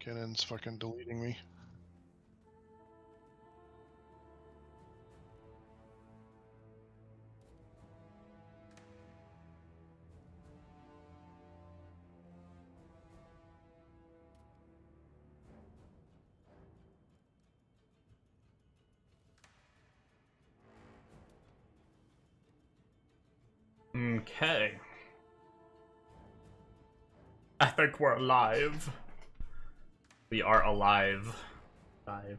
Cannon's fucking deleting me. Okay. I think we're alive. We are alive. Alive.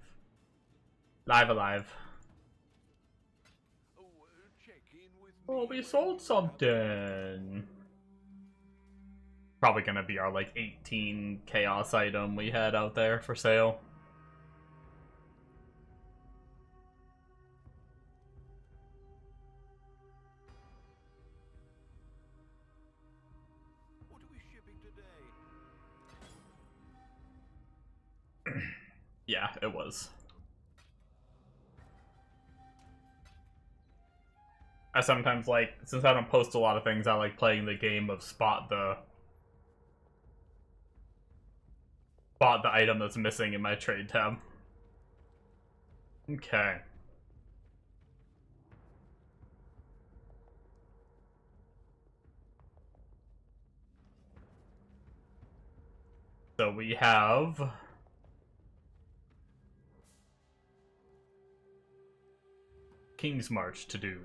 Oh, we sold something. Probably gonna be our, like, 18 chaos item we had out there for sale. What are we shipping today? Yeah, it was. I sometimes like, since I don't post a lot of things, I like playing the game of spot the item that's missing in my trade tab. Okay. So we have King's March to do.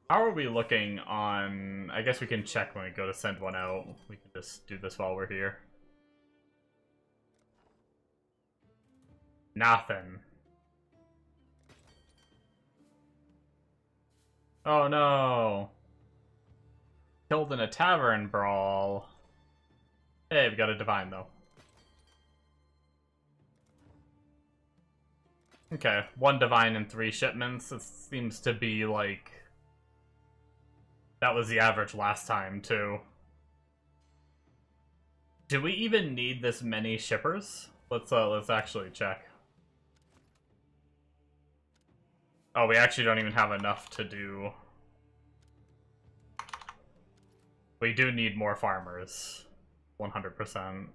How are we looking on... I guess we can check when we go to send one out. We can just do this while we're here. Nothing. Oh no! Killed in a tavern brawl. Hey, we got a divine though. Okay, 1 divine and 3 shipments. It seems to be like... That was the average last time, too. Do we even need this many shippers? Let's actually check. Oh, we actually don't even have enough to do... We do need more farmers. 100%.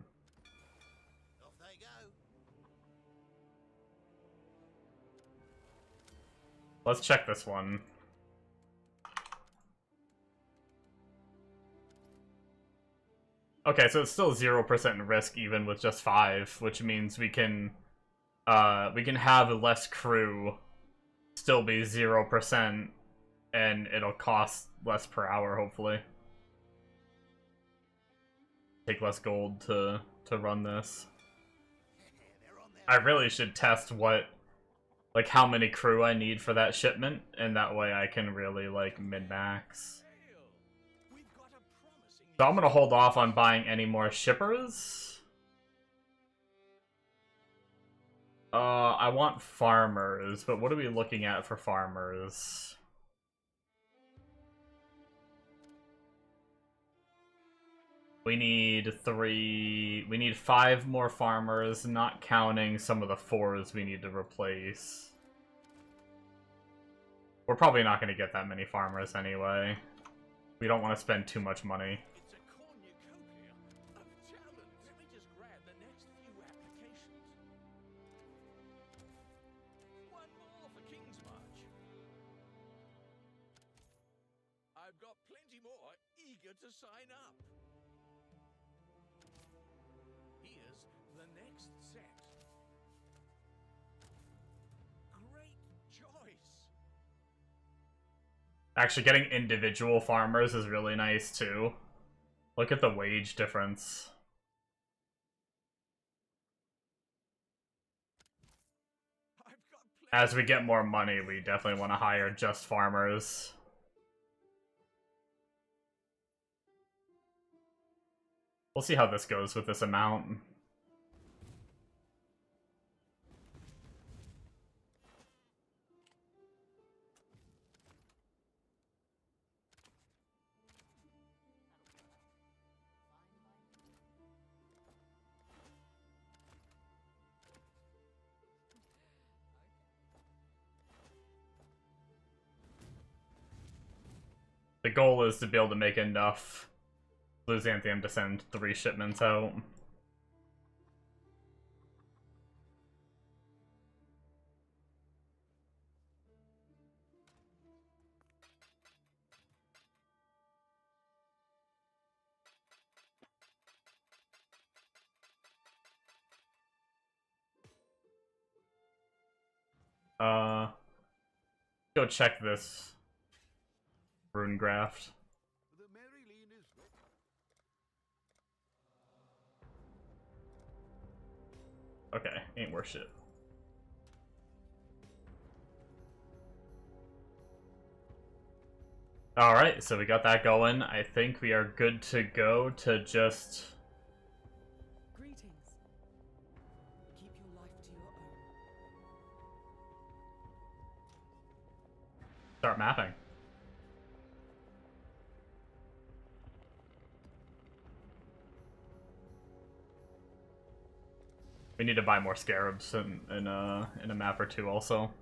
Let's check this one. Okay, so it's still 0% risk even with just 5, which means we can have less crew, still be 0%, and it'll cost less per hour, hopefully. Take less gold to run this. I really should test like how many crew I need for that shipment, and that way I can really like min-max. So I'm gonna hold off on buying any more shippers. I want farmers, but what are we looking at for farmers? We need 5 more farmers, not counting some of the 4s we need to replace. We're probably not going to get that many farmers anyway. We don't want to spend too much money. I've got plenty more eager to sign up. Here's the next set. Great choice. Actually, getting individual farmers is really nice, too. Look at the wage difference. As we get more money, we definitely want to hire just farmers. We'll see how this goes with this amount. The goal is to be able to make enough Byzantium to send 3 shipments out. Go check this rune graft. The Maryleen is Okay, ain't worth shit. Alright, so we got that going. I think we are good to go to just... Greetings. Keep your life to your own. start mapping. We need to buy more scarabs in a map or two also.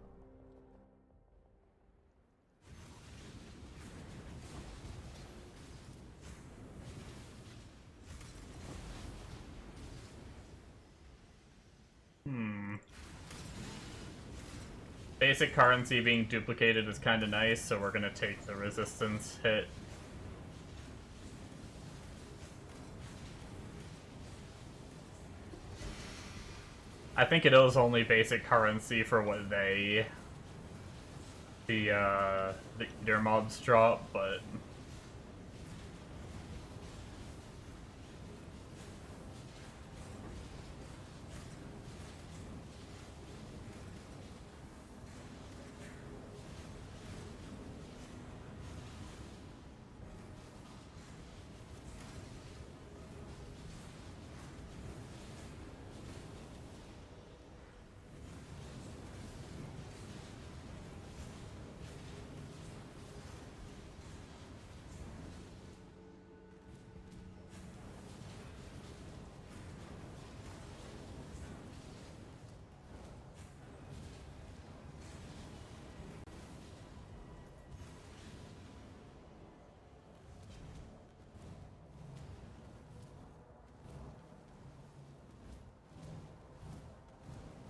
Basic currency being duplicated is kind of nice, so we're gonna take the resistance hit. I think it is only basic currency for what the their mobs drop, but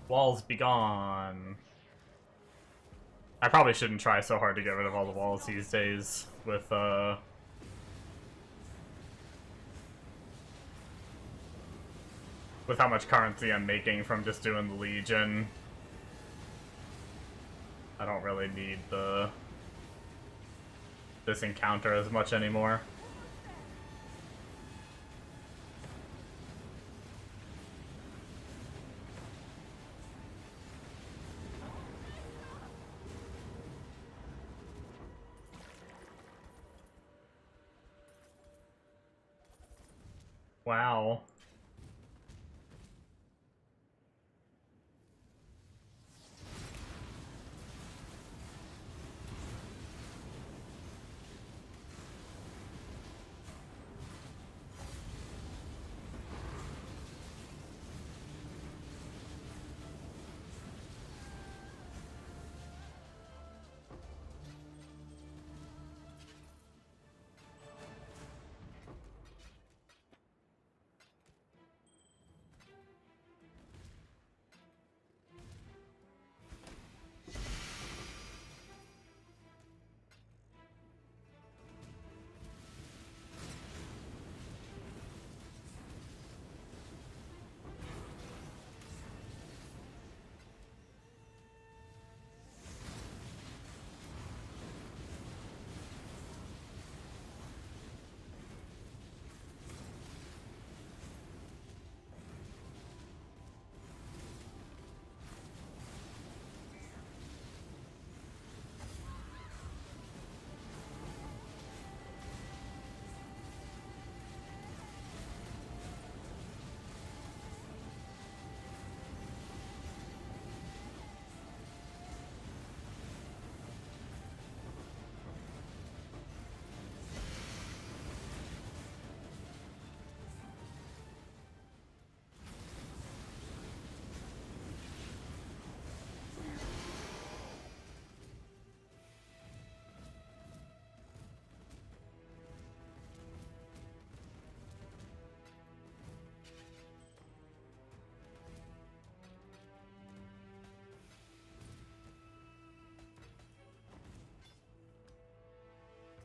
walls be gone. I probably shouldn't try so hard to get rid of all the walls these days with how much currency I'm making from just doing the Legion. I don't really need this encounter as much anymore. Wow.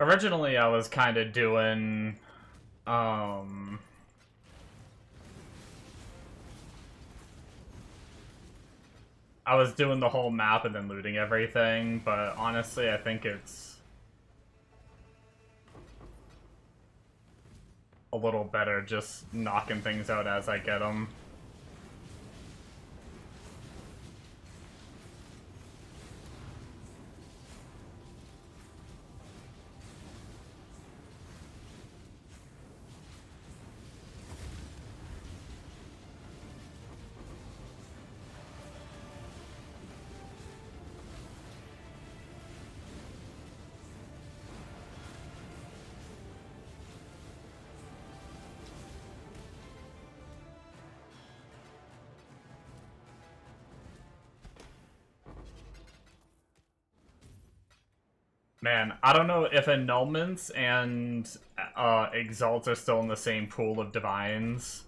Originally, I was kind of doing, I was doing the whole map and then looting everything, but honestly, I think it's a little better just knocking things out as I get them. Man, I don't know if annulments and exalts are still in the same pool of divines.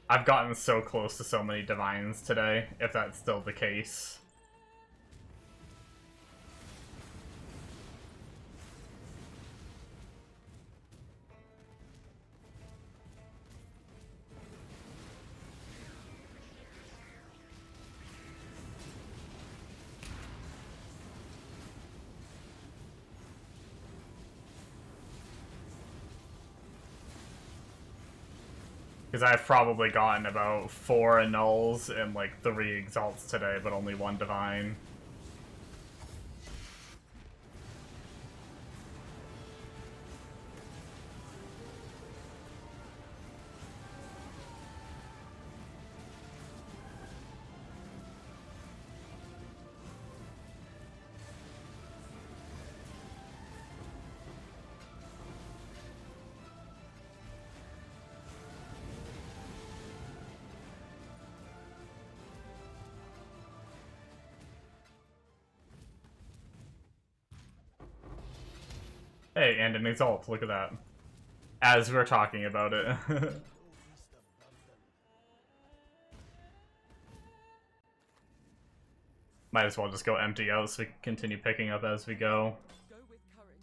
I've gotten so close to so many divines today, if that's still the case. Because I've probably gotten about 4 annuls and like 3 exalts today, but only 1 divine. Hey, and an exalt, look at that. As we're talking about it. Might as well just go empty out so we can continue picking up as we go. Go with courage.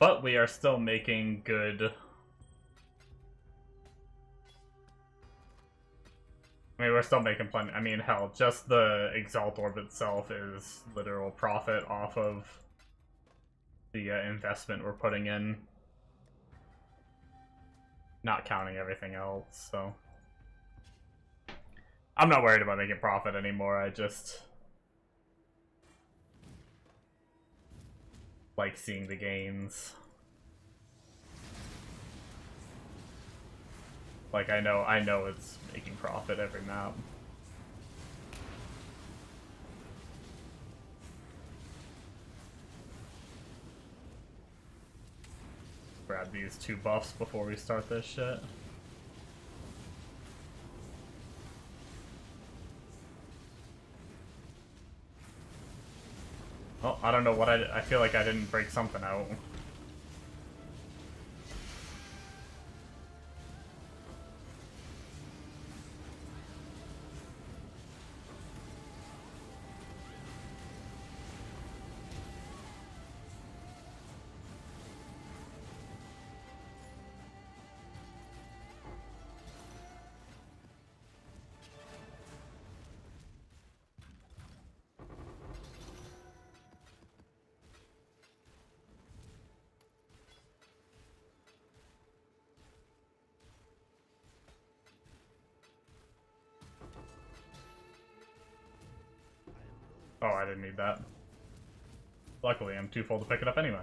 But we are still making good... I mean, we're still making plenty. I mean, hell, just the Exalt Orb itself is literal profit off of the investment we're putting in. Not counting everything else, so... I'm not worried about making profit anymore, I just... like seeing the gains. Like, I know it's making profit every map. Grab these 2 buffs before we start this shit. Oh, I don't know what I feel like I didn't break something out. Oh, I didn't need that. Luckily, I'm too full to pick it up anyway.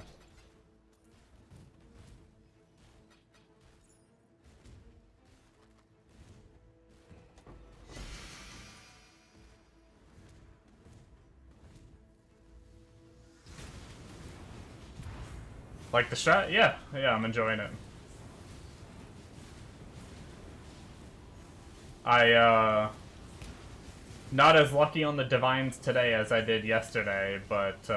Like the strat? Yeah, I'm enjoying it. Not as lucky on the divines today as I did yesterday, but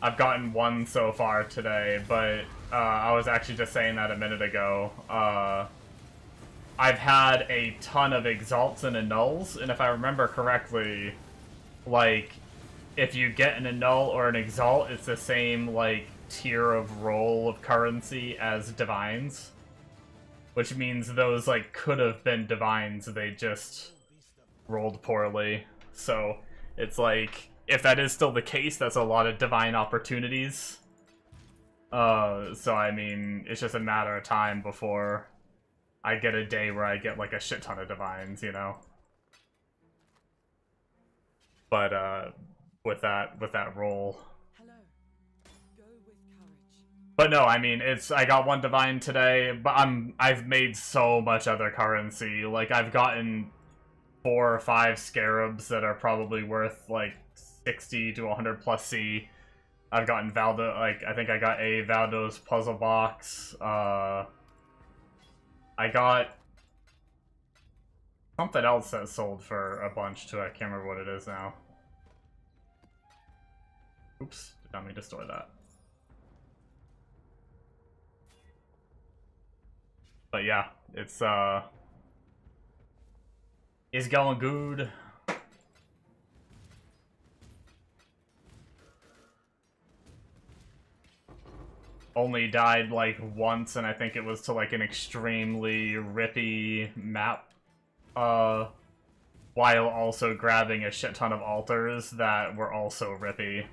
I've gotten 1 so far today, but I was actually just saying that a minute ago. I've had a ton of exalts and annuls, and if I remember correctly, like, if you get an annul or an exalt, it's the same, like, tier of roll of currency as divines. Which means those, like, could have been divines, they just rolled poorly. So, it's like, if that is still the case, that's a lot of divine opportunities. So I mean, it's just a matter of time before I get a day where I get, like, a shit ton of divines, you know? But, with that roll. Hello. Go with courage. But no, I mean, I got one divine today, but I've made so much other currency. Like, I've gotten 4 or 5 scarabs that are probably worth, like, 60 to 100 plus C. I've gotten Valdo, like, I think I got a Valdo's puzzle box. I got something else that sold for a bunch too. I can't remember what it is now. Oops, did not mean to store that. But yeah, it's going good. Only died, like, once, and I think it was to, like, an extremely rippy map, while also grabbing a shit ton of altars that were also rippy.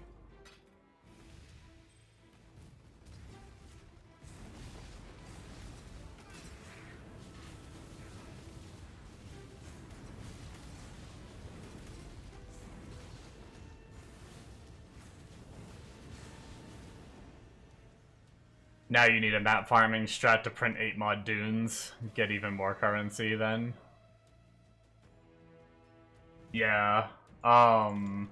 Now you need a map farming strat to print 8 mod dunes. Get even more currency then. Yeah. Amono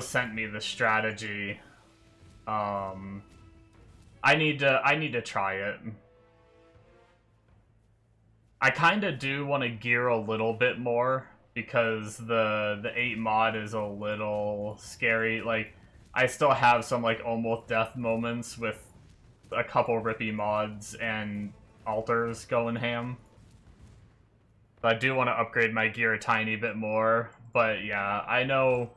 sent me the strategy. I need to try it. I kinda do want to gear a little bit more because the 8 mod is a little scary. Like, I still have some, like, almost death moments with a couple rippy mods and altars going ham. So I do want to upgrade my gear a tiny bit more, but yeah, I know,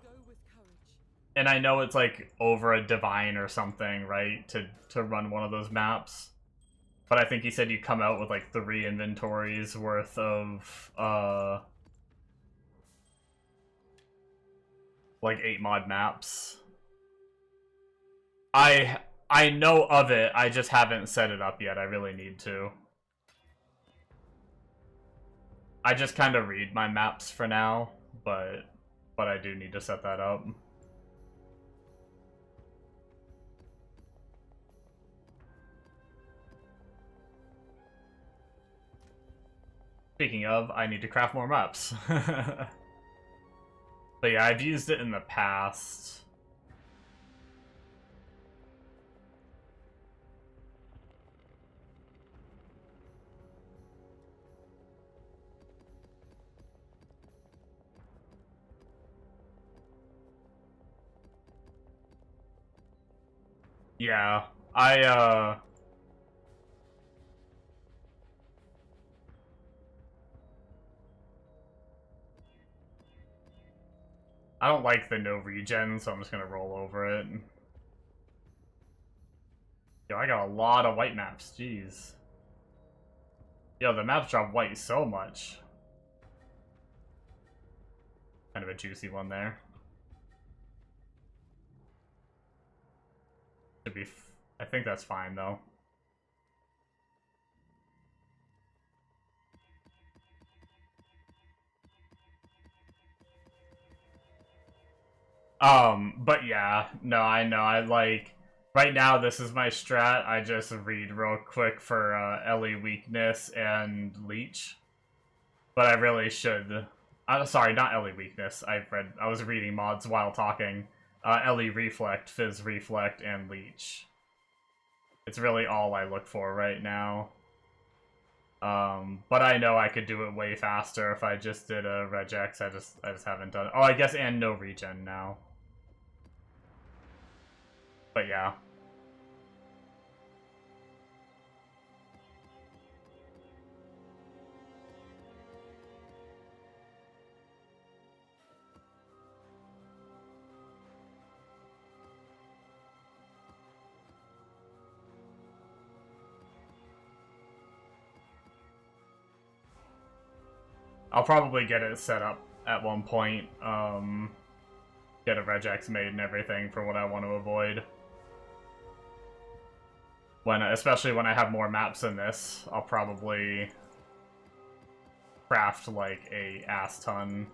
and I know it's, like, over a divine or something, right, to run one of those maps. But I think he said you come out with, like, 3 inventories worth of, like, 8 mod maps. I know of it, I just haven't set it up yet. I really need to. I just kind of read my maps for now, but I do need to set that up. Speaking of, I need to craft more maps. But yeah, I've used it in the past. Yeah, I don't like the no regen, so I'm just gonna roll over it. Yo, I got a lot of white maps, jeez. Yo, the maps drop white so much. Kind of a juicy one there. Should be, I think that's fine though. But yeah, no, I know, I like, right now this is my strat, I just read real quick for, Ellie weakness and leech. But I really should, sorry, not Ellie weakness, I was reading mods while talking. Ellie reflect, fizz reflect, and leech. It's really all I look for right now. But I know I could do it way faster if I just did a regex. I just haven't done it. Oh, I guess, and no regen now. But yeah. I'll probably get it set up at one point. Get a regex made and everything for what I want to avoid. Especially when I have more maps than this, I'll probably craft like a ass ton.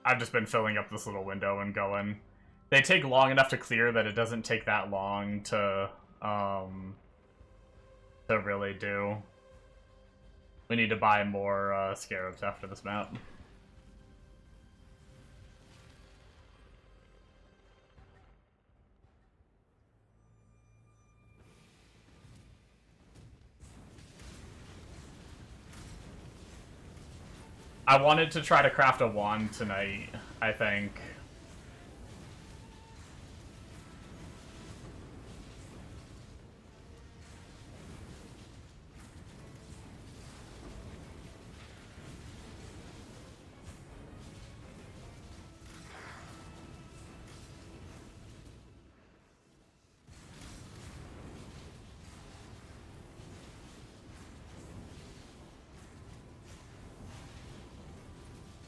I've just been filling up this little window and going. They take long enough to clear that it doesn't take that long to really do. We need to buy more scarabs after this map. I wanted to try to craft a wand tonight, I think.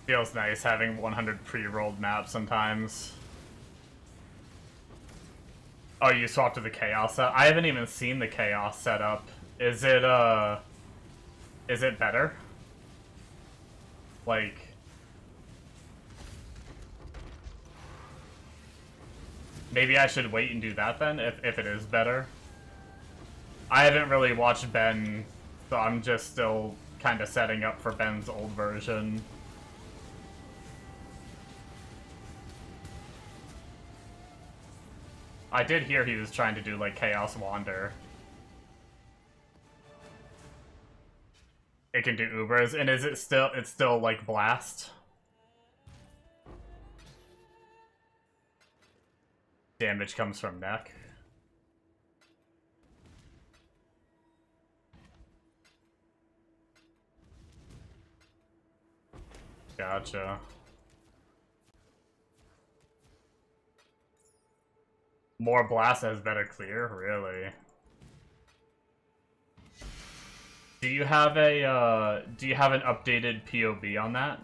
Feels nice having 100 pre-rolled maps sometimes. Oh, you swapped to the Chaos set? I haven't even seen the Chaos setup. Is it better? Like... Maybe I should wait and do that then, if it is better. I haven't really watched Ben, so I'm just still kind of setting up for Ben's old version. I did hear he was trying to do, like, Chaos Wander. It can do Ubers, and it's still, like, Blast? Damage comes from neck. Gotcha. More blast has better clear? Really? Do you have an updated POV on that?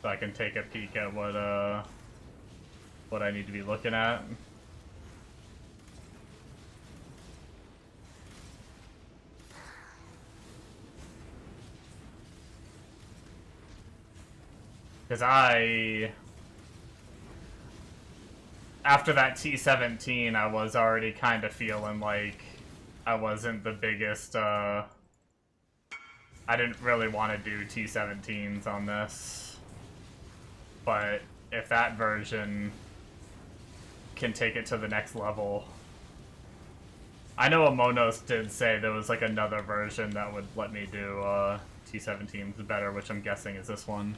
So I can take a peek at what I need to be looking at. Because after that T17, I was already kind of feeling like I wasn't the biggest, I didn't really want to do T17s on this. But if that version can take it to the next level... I know Amonos did say there was like another version that would let me do T17s better, which I'm guessing is this one.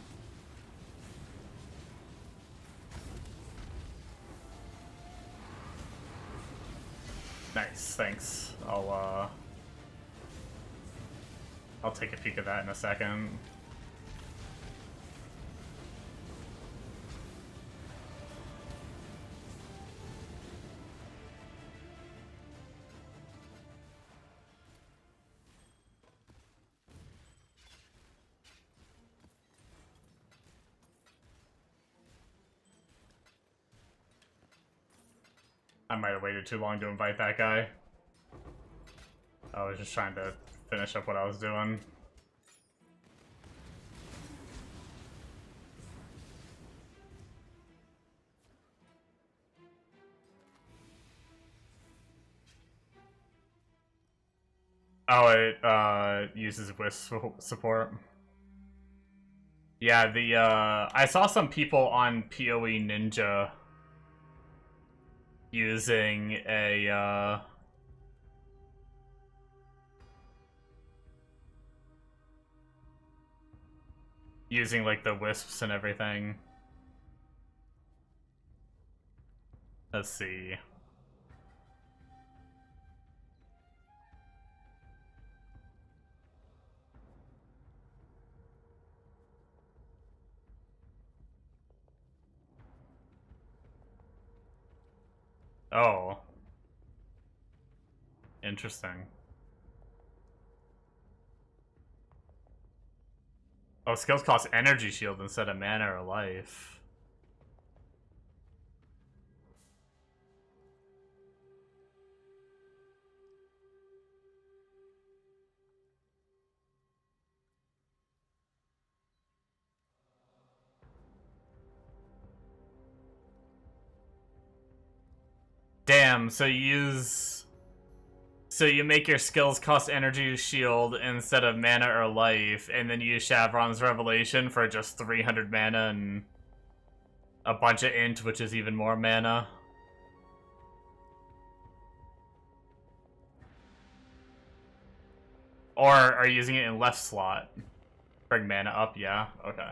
Nice, thanks. I'll take a peek at that in a second. I might have waited too long to invite that guy. I was just trying to finish up what I was doing. Oh, it uses Wisp support. Yeah, I saw some people on PoE Ninja using using like the wisps and everything. Let's see. Oh. Interesting. Oh, skills cost energy shield instead of mana or life. Damn, so you make your skills cost energy shield instead of mana or life, and then you use Shavron's Revelation for just 300 mana and a bunch of int, which is even more mana. Or are you using it in left slot? Bring mana up, yeah? Okay.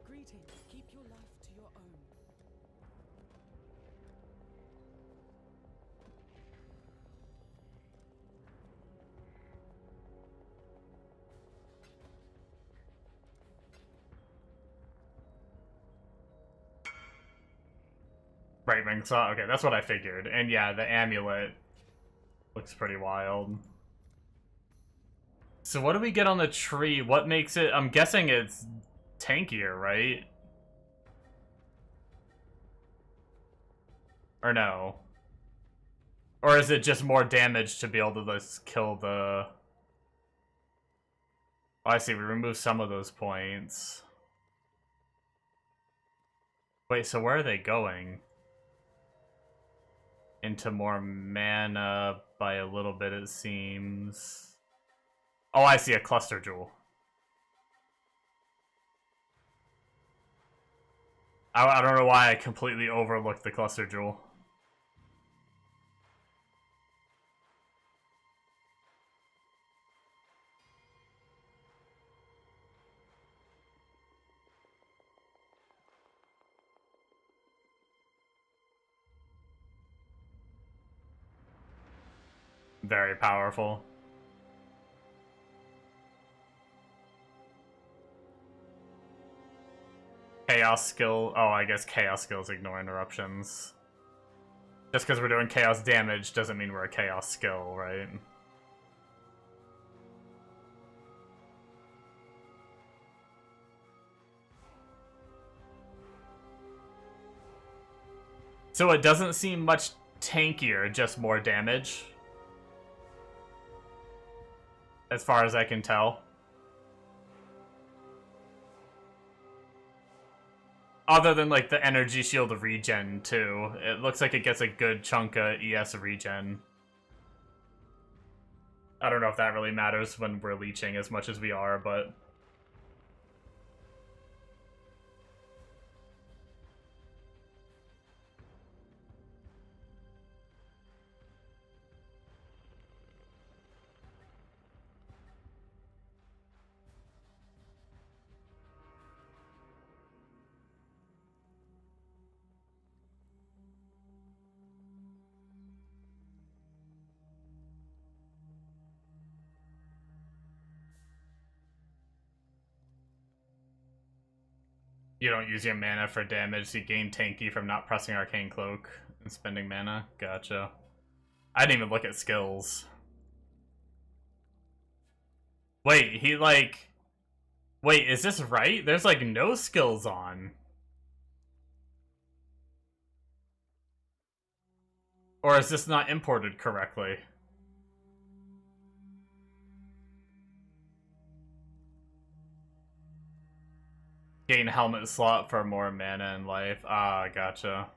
Greetings. Keep your life to your own. Right, Ring Saw? Okay, that's what I figured. And yeah, the amulet looks pretty wild. So what do we get on the tree? What makes it... I'm guessing it's tankier, right? Or no? Or is it just more damage to be able to just kill the... Oh, I see. We remove some of those points. Wait, so where are they going? Into more mana by a little bit, it seems. Oh, I see, a cluster jewel. I don't know why I completely overlooked the cluster jewel. Very powerful. Chaos skill. Oh, I guess chaos skills ignore interruptions. Just because we're doing chaos damage doesn't mean we're a chaos skill, right? So it doesn't seem much tankier, just more damage. As far as I can tell. Other than, like, the energy shield regen, too. It looks like it gets a good chunk of ES regen. I don't know if that really matters when we're leeching as much as we are, but... You don't use your mana for damage, so you gain tanky from not pressing Arcane Cloak and spending mana? Gotcha. I didn't even look at skills. Wait, he like... Wait, is this right? There's like no skills on. Or is this not imported correctly? Gain helmet slot for more mana and life. Ah, gotcha.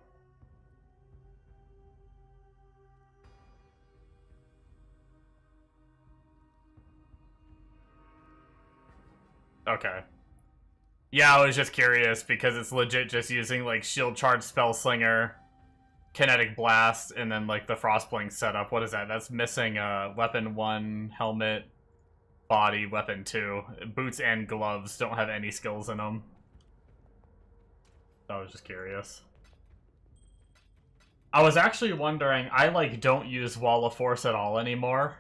Okay. Yeah, I was just curious because it's legit just using like Shield Charge Spellslinger, Kinetic Blast, and then like the Frostblink setup. What is that? That's missing Weapon 1, Helmet, Body, Weapon 2. Boots and gloves don't have any skills in them. I was just curious. I was actually wondering, I like don't use Wall of Force at all anymore.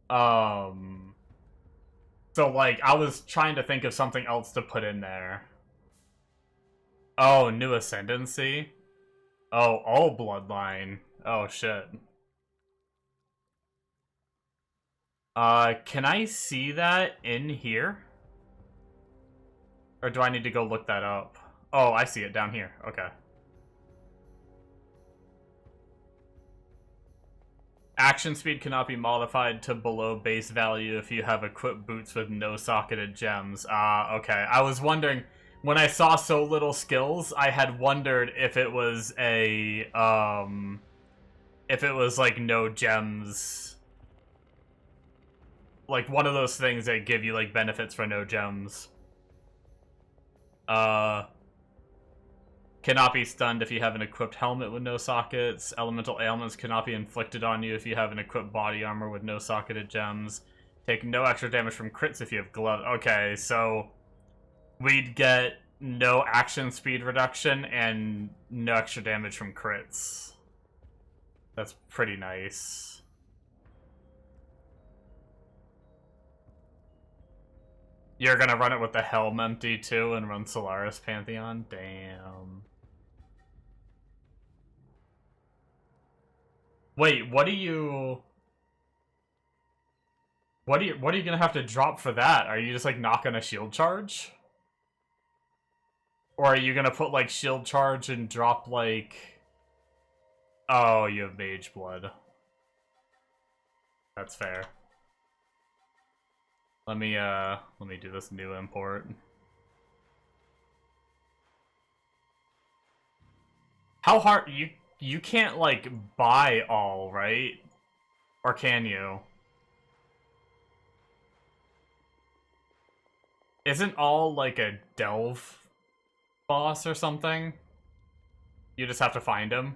So like I was trying to think of something else to put in there. Oh, New Ascendancy? Oh, all bloodline. Oh, shit. Can I see that in here? Or do I need to go look that up? Oh, I see it down here. Okay. Action speed cannot be modified to below base value if you have equipped boots with no socketed gems. Okay. I was wondering, when I saw so little skills, I had wondered if it was a, if it was, like, no gems. Like, one of those things that give you, like, benefits for no gems. Cannot be stunned if you have an equipped helmet with no sockets. Elemental ailments cannot be inflicted on you if you have an equipped body armor with no socketed gems. Take no extra damage from crits if you have gloves. Okay, so we'd get no action speed reduction and no extra damage from crits. That's pretty nice. You're gonna run it with the helm empty too and run Solaris Pantheon? Damn. Wait, what are you gonna have to drop for that? Are you just like not gonna shield charge? Or are you gonna put like shield charge and drop like, oh, you have mage blood. That's fair. Let me do this new import. How hard you can't like buy all, right? Or can you? Isn't all like a delve boss or something? You just have to find him.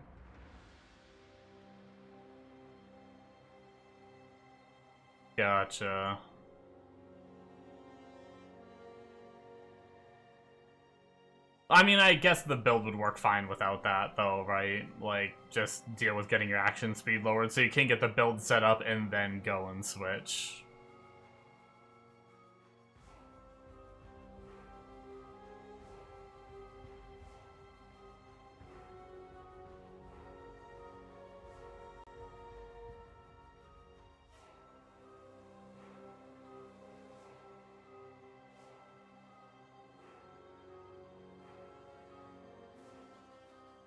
Gotcha. I mean, I guess the build would work fine without that, though, right? Like, just deal with getting your action speed lowered so you can get the build set up and then go and switch.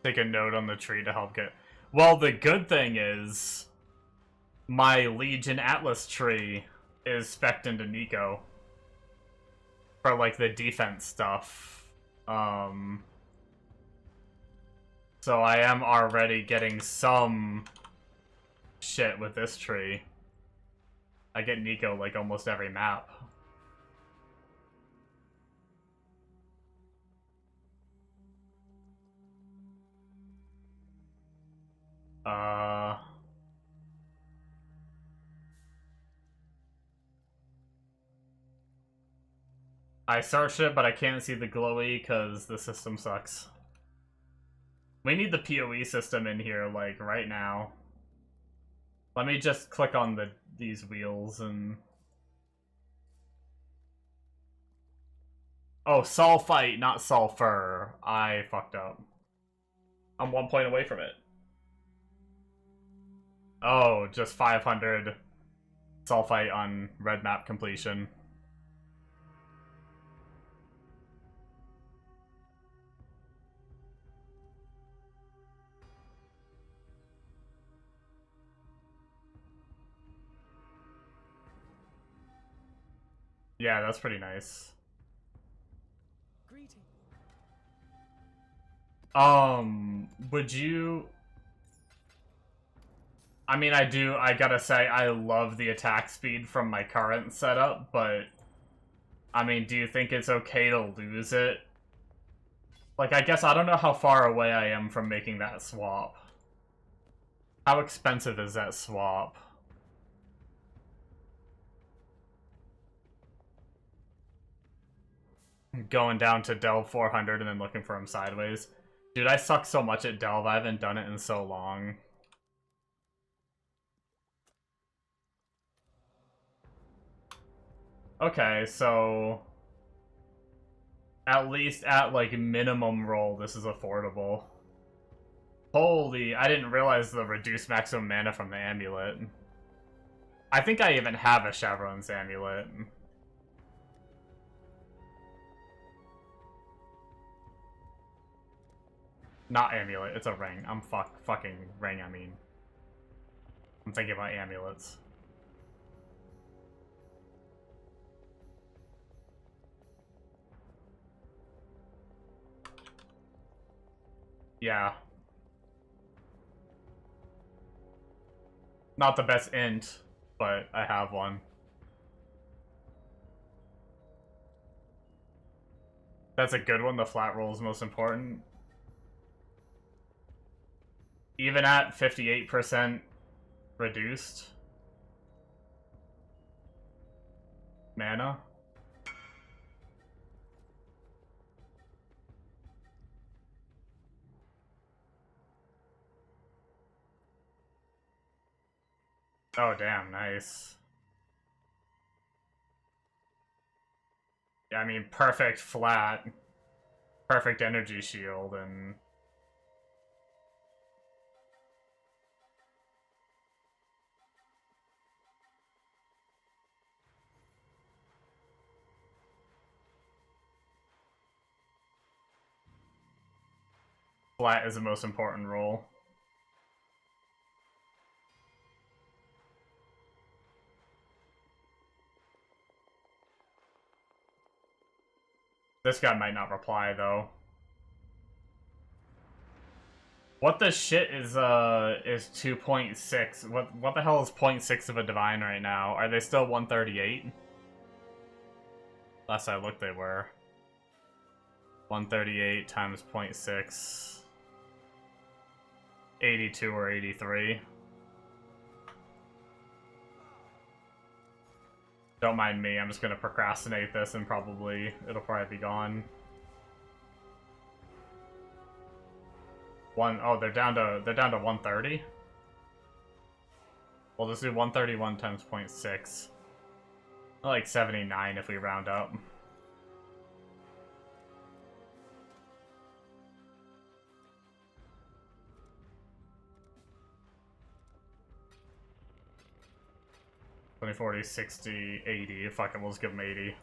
Take a note on the tree to help get... Well, the good thing is my Legion Atlas tree is spec'd into Nico for, like, the defense stuff. So I am already getting some shit with this tree. I get Nico, like, almost every map. I searched it, but I can't see the glowy because the system sucks. We need the PoE system in here, like, right now. Let me just click on these wheels and... Oh, sulfite, not sulfur. I fucked up. I'm 1 point away from it. Oh, just 500 sulfite on red map completion. Yeah, that's pretty nice. Greeting. Would you... I mean, I gotta say, I love the attack speed from my current setup, but... I mean, do you think it's okay to lose it? Like, I guess I don't know how far away I am from making that swap. How expensive is that swap? Going down to Delve 400 and then looking for him sideways. Dude, I suck so much at Delve, I haven't done it in so long. Okay, so... At least at, like, minimum roll, this is affordable. Holy, I didn't realize the reduced maximum mana from the amulet. I think I even have a Chevron's amulet. Not amulet, it's a ring. I'm fucking ring, I mean. I'm thinking about amulets. Yeah. Not the best int, but I have one. That's a good one, the flat roll is most important. Even at 58% reduced mana. Oh damn, nice. Yeah, I mean, perfect flat, perfect energy shield, and flat is the most important roll. This guy might not reply, though. What the shit is 2.6? What the hell is 0.6 of a divine right now? Are they still 138? Last I looked, they were. 138 times 0.6. 82 or 83. Don't mind me, I'm just gonna procrastinate this and it'll probably be gone. Oh, they're down to 130? We'll just do 131 times 0.6. Like 79 if we round up. Twenty, 40, 60, 80. Fuck it, we'll just give them 80.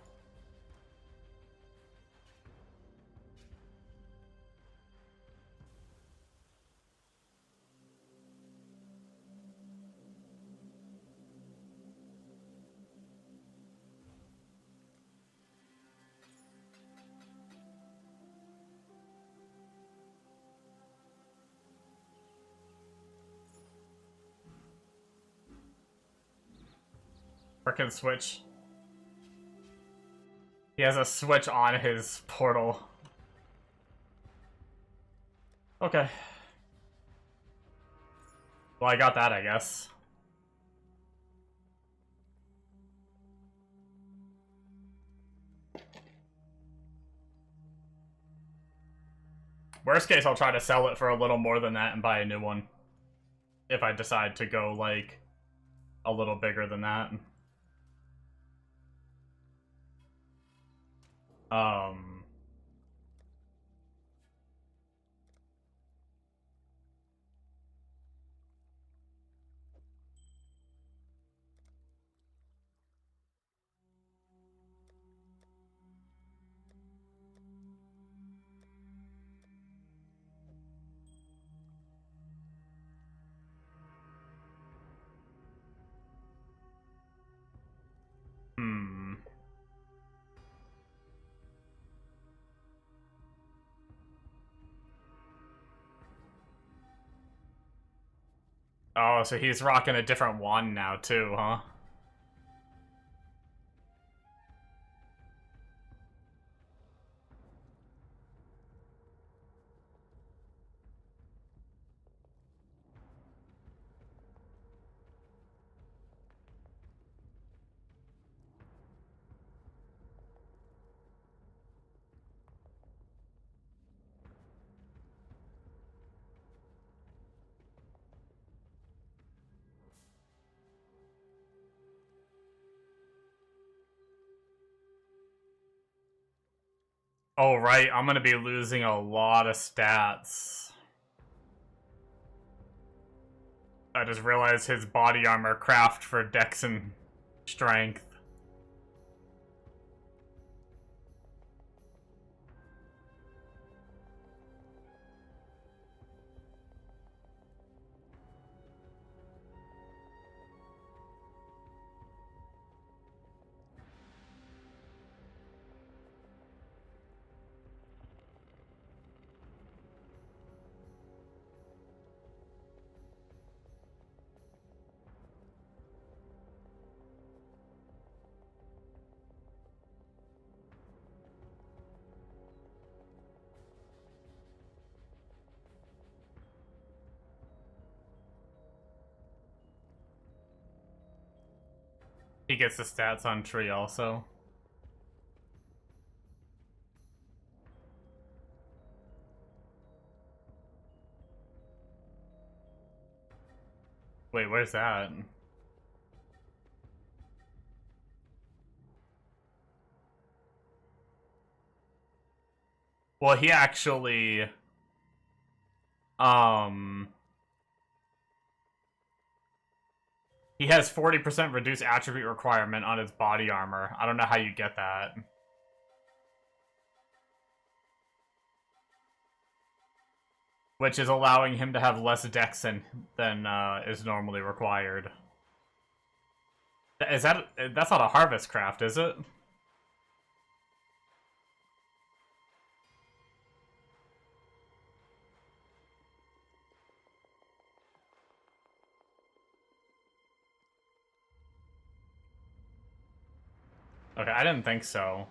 Frickin' switch. He has a switch on his portal. Okay. Well, I got that, I guess. Worst case, I'll try to sell it for a little more than that and buy a new one. If I decide to go, like, a little bigger than that. Oh, so he's rocking a different wand now, too, huh? Oh, right, I'm gonna be losing a lot of stats. I just realized his body armor craft for dex and strength. He gets the stats on tree also. Wait, where's that? Well, he actually... He has 40% reduced attribute requirement on his body armor. I don't know how you get that. Which is allowing him to have less dex than is normally required. Is that... That's not a harvest craft, is it? Okay, I didn't think so.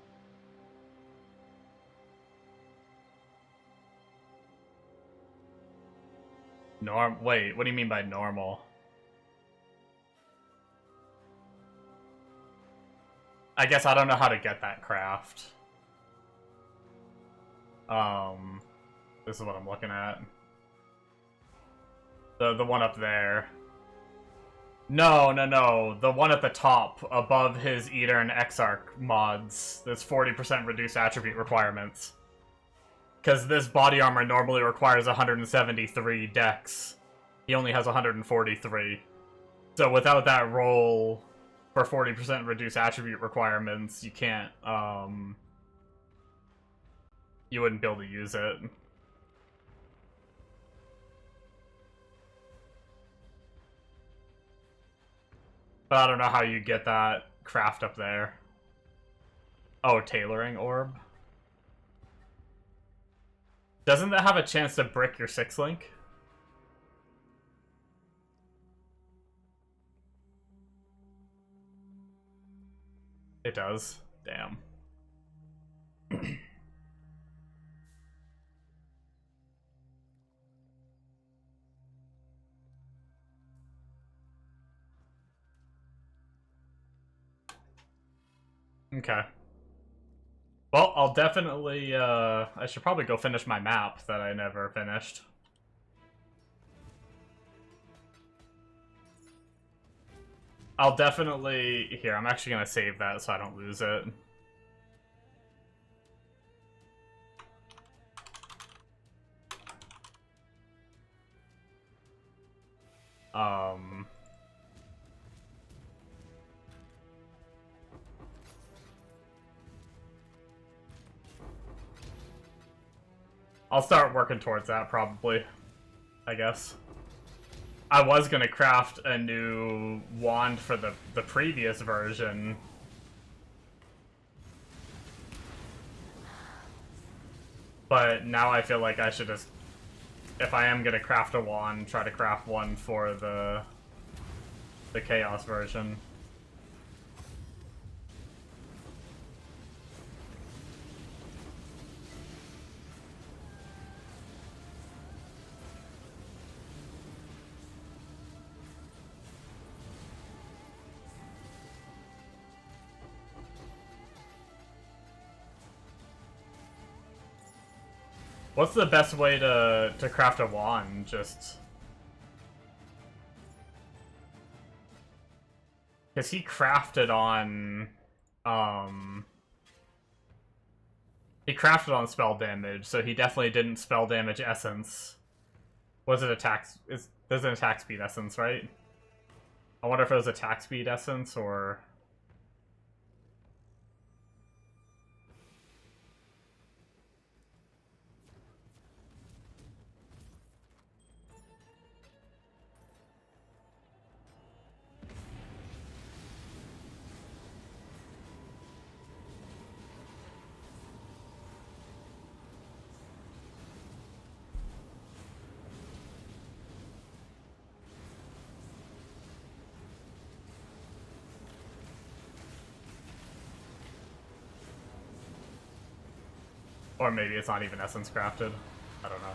Wait, what do you mean by normal? I guess I don't know how to get that craft. This is what I'm looking at. The one up there. No. The one at the top, above his Eater and Exarch mods. There's 40% reduced attribute requirements. Because this body armor normally requires 173 dex. He only has 143. So without that roll for 40% reduced attribute requirements, you can't, you wouldn't be able to use it. But I don't know how you get that craft up there. Oh, tailoring orb? Doesn't that have a chance to brick your 6-link? It does. Damn. Okay. Well, I'll definitely, I should probably go finish my map that I never finished. I'll definitely... Here, I'm actually gonna save that so I don't lose it. I'll start working towards that, probably. I guess. I was gonna craft a new wand for the previous version. But now I feel like I should just... If I am gonna craft a wand, try to craft one for the Chaos version. What's the best way to craft a wand? Just... Because he crafted on... He crafted on spell damage, so he definitely didn't spell damage essence. Was it attacks? There's an attack speed essence, right? I wonder if it was attack speed essence or... Or maybe it's not even essence crafted. I don't know.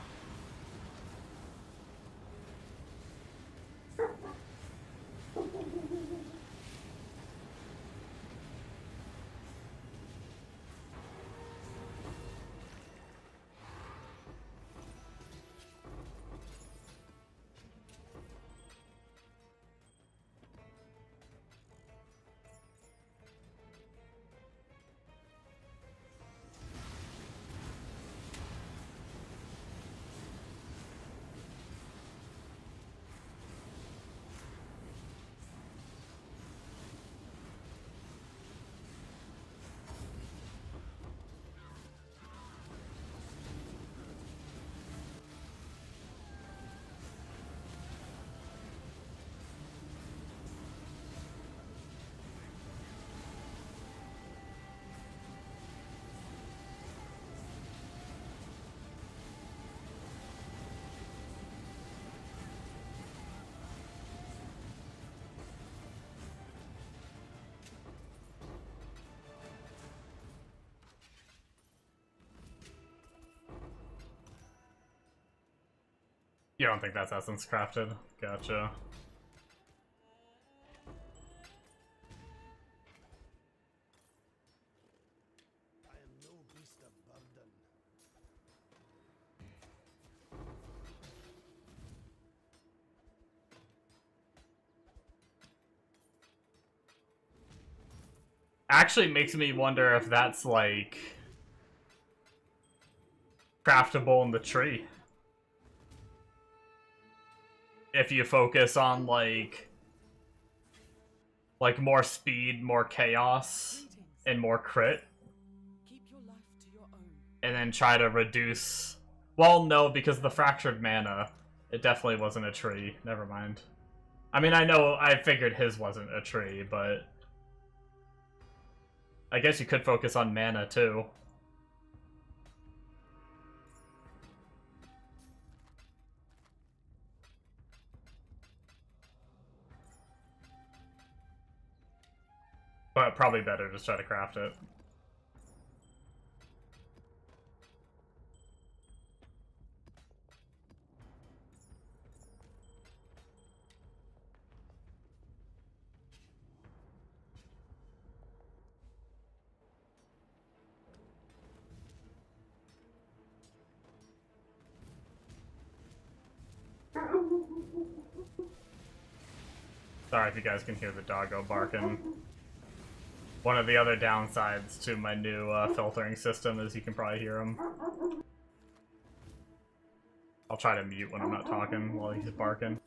You don't think that's essence crafted? Gotcha. I am no beast of burden. Actually makes me wonder if that's, like, craftable in the tree. If you focus on, like more speed, more chaos, and more crit. Keep your life to your own. And then try to reduce... Well, no, because the fractured mana, it definitely wasn't a tree. Never mind. I mean, I figured his wasn't a tree, but... I guess you could focus on mana, too. But probably better just try to craft it. Sorry if you guys can hear the doggo barking. One of the other downsides to my new filtering system is you can probably hear him. I'll try to mute when I'm not talking while he's barking.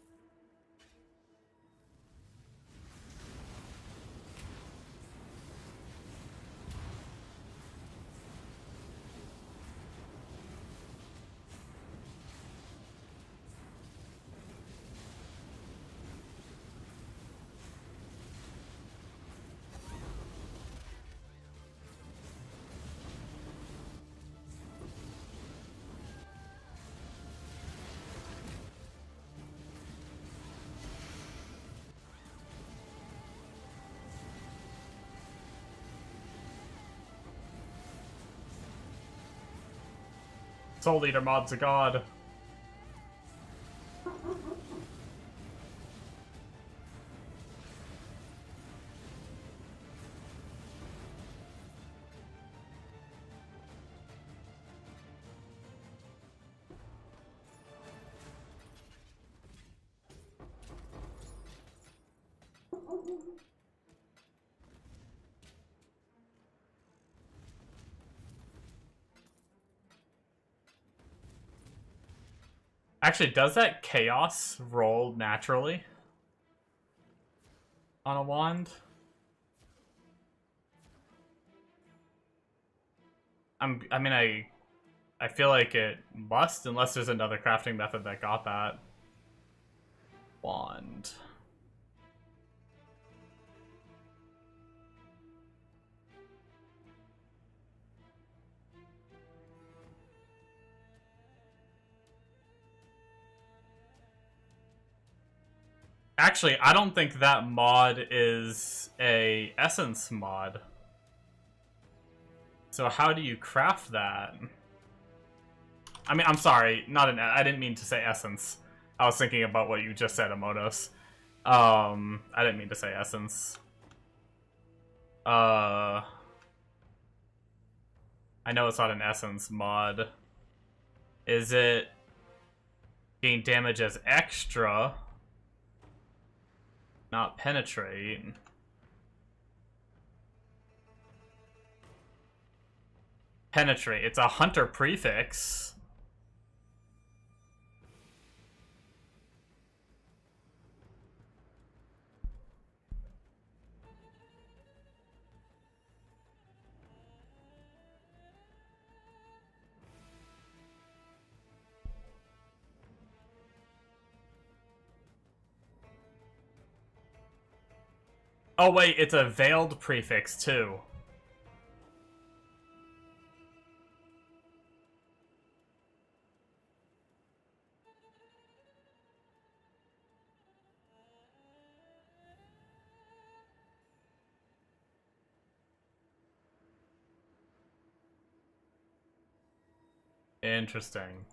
Soul Eater mod's a god. Actually, does that chaos roll naturally on a wand? I feel like it must, unless there's another crafting method that got that. Wand. Actually, I don't think that mod is a essence mod. So how do you craft that? I mean, I'm sorry, I didn't mean to say essence. I was thinking about what you just said, Amodos. I didn't mean to say essence. I know it's not an essence mod. Is it gain damage as extra? Not penetrate. Penetrate. It's a hunter prefix. Oh wait, it's a veiled prefix too. Interesting.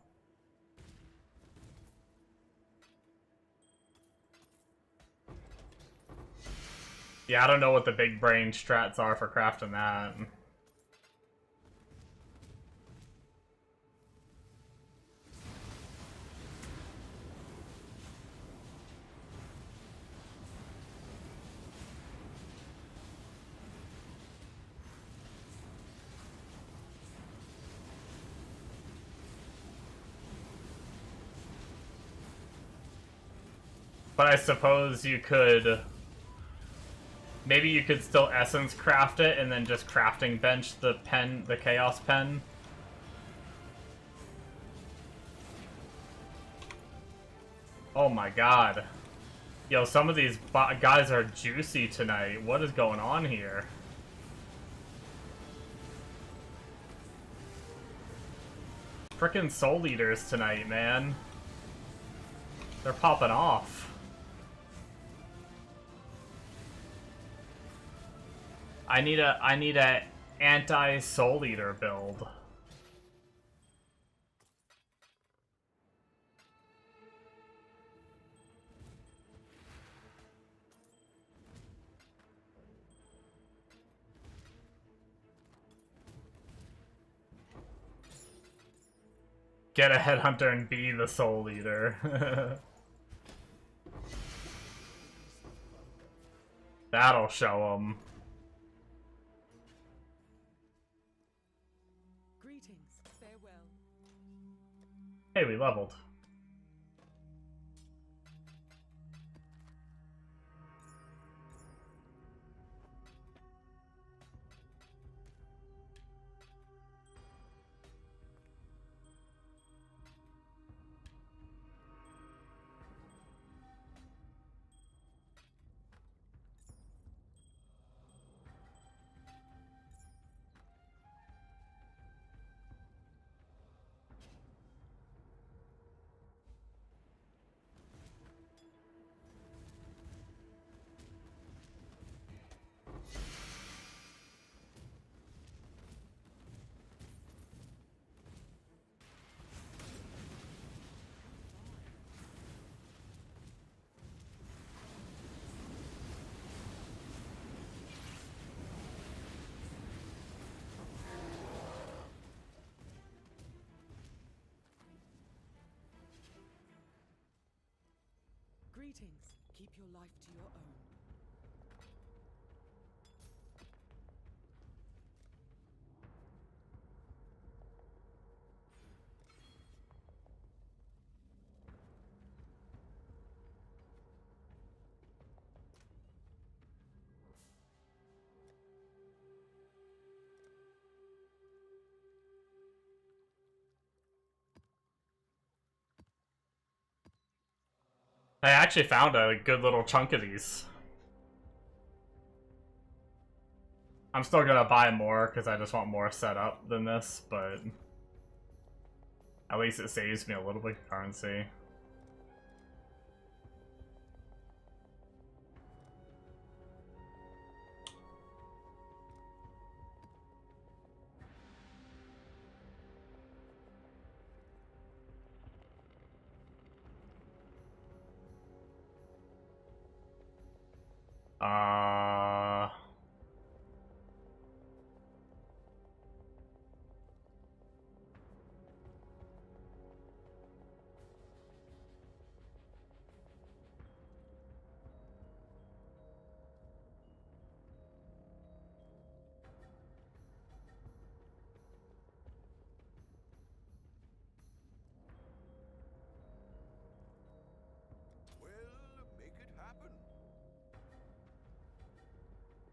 Yeah, I don't know what the big brain strats are for crafting that. But I suppose you could... Maybe you could still essence craft it and then just crafting bench the pen, the chaos pen. Oh my god. Yo, some of these guys are juicy tonight. What is going on here? Frickin' soul eaters tonight, man. They're popping off. I need a anti-soul eater build. Get a headhunter and be the soul eater. That'll show them. Greetings, farewell. Hey, we leveled. Greetings. Keep your life to your own. I actually found a good little chunk of these. I'm still gonna buy more because I just want more setup than this, but at least it saves me a little bit of currency.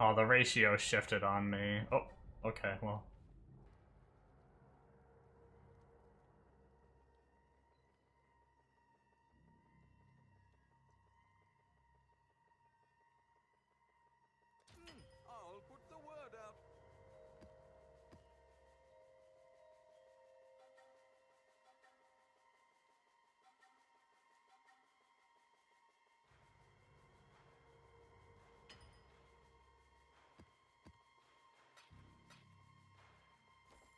Oh, the ratio shifted on me. Oh, okay, well. I'll put the word out.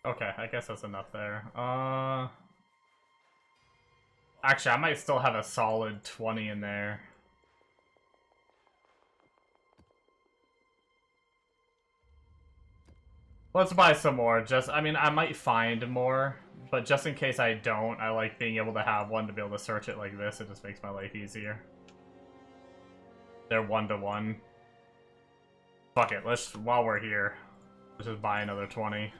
Okay, I guess that's enough there. Actually, I might still have a solid 20 in there. Let's buy some more. I mean, I might find more, but just in case I don't, I like being able to have one to be able to search it like this. It just makes my life easier. They're 1-to-1. Fuck it, while we're here, let's just buy another 20.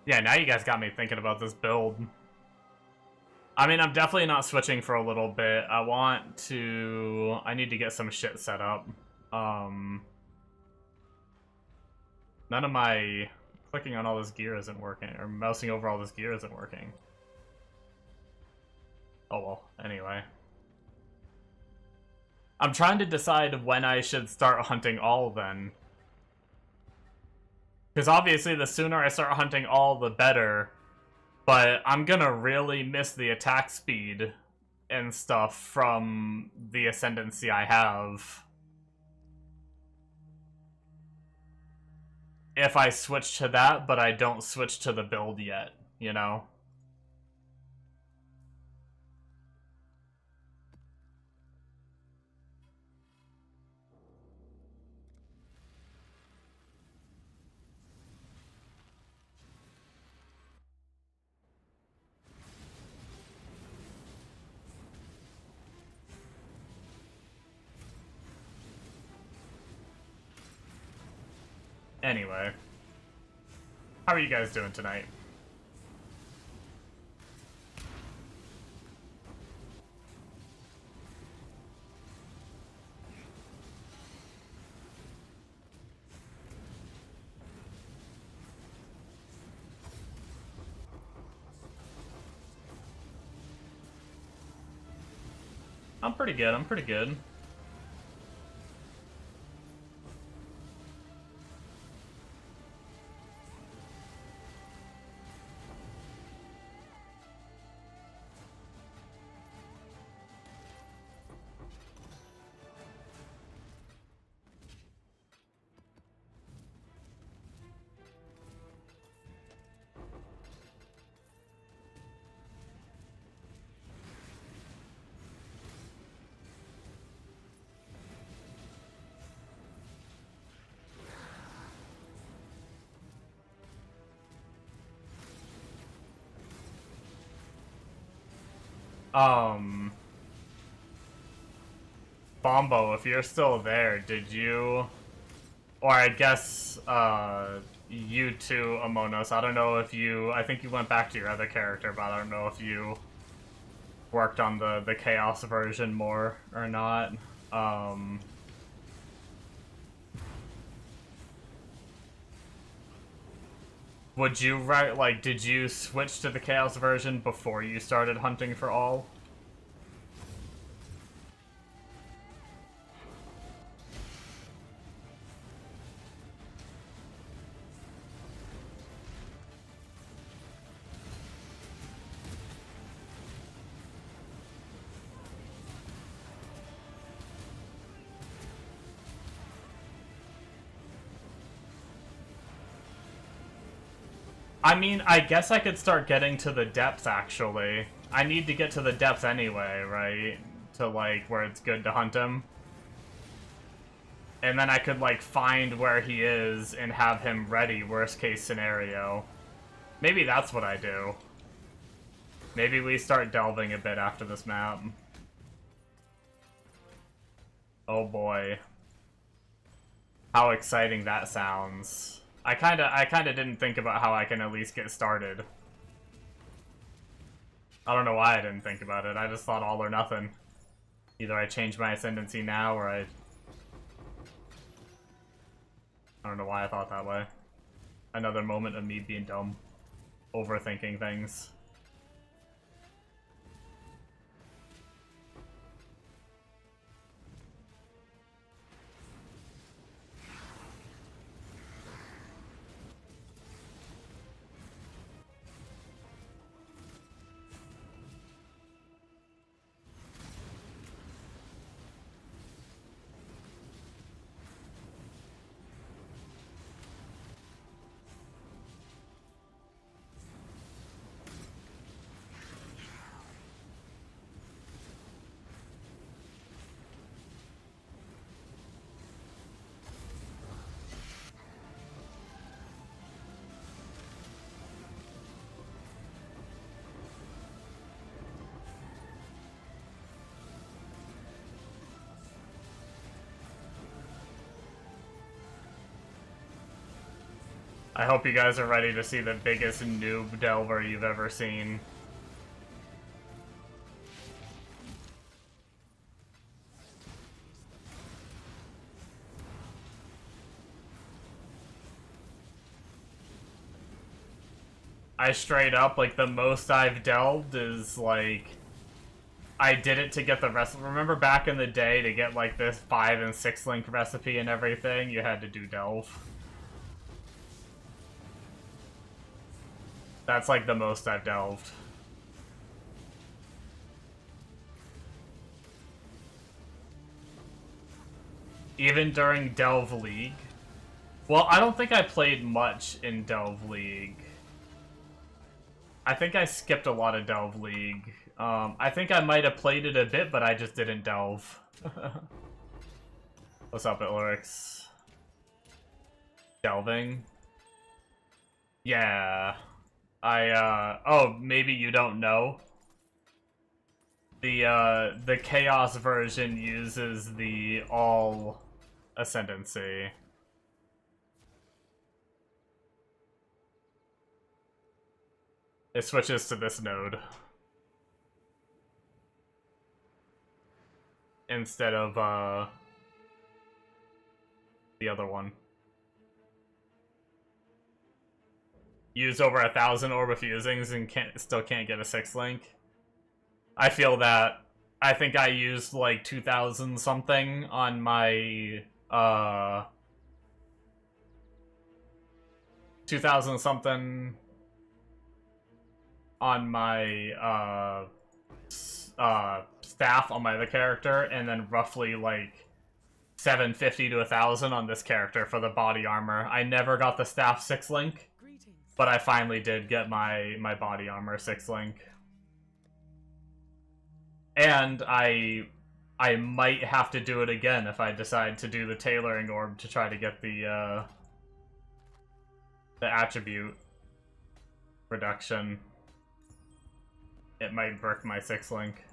Yeah, now you guys got me thinking about this build. I mean, I'm definitely not switching for a little bit. I need to get some shit set up. None of my clicking on all this gear isn't working, or mousing over all this gear isn't working. Oh well, anyway. I'm trying to decide when I should start hunting all then. Because obviously the sooner I start hunting all, the better. But I'm gonna really miss the attack speed and stuff from the ascendancy I have if I switch to that, but I don't switch to the build yet, you know? Anyway. How are you guys doing tonight? I'm pretty good, I'm pretty good. Bombo, if you're still there, did you... Or I guess, you too, Amonos. I don't know if you... I think you went back to your other character, but I don't know if you worked on the Chaos version more or not. Would you like, did you switch to the Chaos version before you started hunting for all? I mean, I guess I could start getting to the depths, actually. I need to get to the depths anyway, right? To, like, where it's good to hunt him. And then I could, like, find where he is and have him ready, worst case scenario. Maybe that's what I do. Maybe we start delving a bit after this map. Oh boy. How exciting that sounds. I kinda didn't think about how I can at least get started. I don't know why I didn't think about it. I just thought all or nothing. Either I change my ascendancy now, or I don't know why I thought that way. Another moment of me being dumb. Overthinking things. I hope you guys are ready to see the biggest noob delver you've ever seen. I straight up, like, the most I've delved is, like, I did it to get the rest. Remember back in the day, to get, like, this 5 and 6 link recipe and everything, you had to do delve. That's, like, the most I've delved. Even during Delve League. Well, I don't think I played much in Delve League. I think I skipped a lot of Delve League. I think I might have played it a bit, but I just didn't delve. What's up, Ilrix? Delving? Yeah. Oh, maybe you don't know. The Chaos version uses the all ascendancy. It switches to this node. Instead of, the other one. Use over 1,000 orb of fusings and still can't get a 6 link. I feel that. I think I used like 2,000 something on my 2,000 something on my staff on my other character, and then roughly like 750 to 1,000 on this character for the body armor. I never got the staff 6 link. But I finally did get my body armor 6 link. And I might have to do it again if I decide to do the tailoring orb to try to get the attribute reduction. It might brick my 6 link.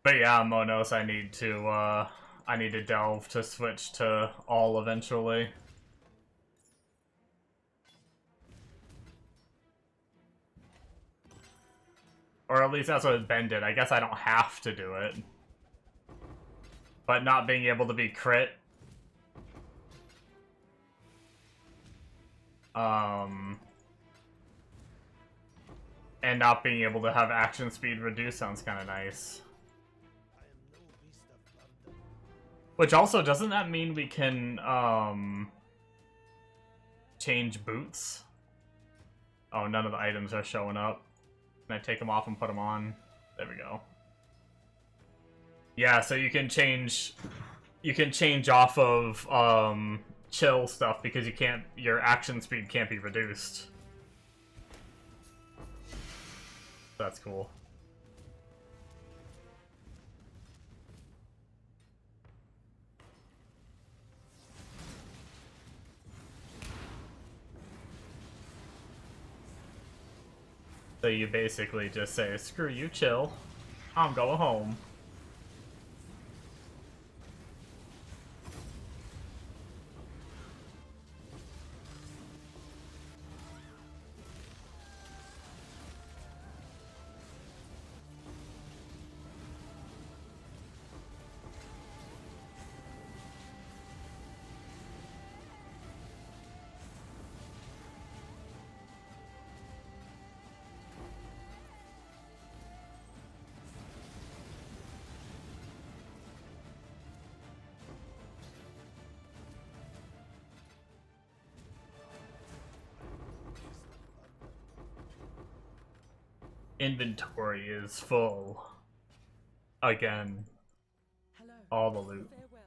But yeah, Monos, I need to delve to switch to all eventually. Or at least that's what Ben did. I guess I don't have to do it. But not being able to be crit. And not being able to have action speed reduced sounds kind of nice. Which also, doesn't that mean we can, change boots? Oh, none of the items are showing up. Can I take them off and put them on? There we go. Yeah, so you can change off of, chill stuff because your action speed can't be reduced. That's cool. So you basically just say, screw you, chill. I'm going home. Inventory is full. Again. Hello. All the loot. Farewell.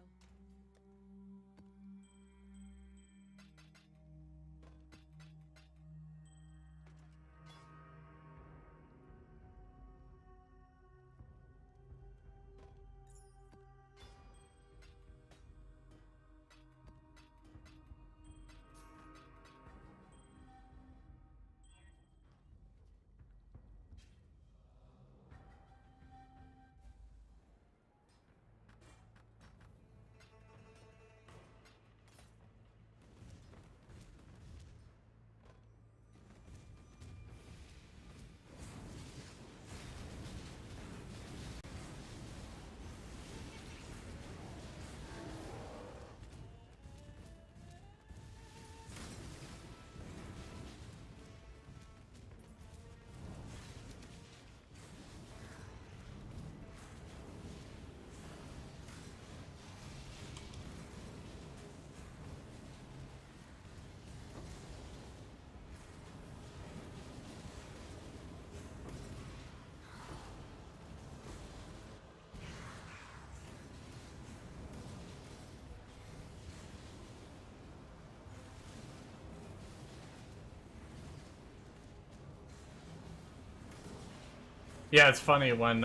Yeah, it's funny when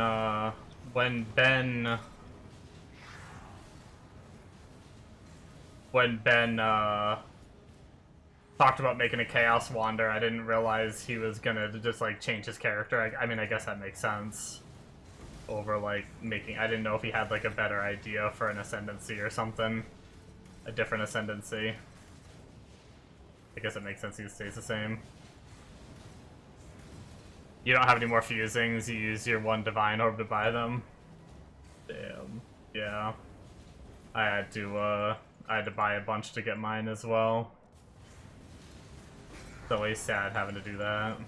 Ben talked about making a Chaos Wander, I didn't realize he was gonna just like change his character. I mean, I guess that makes sense. Over like making, I didn't know if he had like a better idea for an ascendancy or something, a different ascendancy. I guess it makes sense he stays the same. You don't have any more fusings, you use your one Divine Orb to buy them. Damn. Yeah. I had to buy a bunch to get mine as well. It's always sad having to do that.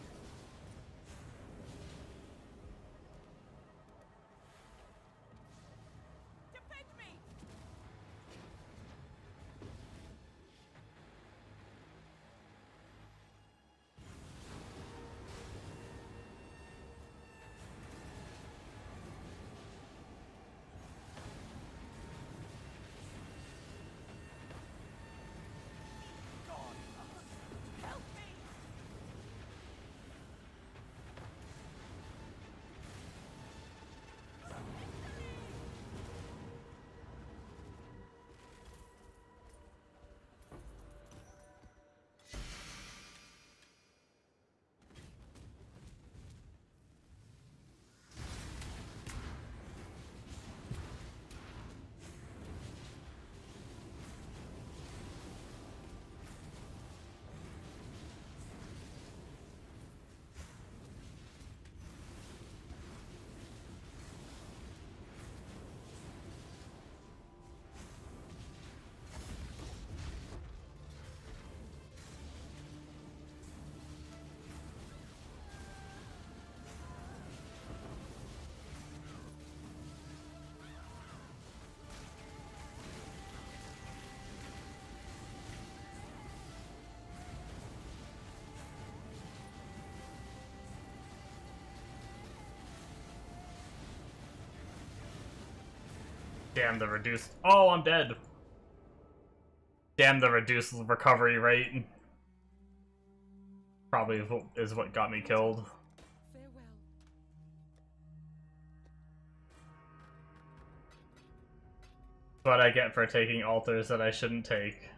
Damn the reduced... Oh, I'm dead! Damn the reduced recovery rate. Probably is what got me killed. Farewell. What I get for taking altars that I shouldn't take.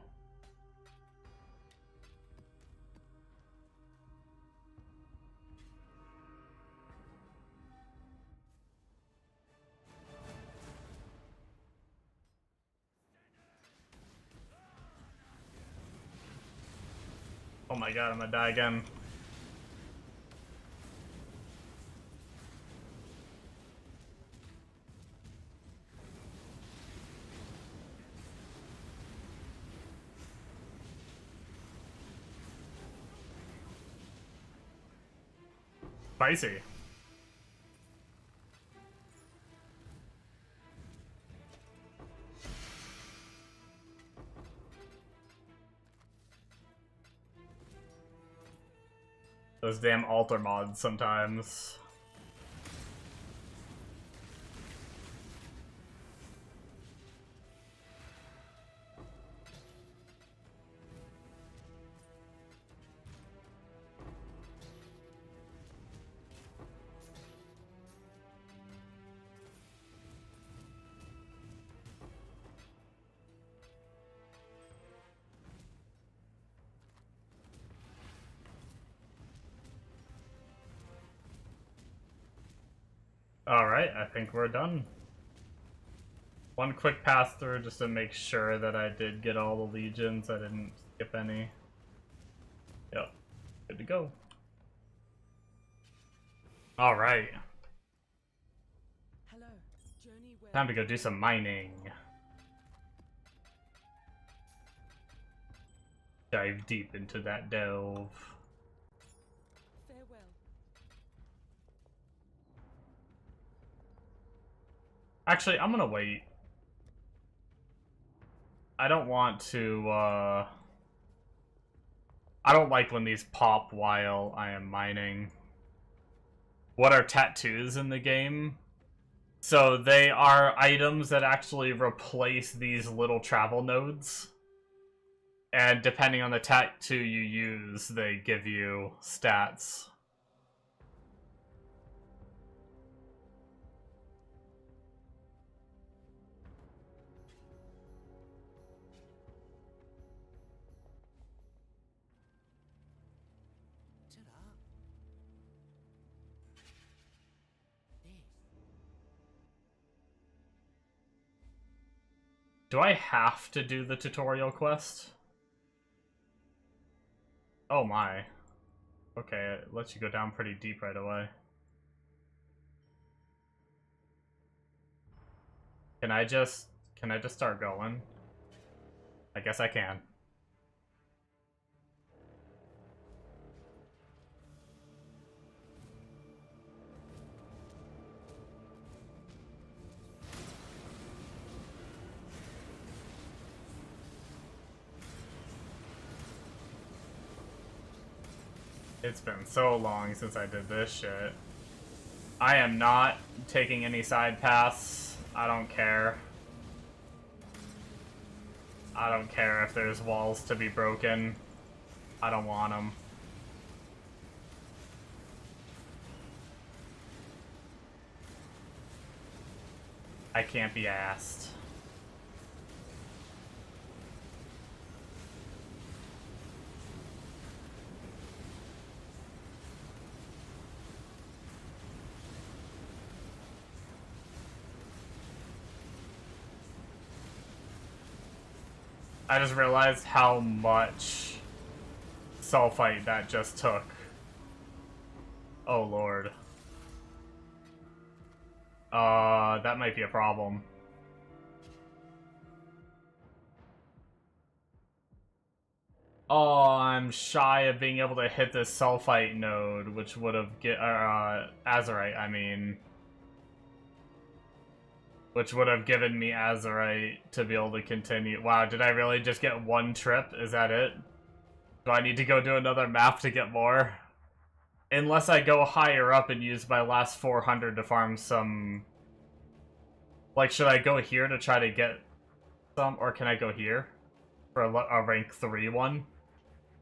Oh my god, I'm gonna die again. Spicy. Those damn altar mods sometimes. Alright, I think we're done. One quick pass through just to make sure that I did get all the legions. I didn't skip any. Yep, good to go. Alright. Hello. Journey where... Time to go do some mining. Dive deep into that delve. Farewell. Actually, I'm gonna wait. I don't want to, I don't like when these pop while I am mining. What are tattoos in the game? So they are items that actually replace these little travel nodes. And depending on the tattoo you use, they give you stats. Do I have to do the tutorial quest? Oh my. Okay, it lets you go down pretty deep right away. Can I just start going? I guess I can. It's been so long since I did this shit. I am not taking any side paths. I don't care. I don't care if there's walls to be broken. I don't want them. I can't be asked. I just realized how much sulfite that just took. Oh lord. That might be a problem. Oh, I'm shy of being able to hit this sulfite node, which would have azurite, I mean. Which would have given me azurite to be able to continue. Wow, did I really just get one trip? Is that it? Do I need to go do another map to get more? Unless I go higher up and use my last 400 to farm some Like, should I go here to try to get some, or can I go here for a rank 3 one?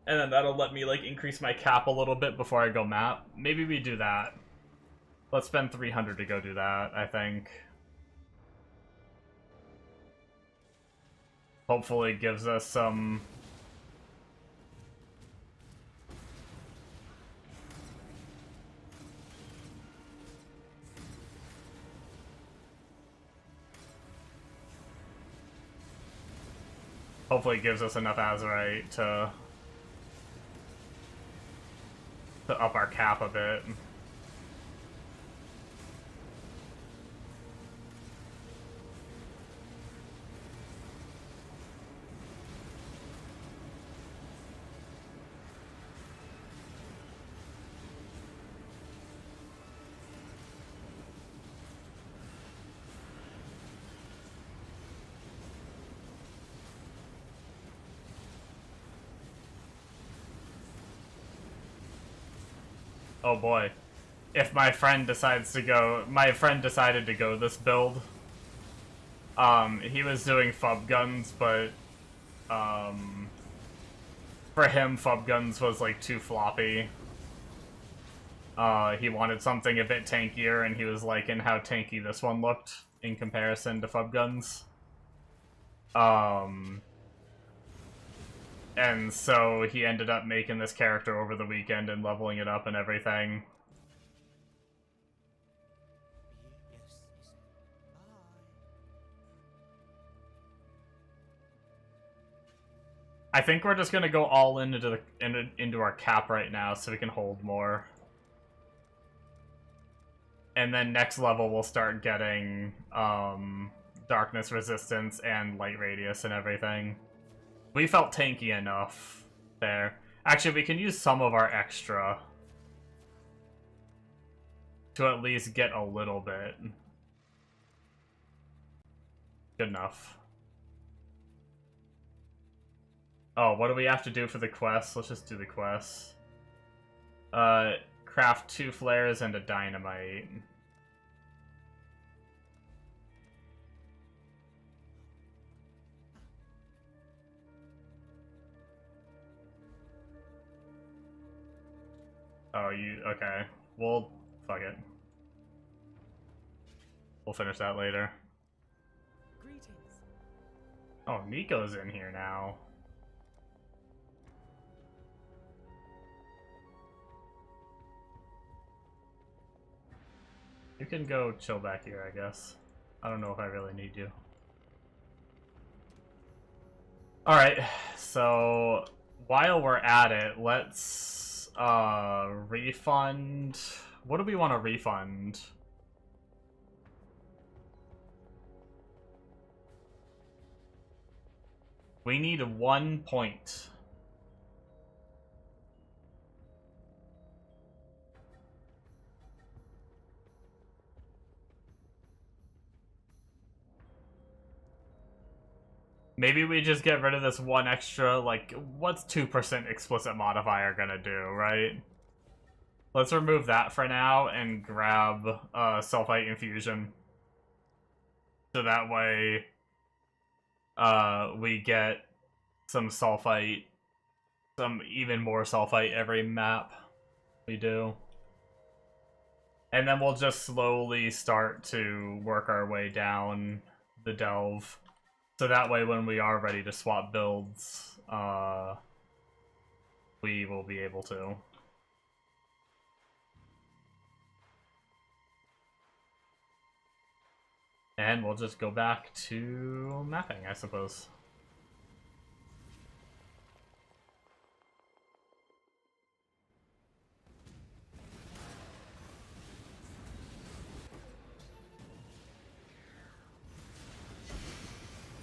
And then that'll let me, like, increase my cap a little bit before I go map. Maybe we do that. Let's spend 300 to go do that, I think. Hopefully it gives us some... Hopefully it gives us enough Azurite to up our cap a bit. Oh boy. If my friend decides to go... My friend decided to go this build. He was doing FUB guns, but... for him, FUB guns was, like, too floppy. He wanted something a bit tankier, and he was liking how tanky this one looked in comparison to FUB guns. And so he ended up making this character over the weekend and leveling it up and everything. I think we're just gonna go all into our cap right now so we can hold more. And then next level we'll start getting darkness resistance and light radius and everything. We felt tanky enough there. Actually, we can use some of our extra to at least get a little bit. Good enough. Oh, what do we have to do for the quest? Let's just do the quest. Craft 2 flares and a dynamite. Oh, okay. Well, fuck it. We'll finish that later. Greetings. Oh, Nico's in here now. You can go chill back here, I guess. I don't know if I really need you. Alright, so while we're at it, let's refund. What do we want to refund? We need 1 point. Maybe we just get rid of this one extra, like, what's 2% explicit modifier gonna do, right? Let's remove that for now and grab Sulfite Infusion. So that way, we get some Sulfite, some even more Sulfite every map we do. And then we'll just slowly start to work our way down the delve. So that way, when we are ready to swap builds, we will be able to. And we'll just go back to mapping, I suppose.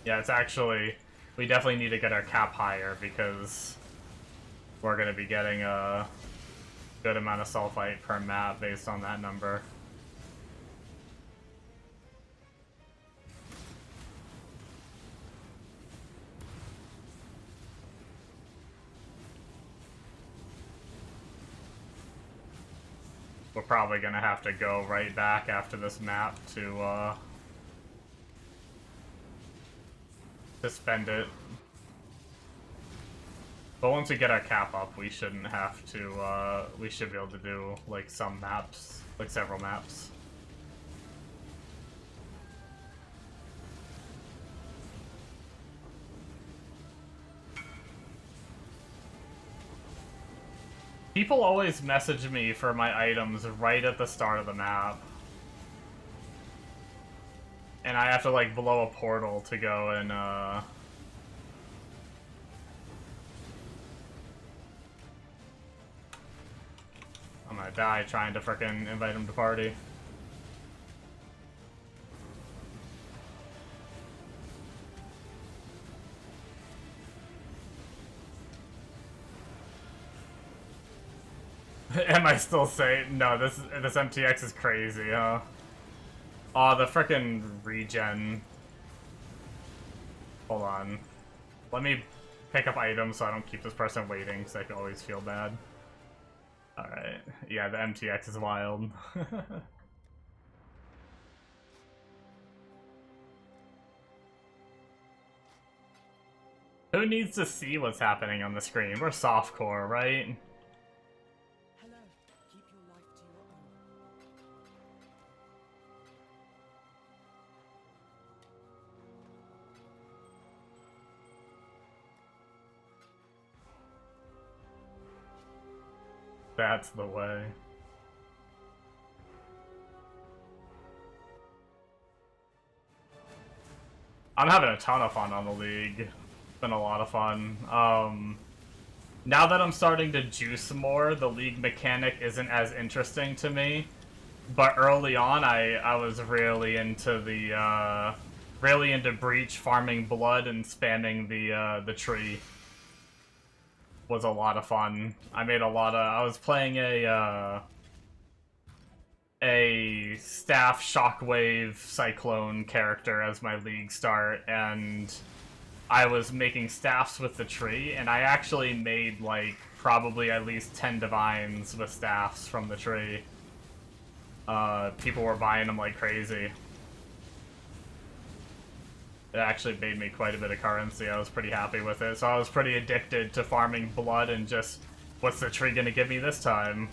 Yeah, it's actually... We definitely need to get our cap higher because we're going to be getting a good amount of sulfite per map based on that number. We're probably going to have to go right back after this map to to spend it. But once we get our cap up, we shouldn't have to, we should be able to do, like, some maps, like several maps. People always message me for my items right at the start of the map. And I have to, like, blow a portal to go and, I'm gonna die trying to frickin' invite him to party. Am I still saying? No, this MTX is crazy, huh? Aw, the frickin' regen. Hold on. Let me pick up items so I don't keep this person waiting, because I can always feel bad. Alright. Yeah, the MTX is wild. Who needs to see what's happening on the screen? We're softcore, right? Hello. Keep your life to your own. That's the way. I'm having a ton of fun on the league. It's been a lot of fun. Now that I'm starting to juice more, the league mechanic isn't as interesting to me. But early on, I was really into the really into Breach, farming blood, and spamming the tree. Was a lot of fun. I made a lot of. I was playing a staff shockwave cyclone character as my league start, and I was making staffs with the tree, and I actually made like probably at least 10 divines with staffs from the tree. People were buying them like crazy. It actually made me quite a bit of currency. I was pretty happy with it. So I was pretty addicted to farming blood and just, what's the tree gonna give me this time?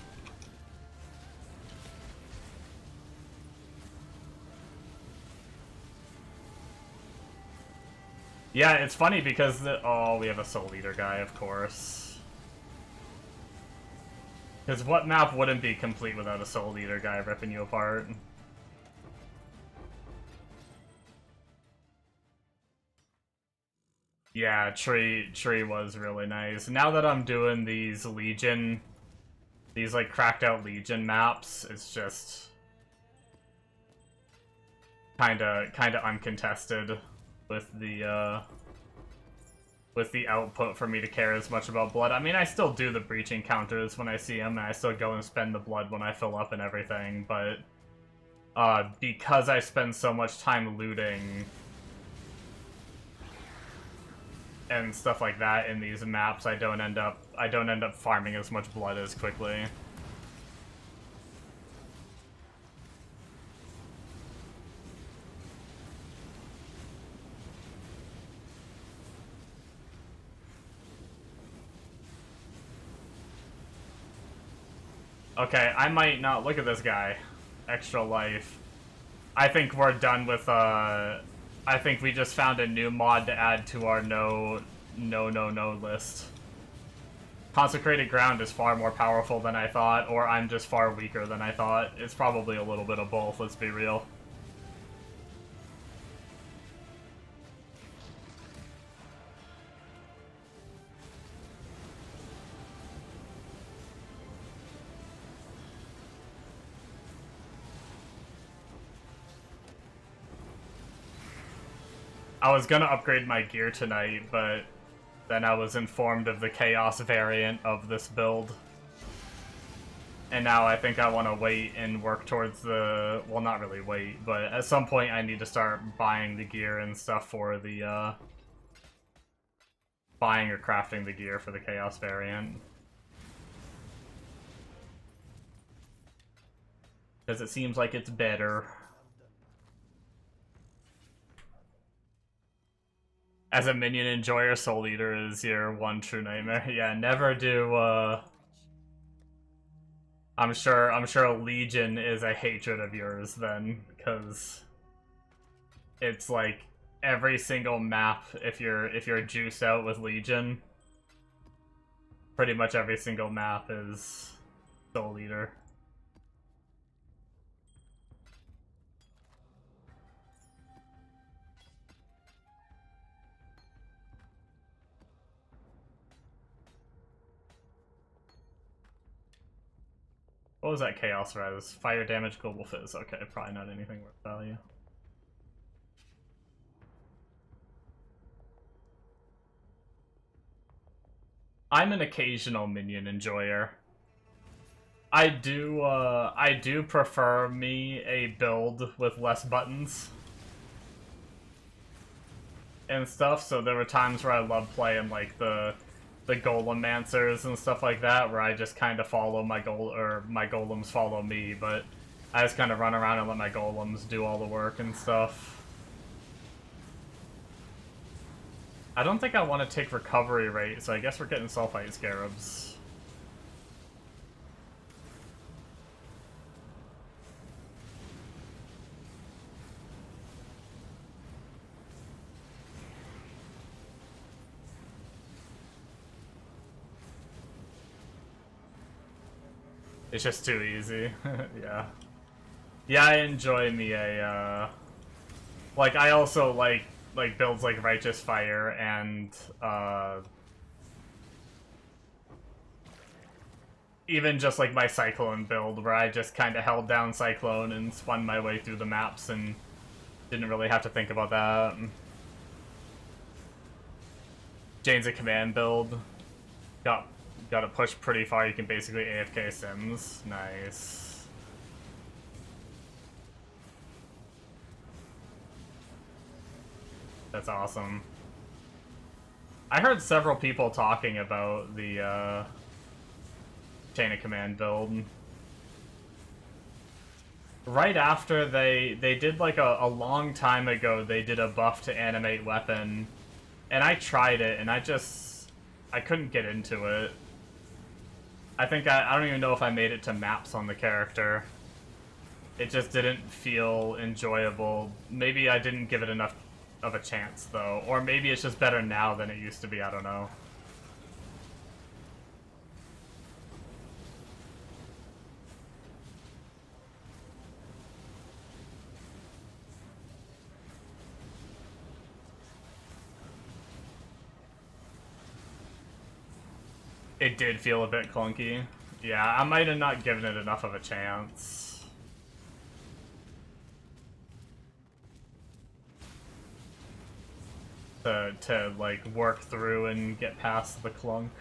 Yeah, it's funny because oh, we have a Soul Eater guy, of course. Because what map wouldn't be complete without a Soul Eater guy ripping you apart? Yeah, tree was really nice. Now that I'm doing these Legion, these like cracked out Legion maps, it's just kinda uncontested with the output for me to care as much about blood. I mean, I still do the breach encounters when I see them, and I still go and spend the blood when I fill up and everything, but because I spend so much time looting and stuff like that in these maps, I don't end up farming as much blood as quickly. Okay, I might not look at this guy. Extra life. I think we're done with I think we just found a new mod to add to our no list. Consecrated Ground is far more powerful than I thought, or I'm just far weaker than I thought. It's probably a little bit of both, let's be real. I was gonna upgrade my gear tonight, but then I was informed of the Chaos variant of this build. And now I think I want to wait and work towards the... well, not really wait, but at some point I need to start buying the gear and stuff for the, buying or crafting the gear for the Chaos variant. Because it seems like it's better. As a minion enjoyer, Soul Eater is your one true nightmare. Yeah, never do, I'm sure Legion is a hatred of yours then, because it's like every single map, if you're juiced out with Legion, pretty much every single map is Soul Eater. What was that Chaos Res? Fire damage, global fizz. Okay, probably not anything worth value. I'm an occasional minion enjoyer. I do prefer me a build with less buttons and stuff, so there were times where I loved playing like the Golemancers and stuff like that, where I just kind of follow my my golems follow me, but I just kind of run around and let my golems do all the work and stuff. I don't think I want to take recovery rate, so I guess we're getting Sulfite Scarabs. It's just too easy. Yeah. Yeah, I enjoy me a, like, I also like builds like Righteous Fire and, even just like my Cyclone build, where I just kind of held down Cyclone and spun my way through the maps and didn't really have to think about that. Jane's a command build. Got to push pretty far, you can basically AFK Sims. Nice. That's awesome. I heard several people talking about the Chain of Command build. Right after they did like a long time ago, they did a buff to animate weapon, and I tried it and I couldn't get into it. I think I don't even know if I made it to maps on the character. It just didn't feel enjoyable. Maybe I didn't give it enough of a chance, though. Or maybe it's just better now than it used to be, I don't know. It did feel a bit clunky. Yeah, I might have not given it enough of a chance. To like, work through and get past the clunk.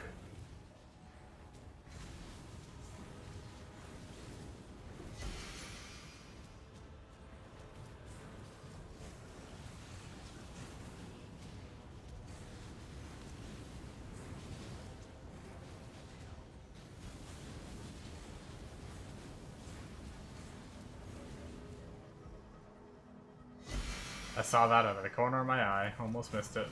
I saw that out of the corner of my eye. Almost missed it.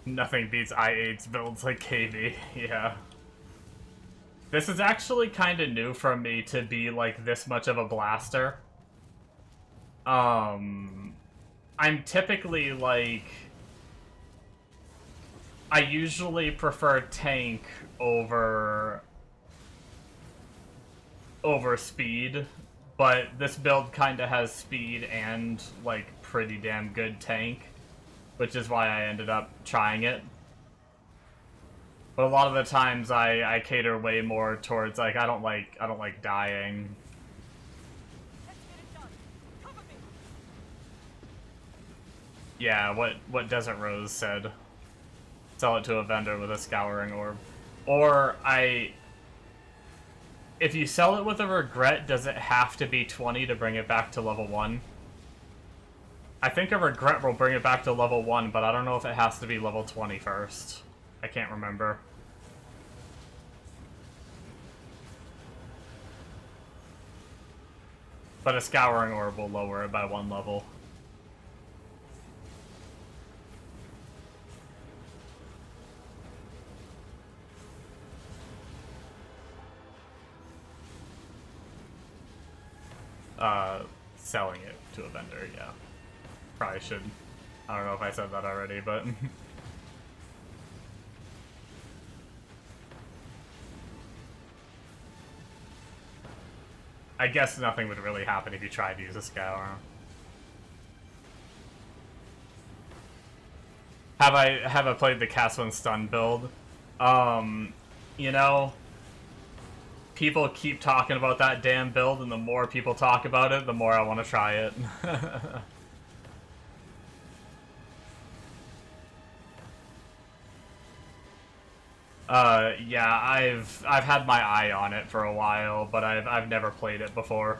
Nothing beats I-8's builds like KB, yeah. This is actually kind of new for me to be like this much of a blaster. I'm typically like... I usually prefer tank over speed, but this build kind of has speed and like pretty damn good tank, which is why I ended up trying it. But a lot of the times I cater way more towards like I don't like dying. Yeah, what Desert Rose said. Sell it to a vendor with a scouring orb. Or if you sell it with a regret, does it have to be 20 to bring it back to level 1? I think a regret will bring it back to level 1, but I don't know if it has to be level 20 first. I can't remember. But a Scouring Orb will lower it by 1 level. Selling it to a vendor, yeah. Probably should. I don't know if I said that already, but... I guess nothing would really happen if you tried to use a Scour. Have I played the Cast One Stun build? You know, people keep talking about that damn build, and the more people talk about it, the more I want to try it. Yeah, I've had my eye on it for a while, but I've never played it before.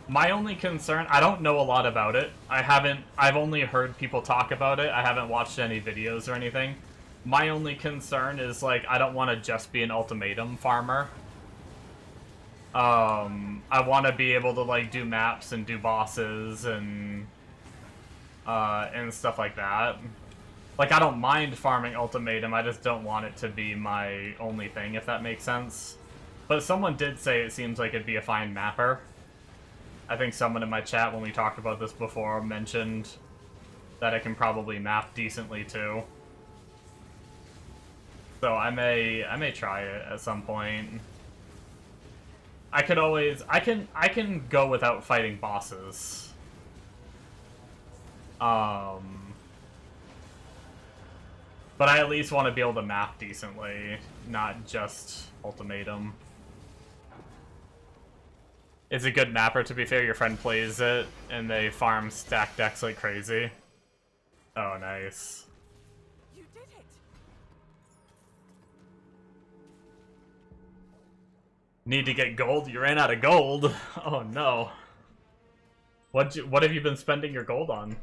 My only concern, I don't know a lot about it. I've only heard people talk about it. I haven't watched any videos or anything. My only concern is, like, I don't want to just be an ultimatum farmer. I want to be able to, like, do maps and do bosses and stuff like that. Like, I don't mind farming ultimatum, I just don't want it to be my only thing, if that makes sense. But someone did say it seems like it'd be a fine mapper. I think someone in my chat, when we talked about this before, mentioned that it can probably map decently too. So I may try it at some point. I can go without fighting bosses. But I at least want to be able to map decently, not just ultimatum. It's a good mapper, to be fair. Your friend plays it, and they farm stack decks like crazy. Oh, nice. You did it. Need to get gold? You ran out of gold? Oh, no. What have you been spending your gold on?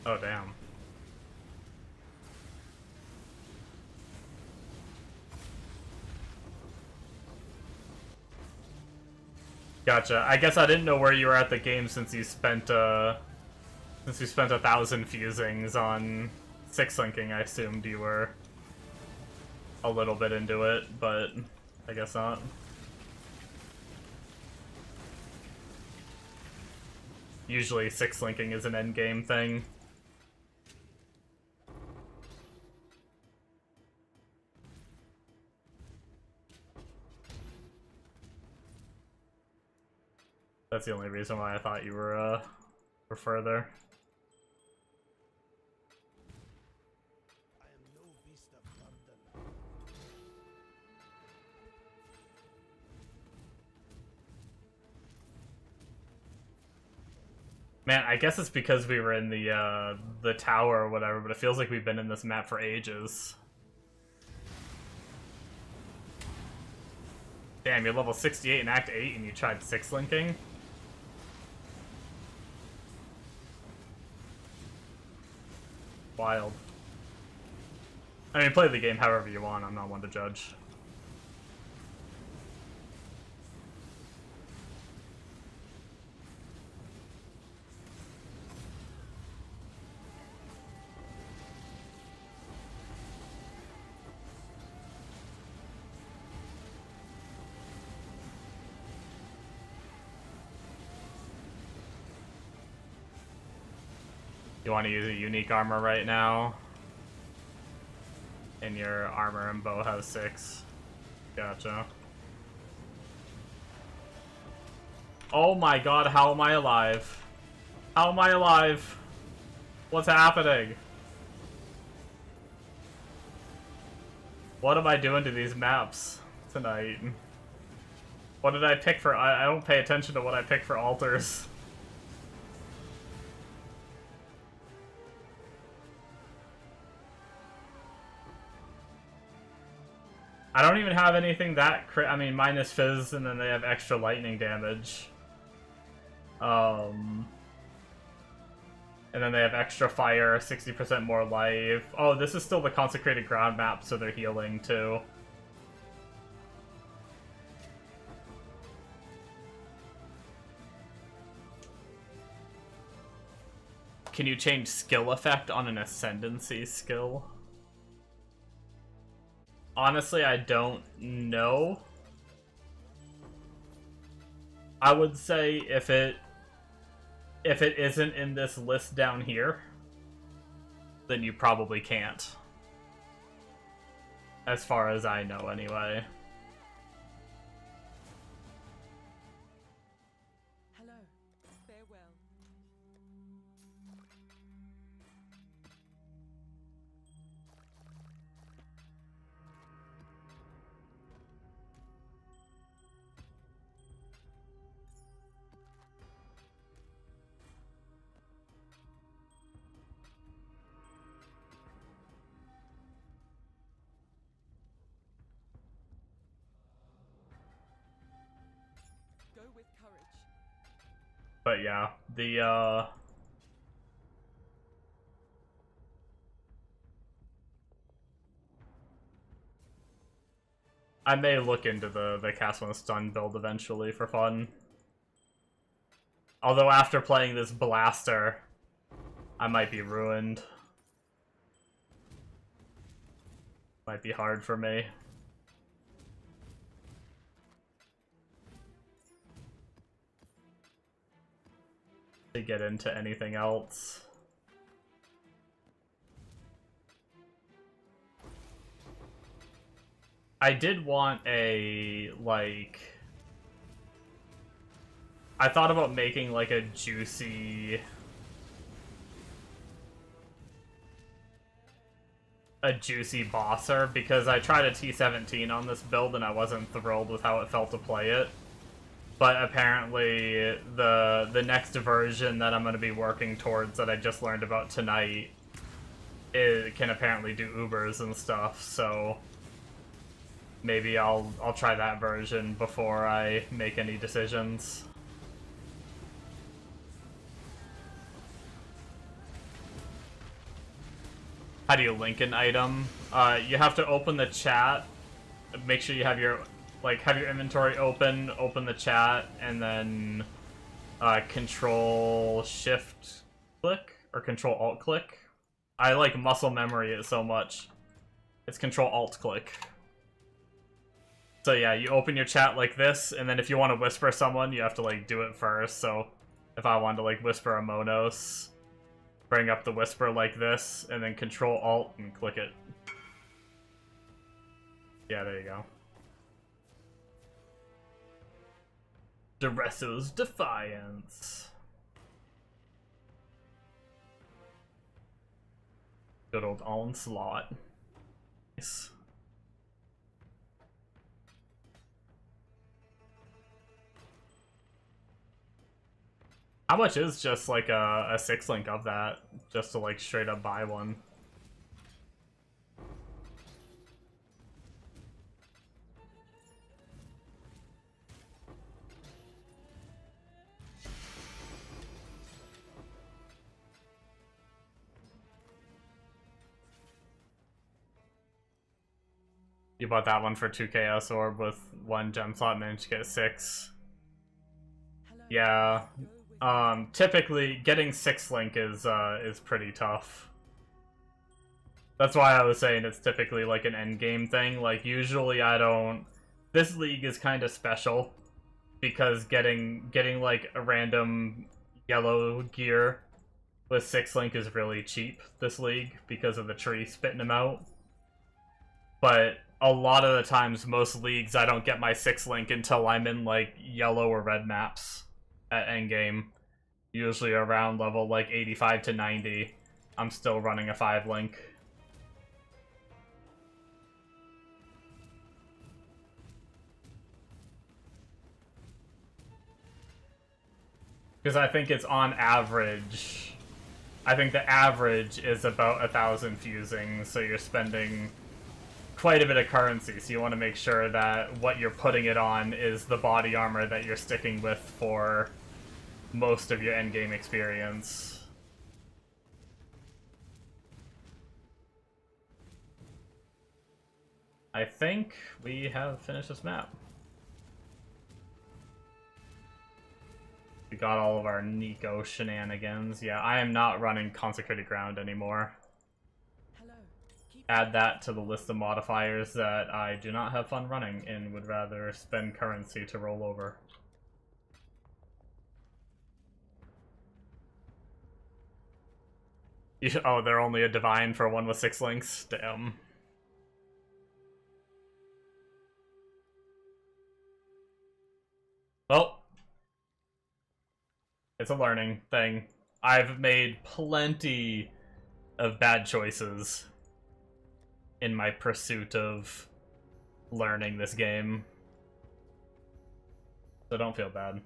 Oh, damn. Gotcha. I guess I didn't know where you were at the game since you spent 1,000 fusings on 6-linking. I assumed you were a little bit into it, but I guess not. Usually 6-linking is an endgame thing. That's the only reason why I thought you were further. I am no beast of burden. Man, I guess it's because we were in the tower or whatever, but it feels like we've been in this map for ages. Damn, you're level 68 in Act 8 and you tried 6-linking? Wild. I mean, play the game however you want, I'm not one to judge. You want to use a unique armor right now? And your armor and bow has 6. Gotcha. Oh my god, how am I alive? How am I alive? What's happening? What am I doing to these maps tonight? What did I pick for? I don't pay attention to what I pick for altars. I don't even have anything that I mean, minus fizz, and then they have extra lightning damage. And then they have extra fire, 60% more life. Oh, this is still the consecrated ground map, so they're healing too. Can you change skill effect on an ascendancy skill? Honestly, I don't know. I would say if it isn't in this list down here, then you probably can't. As far as I know, anyway. Hello. Farewell. Go with courage. But yeah, the I may look into the Castle and Stun build eventually for fun. Although after playing this Blaster, I might be ruined. Might be hard for me. To get into anything else. I did want a, like... I thought about making, like, a juicy bosser, because I tried a T17 on this build and I wasn't thrilled with how it felt to play it. But apparently, the next version that I'm going to be working towards that I just learned about tonight, it can apparently do Ubers and stuff, so maybe I'll try that version before I make any decisions. How do you link an item? You have to open the chat, make sure you have your inventory open the chat, and then Control Shift click or Control Alt click. I like muscle memory it so much. It's Control Alt click. So yeah, you open your chat like this, and then if you want to whisper someone, you have to like do it first. So if I wanted to like whisper a Monos, bring up the whisper like this, and then Control Alt and click it. Yeah, there you go. Duresso's Defiance. Good old Onslaught. Nice. How much is just like a 6-link of that? Just to like straight up buy one? You bought that one for 2 Chaos Orb with 1 gem slot, managed to get 6. Hello. Yeah. Go with Typically getting 6-link is pretty tough. That's why I was saying it's typically like an endgame thing. Like usually I don't. This league is kind of special because getting like a random yellow gear with 6-link is really cheap this league because of the tree spitting them out. But a lot of the times, most leagues, I don't get my 6-link until I'm in like yellow or red maps at endgame. Usually around level like 85 to 90, I'm still running a 5-link. Because I think it's on average. I think the average is about 1,000 fusing, so you're spending quite a bit of currency, so you want to make sure that what you're putting it on is the body armor that you're sticking with for most of your endgame experience. I think we have finished this map. We got all of our Nico shenanigans. Yeah, I am not running Consecrated Ground anymore. Hello. Add that to the list of modifiers that I do not have fun running and would rather spend currency to roll over. Oh, they're only a divine for one with 6 links? Damn. Well, it's a learning thing. I've made plenty of bad choices in my pursuit of learning this game. So don't feel bad.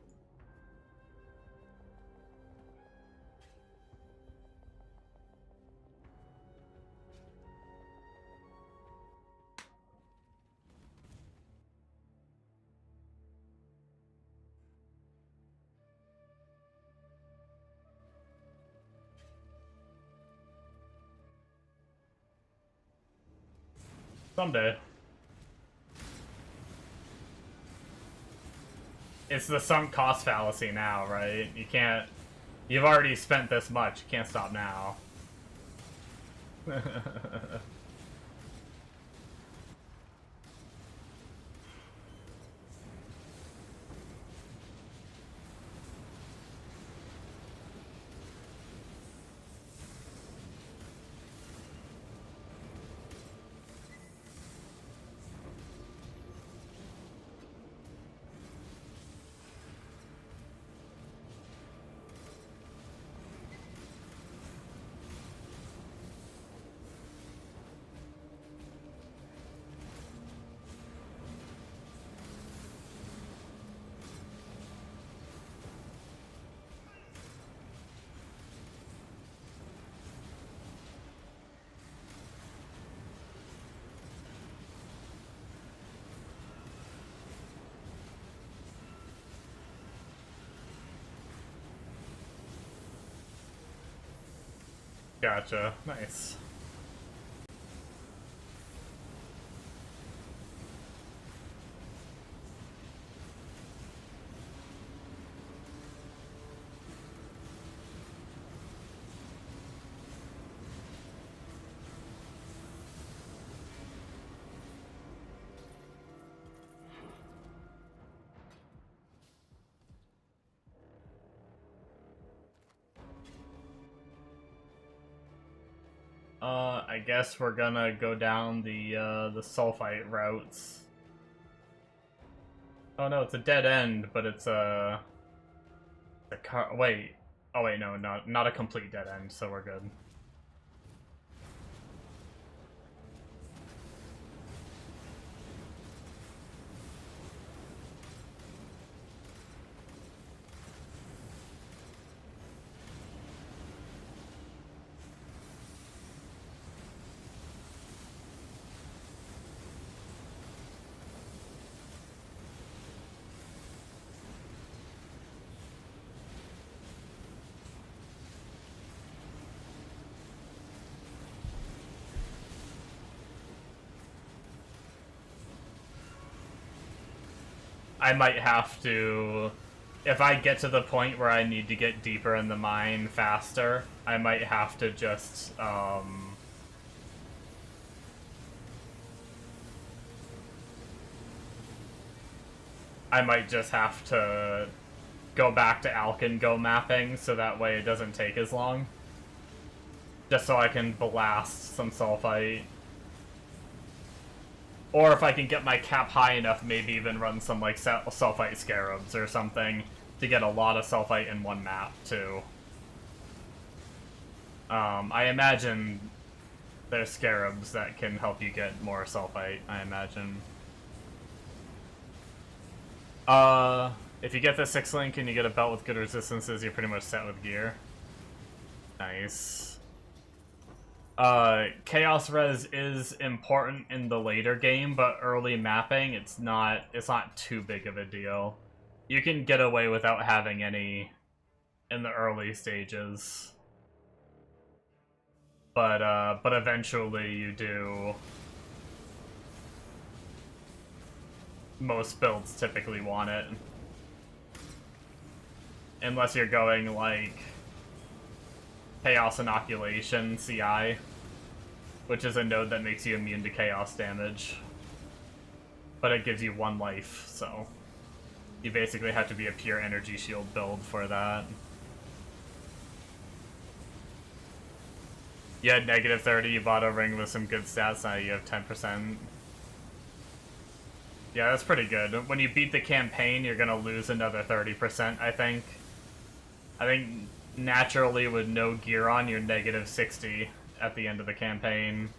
Someday. It's the sunk cost fallacy now, right? You can't... You've already spent this much, you can't stop now. Gotcha. Nice. I guess we're gonna go down the sulfite routes. Oh no, it's a dead end, but it's a wait. Oh wait, no, not a complete dead end, so we're good. I might have to, if I get to the point where I need to get deeper in the mine faster, I might have to just, I might just have to go back to Alkin Go mapping so that way it doesn't take as long. Just so I can blast some sulfite. Or if I can get my cap high enough, maybe even run some, like, sulfite scarabs or something to get a lot of sulfite in one map, too. I imagine there's scarabs that can help you get more sulfite, I imagine. If you get the 6 link and you get a belt with good resistances, you're pretty much set with gear. Nice. Chaos Res is important in the later game, but early mapping, it's not too big of a deal. You can get away without having any in the early stages. But eventually you do. Most builds typically want it. Unless you're going, like, Chaos Inoculation CI, which is a node that makes you immune to chaos damage. But it gives you 1 life, so you basically have to be a pure energy shield build for that. You had -30, you bought a ring with some good stats, now you have 10%. Yeah, that's pretty good. When you beat the campaign, you're gonna lose another 30%, I think. I think naturally with no gear on, you're -60 at the end of the campaign.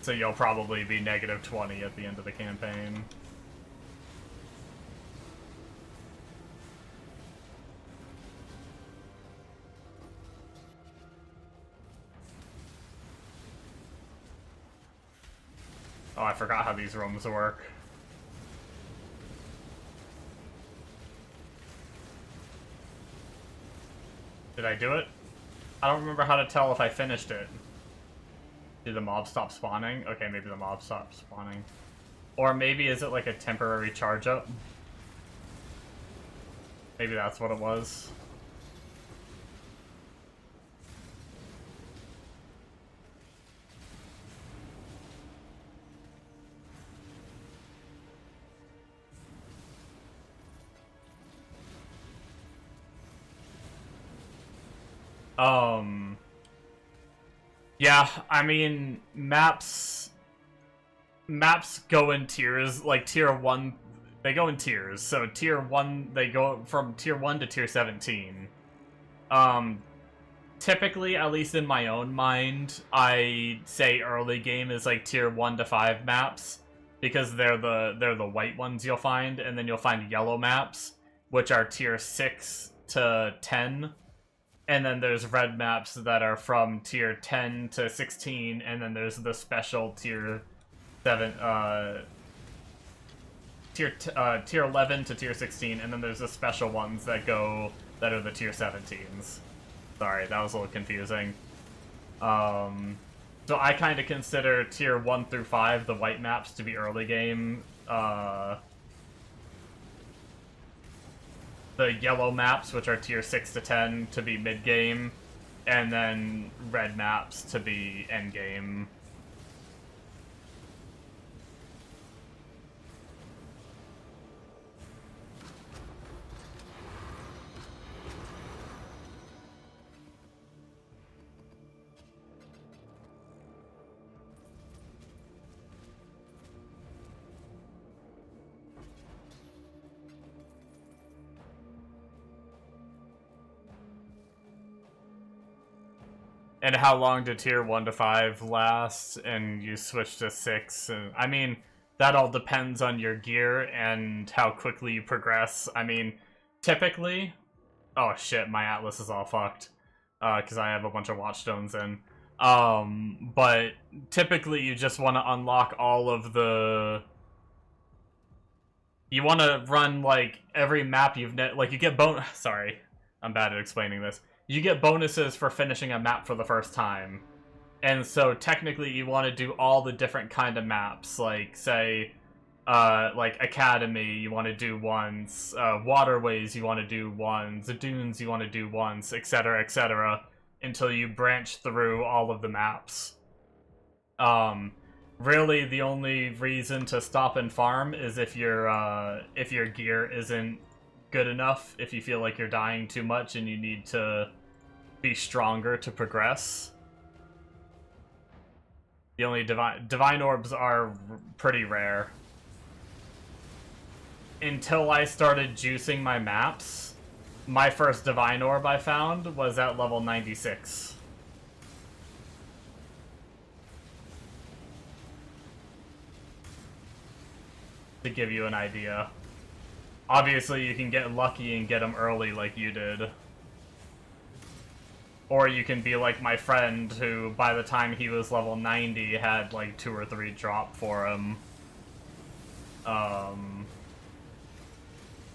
So you'll probably be -20 at the end of the campaign. Oh, I forgot how these rooms work. Did I do it? I don't remember how to tell if I finished it. Did the mob stop spawning? Okay, maybe the mob stopped spawning. Or maybe is it like a temporary charge up? Maybe that's what it was. Yeah, I mean, maps go in tiers, like tier 1, they go in tiers. So tier 1, they go from tier 1 to tier 17. Typically, at least in my own mind, I say early game is like tier 1 to 5 maps, because they're the white ones you'll find, and then you'll find yellow maps, which are tier 6 to 10. And then there's red maps that are from tier 10 to 16, and then there's the special tier 7, tier 11 to tier 16, and then there's the special ones that are the tier 17s. Sorry, that was a little confusing. So I kind of consider tier 1 through 5, the white maps, to be early game. The yellow maps, which are tier 6 to 10, to be mid-game, and then red maps to be end-game. And how long did tier 1 to 5 last, and you switch to 6? And, I mean, that all depends on your gear and how quickly you progress. I mean, typically... Oh shit, my atlas is all fucked. Because I have a bunch of watchstones in. But typically you just want to unlock all of the... You want to run, like, every map you've... Like, you get Sorry, I'm bad at explaining this. You get bonuses for finishing a map for the first time. And so technically you want to do all the different kind of maps, like, say, like Academy you want to do once, Waterways you want to do once, the Dunes you want to do once, etc., until you branch through all of the maps. Really the only reason to stop and farm is if your gear isn't good enough, if you feel like you're dying too much and you need to be stronger to progress. The only divine orbs are pretty rare. Until I started juicing my maps, my first divine orb I found was at level 96. To give you an idea. Obviously, you can get lucky and get them early like you did. Or you can be like my friend who, by the time he was level 90, had like 2 or 3 drop for him.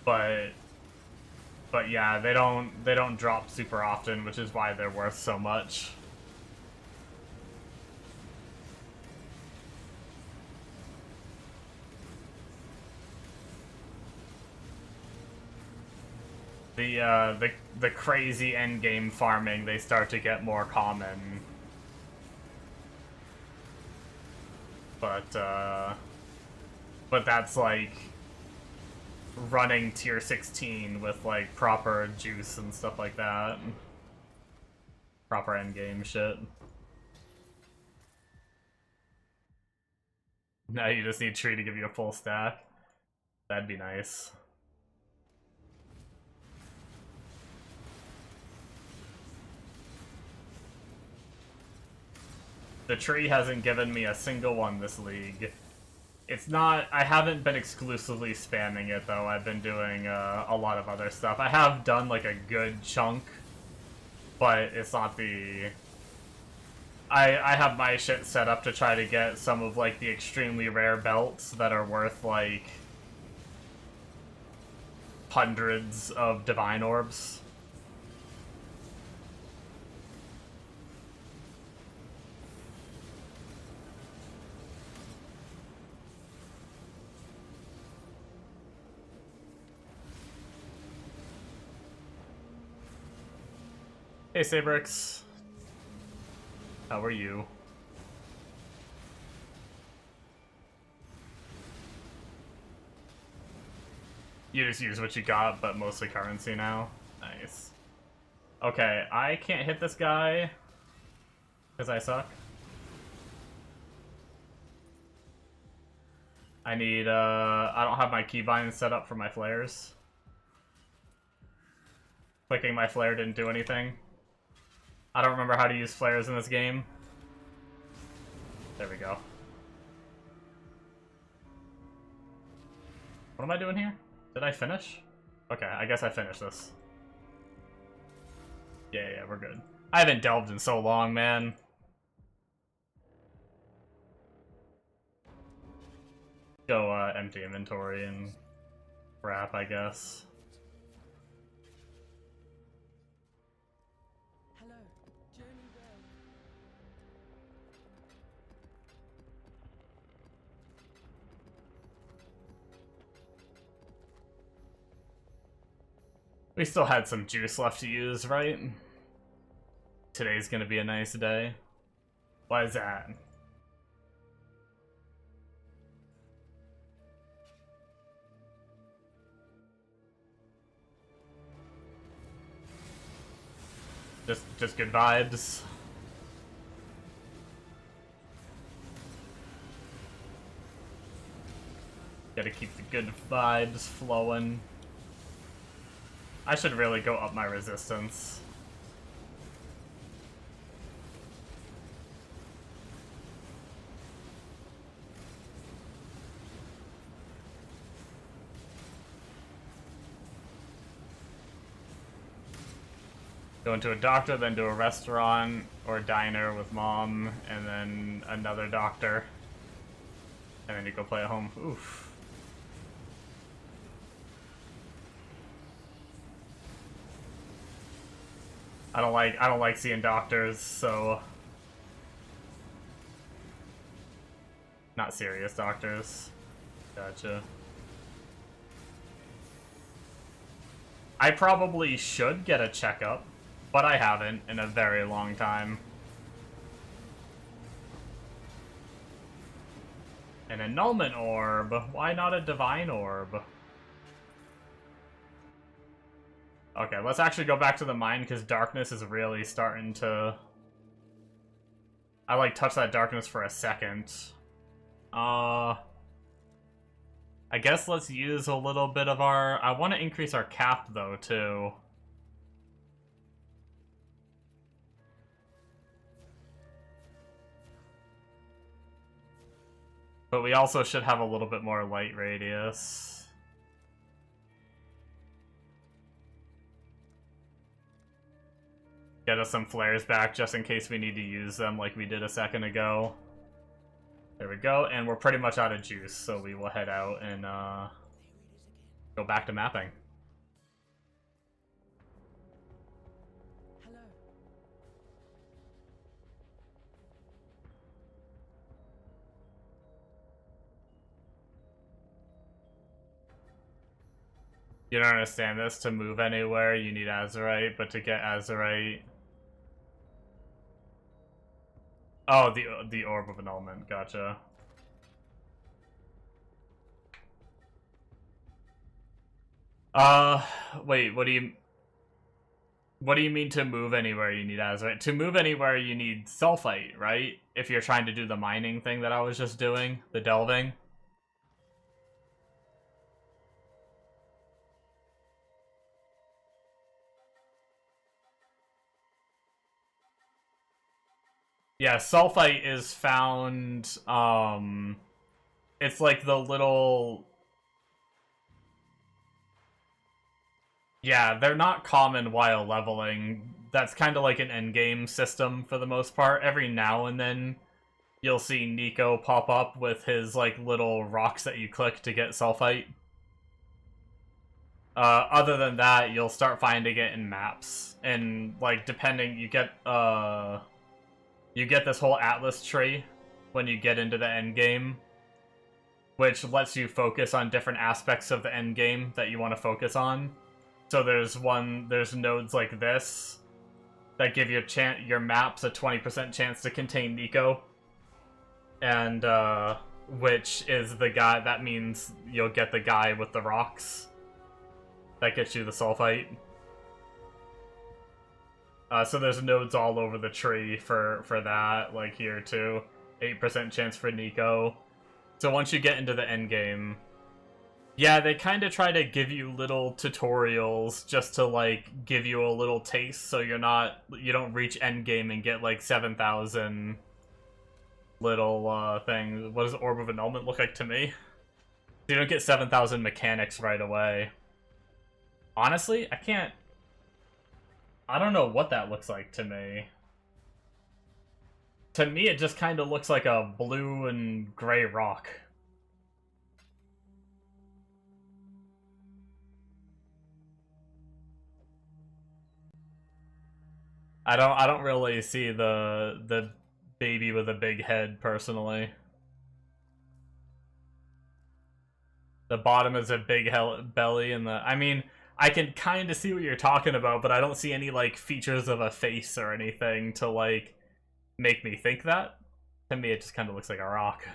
But yeah, they don't drop super often, which is why they're worth so much. The crazy endgame farming, they start to get more common. But that's like running tier 16 with like proper juice and stuff like that. Proper endgame shit. Now you just need Tree to give you a full stack. That'd be nice. The Tree hasn't given me a single one this league. It's not... I haven't been exclusively spamming it, though. I've been doing a lot of other stuff. I have done, like, a good chunk, but it's not the... I have my shit set up to try to get some of, like, the extremely rare belts that are worth, like, hundreds of divine orbs. Hey, Sabrix. How are you? You just use what you got, but mostly currency now? Nice. Okay, I can't hit this guy because I suck. I need, I don't have my keybind set up for my flares. Clicking my flare didn't do anything. I don't remember how to use flares in this game. There we go. What am I doing here? Did I finish? Okay, I guess I finished this. Yeah, we're good. I haven't delved in so long, man. Go, empty inventory and wrap, I guess. We still had some juice left to use, right? Today's gonna be a nice day. Why is that? Just good vibes. Gotta keep the good vibes flowing. I should really go up my resistance. Go into a doctor, then to a restaurant or diner with mom, and then another doctor. And then you go play at home. Oof. I don't like seeing doctors, so not serious doctors. Gotcha. I probably should get a checkup, but I haven't in a very long time. An annulment orb? Why not a divine orb? Okay, let's actually go back to the mine because darkness is really starting to I like touch that darkness for a second. I guess let's use a little bit of our... I want to increase our cap, though, too. But we also should have a little bit more light radius. Get us some flares back just in case we need to use them like we did a second ago. There we go, and we're pretty much out of juice, so we will head out and go back to mapping. Hello. You don't understand this. To move anywhere, you need Azurite, but to get Azurite... Oh, the Orb of Annulment, gotcha. Wait, what do you mean to move anywhere you need Azurite? To move anywhere you need Sulfite, right? If you're trying to do the mining thing that I was just doing, the delving. Yeah, sulfite is found, it's like the little... Yeah, they're not common while leveling. That's kind of like an endgame system for the most part. Every now and then, you'll see Nico pop up with his, like, little rocks that you click to get sulfite. Other than that, you'll start finding it in maps. And, like, depending, you get this whole Atlas tree when you get into the end game, which lets you focus on different aspects of the end game that you want to focus on. So there's nodes like this that give your maps a 20% chance to contain Nico, and which is the guy that means you'll get the guy with the rocks that gets you the sulfite. So there's nodes all over the tree for that, like here too. 8% chance for Nico. So once you get into the end game, yeah, they kind of try to give you little tutorials just to like give you a little taste, so you don't reach end game and get like 7,000 little things. What does Orb of Annulment look like to me? So you don't get 7,000 mechanics right away. Honestly, I don't know what that looks like to me. To me, it just kind of looks like a blue and gray rock. I don't really see the baby with a big head personally. The bottom is a big belly, and I mean, I can kind of see what you're talking about, but I don't see any, like, features of a face or anything to, like, make me think that. To me, it just kind of looks like a rock.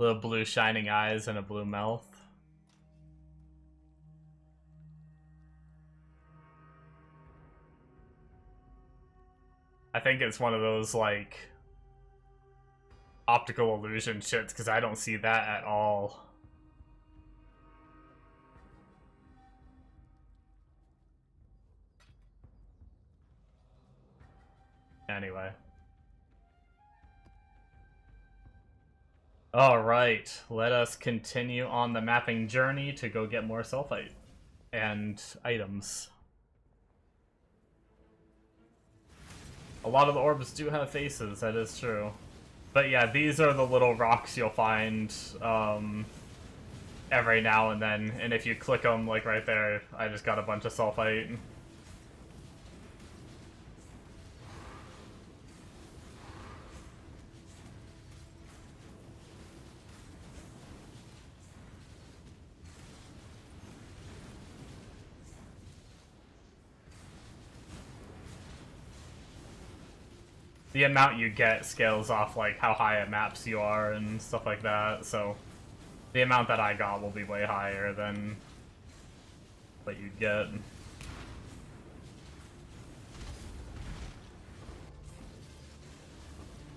Little blue shining eyes and a blue mouth. I think it's one of those, like, optical illusion shits, because I don't see that at all. Anyway. Alright, let us continue on the mapping journey to go get more sulfite and items. A lot of the orbs do have faces, that is true. But yeah, these are the little rocks you'll find every now and then, and if you click them, like right there, I just got a bunch of sulfite. The amount you get scales off like how high at maps you are and stuff like that, so the amount that I got will be way higher than what you'd get.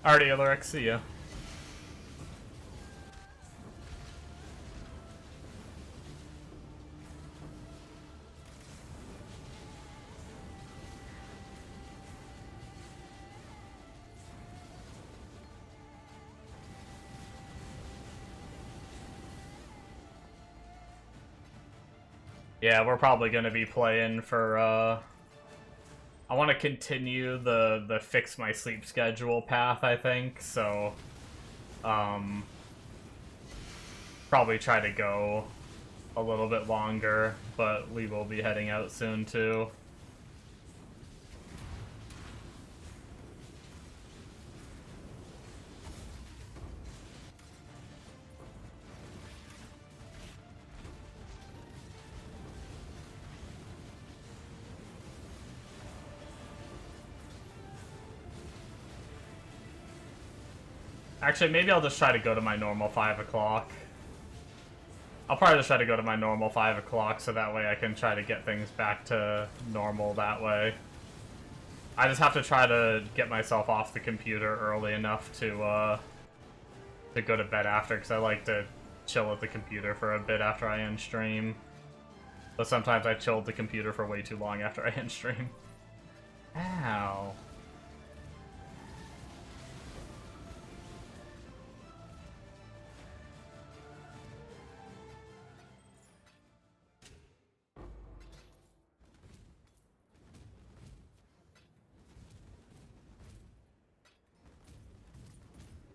Alrighty, Alaric, see ya. Yeah, we're probably gonna be playing for, I want to continue the fix my sleep schedule path, I think, so, probably try to go a little bit longer, but we will be heading out soon, too. Actually, maybe I'll just try to go to my normal 5 o'clock. I'll probably just try to go to my normal 5 o'clock so that way I can try to get things back to normal that way. I just have to try to get myself off the computer early enough to go to bed after, because I like to chill at the computer for a bit after I end stream. But sometimes I chill at the computer for way too long after I end stream. Ow.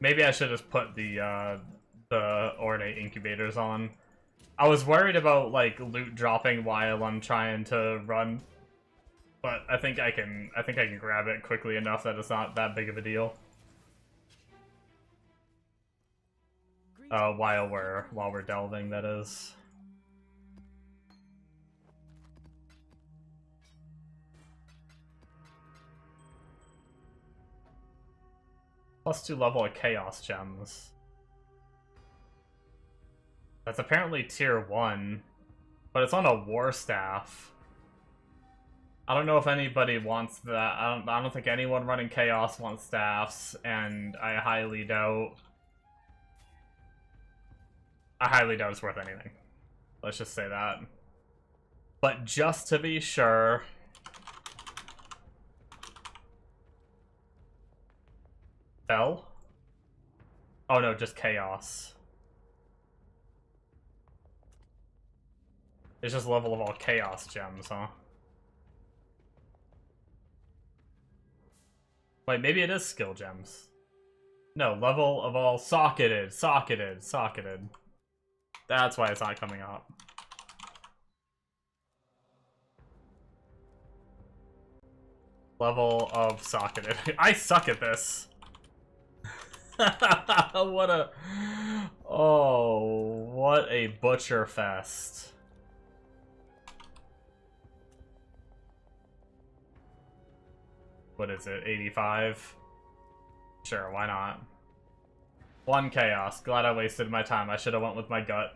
Maybe I should just put the ornate incubators on. I was worried about like loot dropping while I'm trying to run, but I think I can grab it quickly enough that it's not that big of a deal. While we're delving, that is. +2 level of Chaos Gems. That's apparently tier 1, but it's on a War Staff. I don't know if anybody wants that. I don't think anyone running Chaos wants staffs, and I highly doubt it's worth anything. Let's just say that. But just to be sure... Fell? Oh no, just Chaos. It's just level of all Chaos Gems, huh? Wait, maybe it is skill gems. No, level of all socketed. That's why it's not coming up. Level of socketed. I suck at this. What a butcher fest. What is it, 85? Sure, why not? 1 chaos. Glad I wasted my time. I should have went with my gut.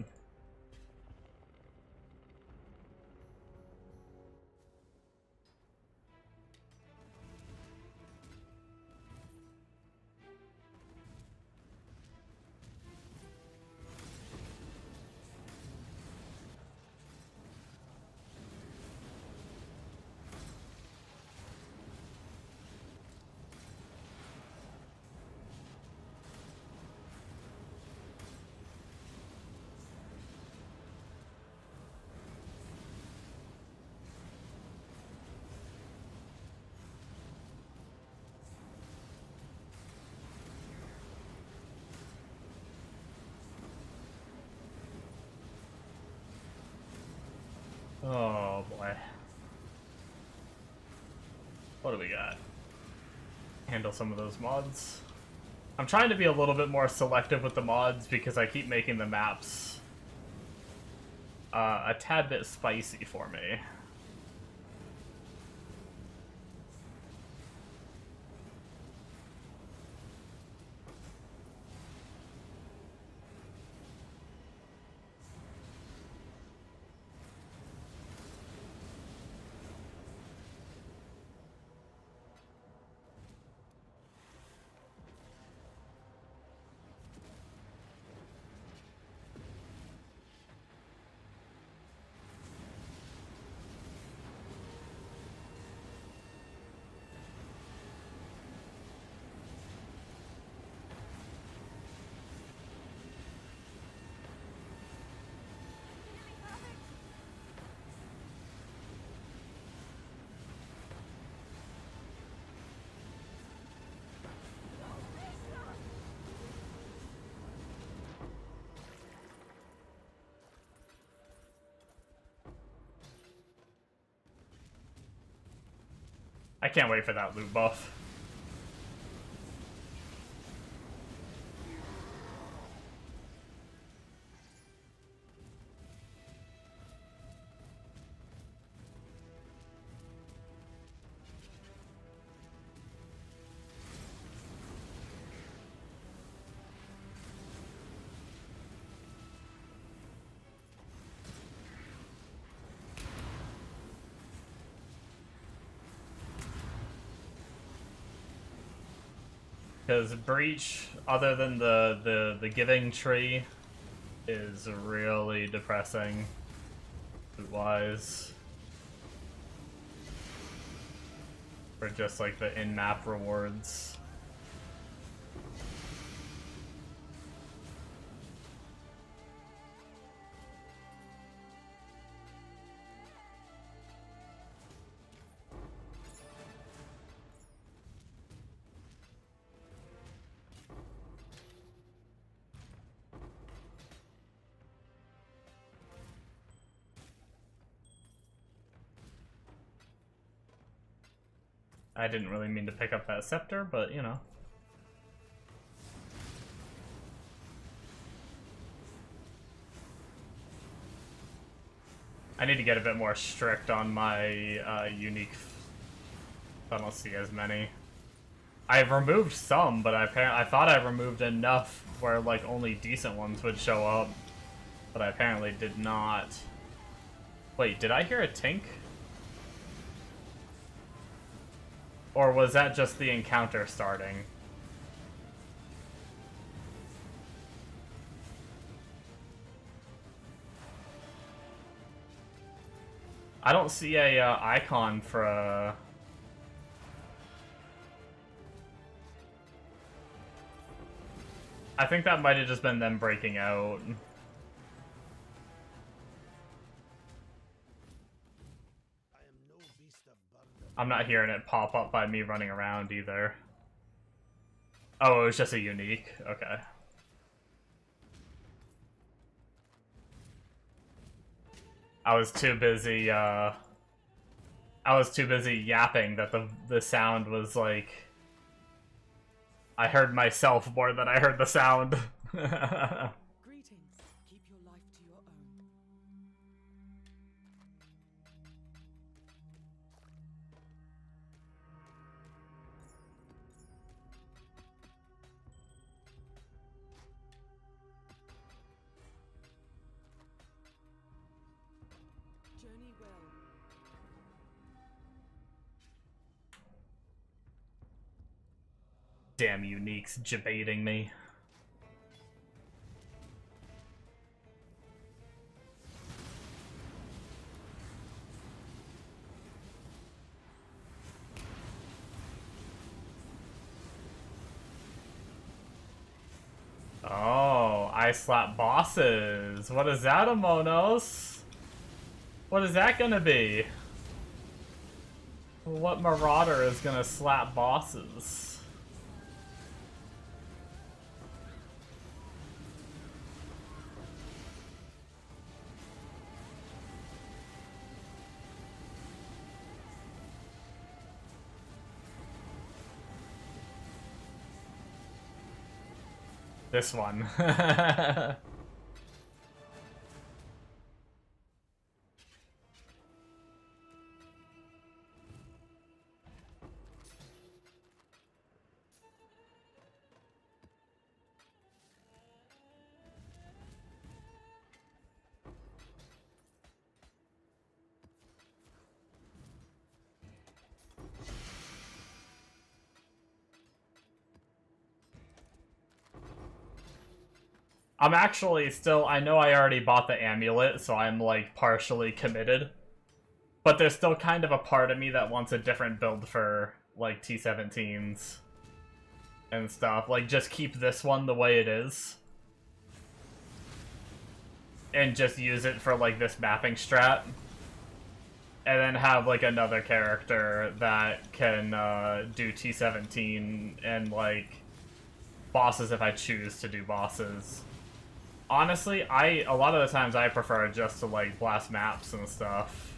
Oh boy. What do we got? Handle some of those mods. I'm trying to be a little bit more selective with the mods because I keep making the maps a tad bit spicy for me. I can't wait for that loot buff. Because Breach, other than the giving tree, is really depressing loot-wise. For just like the in-map rewards. I didn't really mean to pick up that scepter, but you know. I need to get a bit more strict on my unique. I don't see as many. I've removed some, but I thought I removed enough where like only decent ones would show up, but I apparently did not. Wait, did I hear a tink? Or was that just the encounter starting? I don't see a icon for a... I think that might have just been them breaking out. I'm not hearing it pop up by me running around either. Oh, it was just a unique? Okay. I was too busy yapping that the sound was like... I heard myself more than I heard the sound. Greetings. Keep your life to your own. Journey well. Damn uniques debating me. Oh, I slap bosses. What is that, Amonos? What is that gonna be? What marauder is gonna slap bosses? This one. I'm actually still, I know I already bought the amulet, so I'm like partially committed. But there's still kind of a part of me that wants a different build for like T17s and stuff. Like just keep this one the way it is. And just use it for like this mapping strat. And then have like another character that can do T17 and like bosses if I choose to do bosses. Honestly, a lot of the times I prefer just to like blast maps and stuff.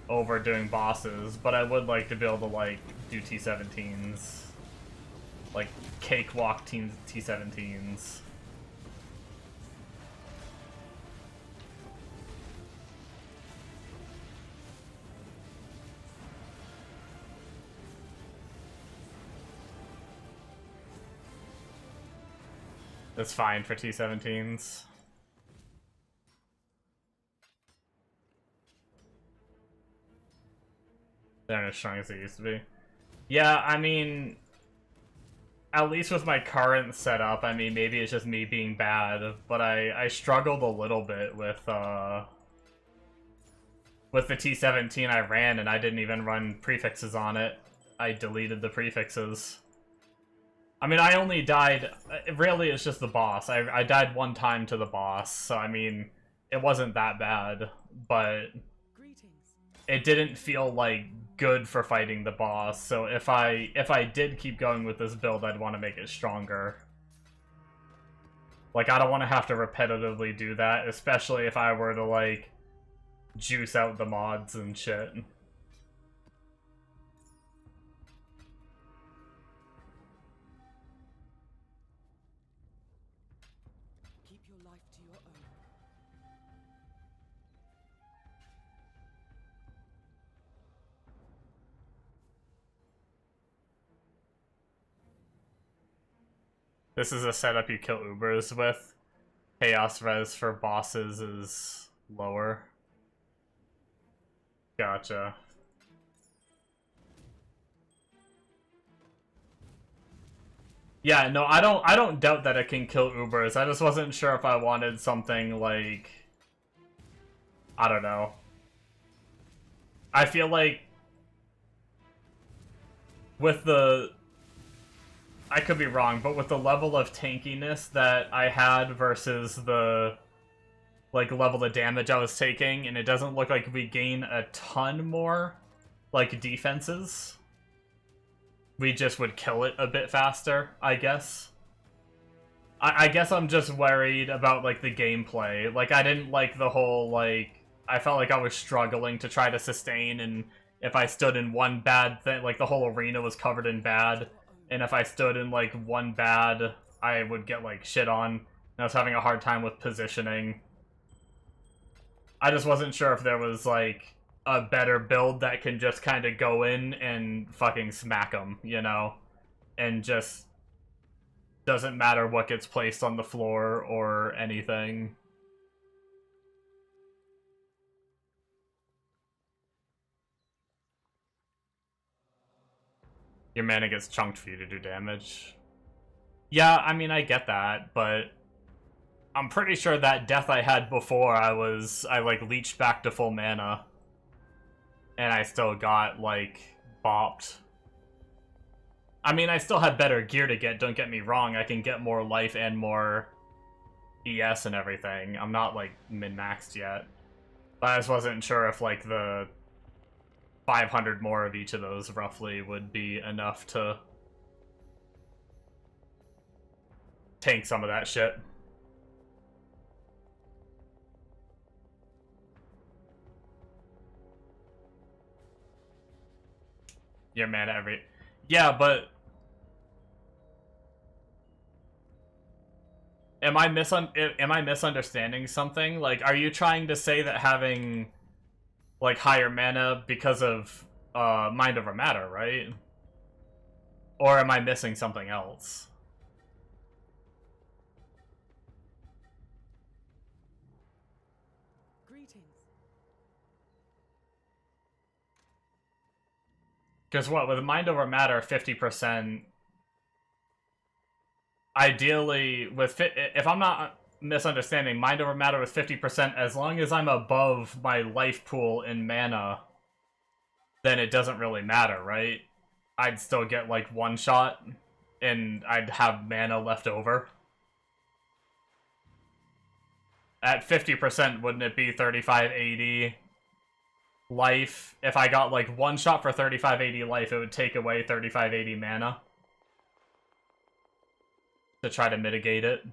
over doing bosses, but I would like to be able to, like, do T17s. Like, cakewalk T17s. That's fine for T17s. They're not as strong as they used to be. Yeah, I mean, at least with my current setup, I mean, maybe it's just me being bad, but I struggled a little bit with the T17 I ran, and I didn't even run prefixes on it. I deleted the prefixes. I mean, I only died... Really, it's just the boss. I died one time to the boss, so I mean, it wasn't that bad, but it didn't feel, like, good for fighting the boss, so if I did keep going with this build, I'd want to make it stronger. Like, I don't want to have to repetitively do that, especially if I were to, like, juice out the mods and shit. Keep your life to your own. This is a setup you kill Ubers with. Chaos res for bosses is lower. Gotcha. Yeah, no, I don't doubt that it can kill Ubers. I just wasn't sure if I wanted something like, I don't know. I feel like with the, I could be wrong, but with the level of tankiness that I had versus the, like, level of damage I was taking, and it doesn't look like we gain a ton more, like, defenses. We just would kill it a bit faster, I guess. I guess I'm just worried about, like, the gameplay. Like, I didn't like the whole, like, I felt like I was struggling to try to sustain, and if I stood in one bad thing, like, the whole arena was covered in bad, and if I stood in, like, one bad, I would get, like, shit on. And I was having a hard time with positioning. I just wasn't sure if there was, like, a better build that can just kind of go in and fucking smack them, you know? And just doesn't matter what gets placed on the floor or anything. Your mana gets chunked for you to do damage. Yeah, I mean, I get that, but I'm pretty sure that death I had before, I like, leached back to full mana. And I still got, like, bopped. I mean, I still had better gear to get, don't get me wrong. I can get more life and more ES and everything. I'm not, like, min-maxed yet. But I just wasn't sure if, like, the 500 more of each of those, roughly, would be enough to tank some of that shit. Your mana every... Yeah, but... Am I misunderstanding something? Like, are you trying to say that having, like, higher mana because of Mind Over Matter, right? Or am I missing something else? Greetings. Because what, with Mind Over Matter, 50%... Ideally, with if I'm not misunderstanding, Mind Over Matter with 50%, as long as I'm above my life pool in mana, then it doesn't really matter, right? I'd still get, like, one shot, and I'd have mana left over. At 50%, wouldn't it be 3580 life? If I got, like, one shot for 3580 life, it would take away 3580 mana to try to mitigate it.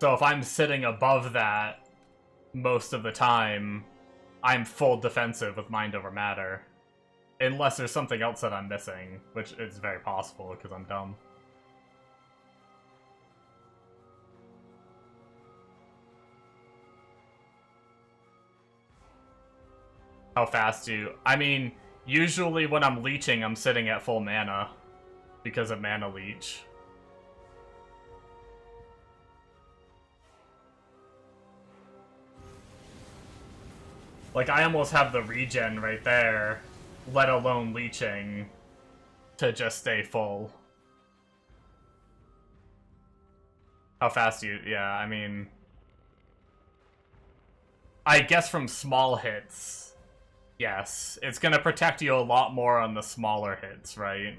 So if I'm sitting above that most of the time, I'm full defensive with Mind Over Matter. Unless there's something else that I'm missing, which is very possible because I'm dumb. How fast do you... I mean, usually when I'm leeching, I'm sitting at full mana because of Mana Leech. Like, I almost have the regen right there, let alone leeching, to just stay full. How fast do you... Yeah, I mean... I guess from small hits, yes. It's gonna protect you a lot more on the smaller hits, right?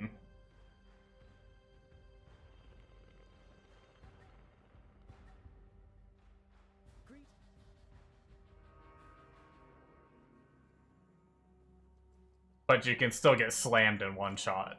But you can still get slammed in one shot.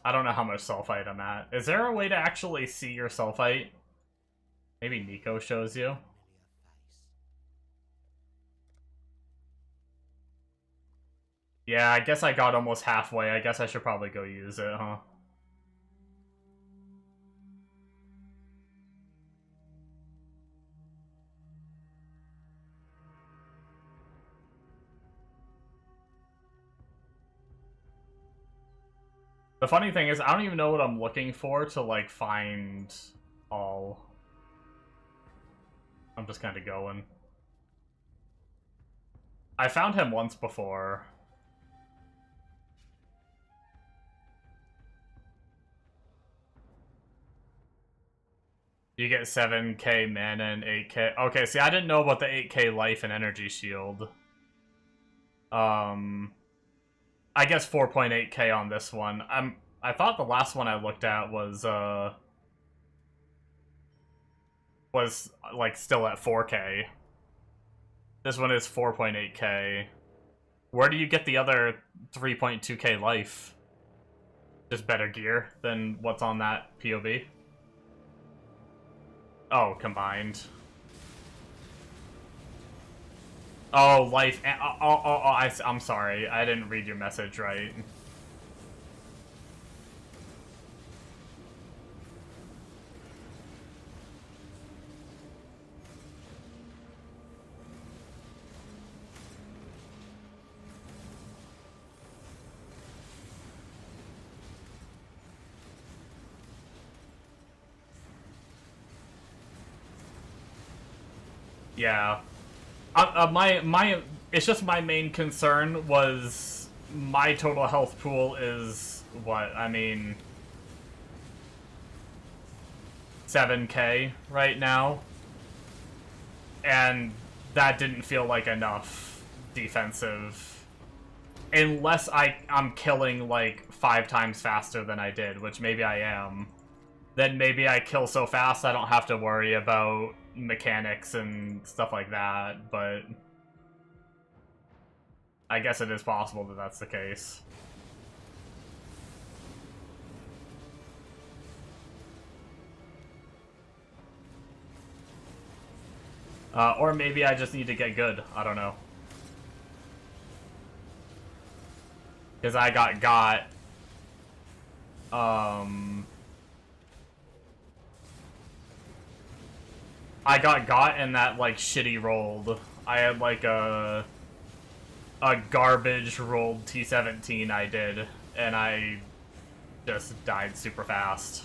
I don't know how much sulfite I'm at. Is there a way to actually see your sulfite? Maybe Nico shows you? Yeah, I guess I got almost halfway. I guess I should probably go use it, huh? The funny thing is, I don't even know what I'm looking for to, like, find all. I'm just kind of going. I found him once before. You get 7k mana and 8k. Okay, see, I didn't know about the 8k life and energy shield. I guess 4.8k on this one. I thought the last one I looked at was like still at 4k. This one is 4.8k. Where do you get the other 3.2k life? Just better gear than what's on that POV? Oh, combined. Oh, life. I'm sorry. I didn't read your message right. Yeah. It's just my main concern was my total health pool is what? I mean, 7k right now. And that didn't feel like enough defensive. Unless I'm killing like 5 times faster than I did, which maybe I am. Then maybe I kill so fast I don't have to worry about mechanics and stuff like that, but I guess it is possible that that's the case. Or maybe I just need to get good. I don't know. Because I got. I got in that, like, shitty rolled. I had, like, a garbage rolled T17 I did, and I just died super fast.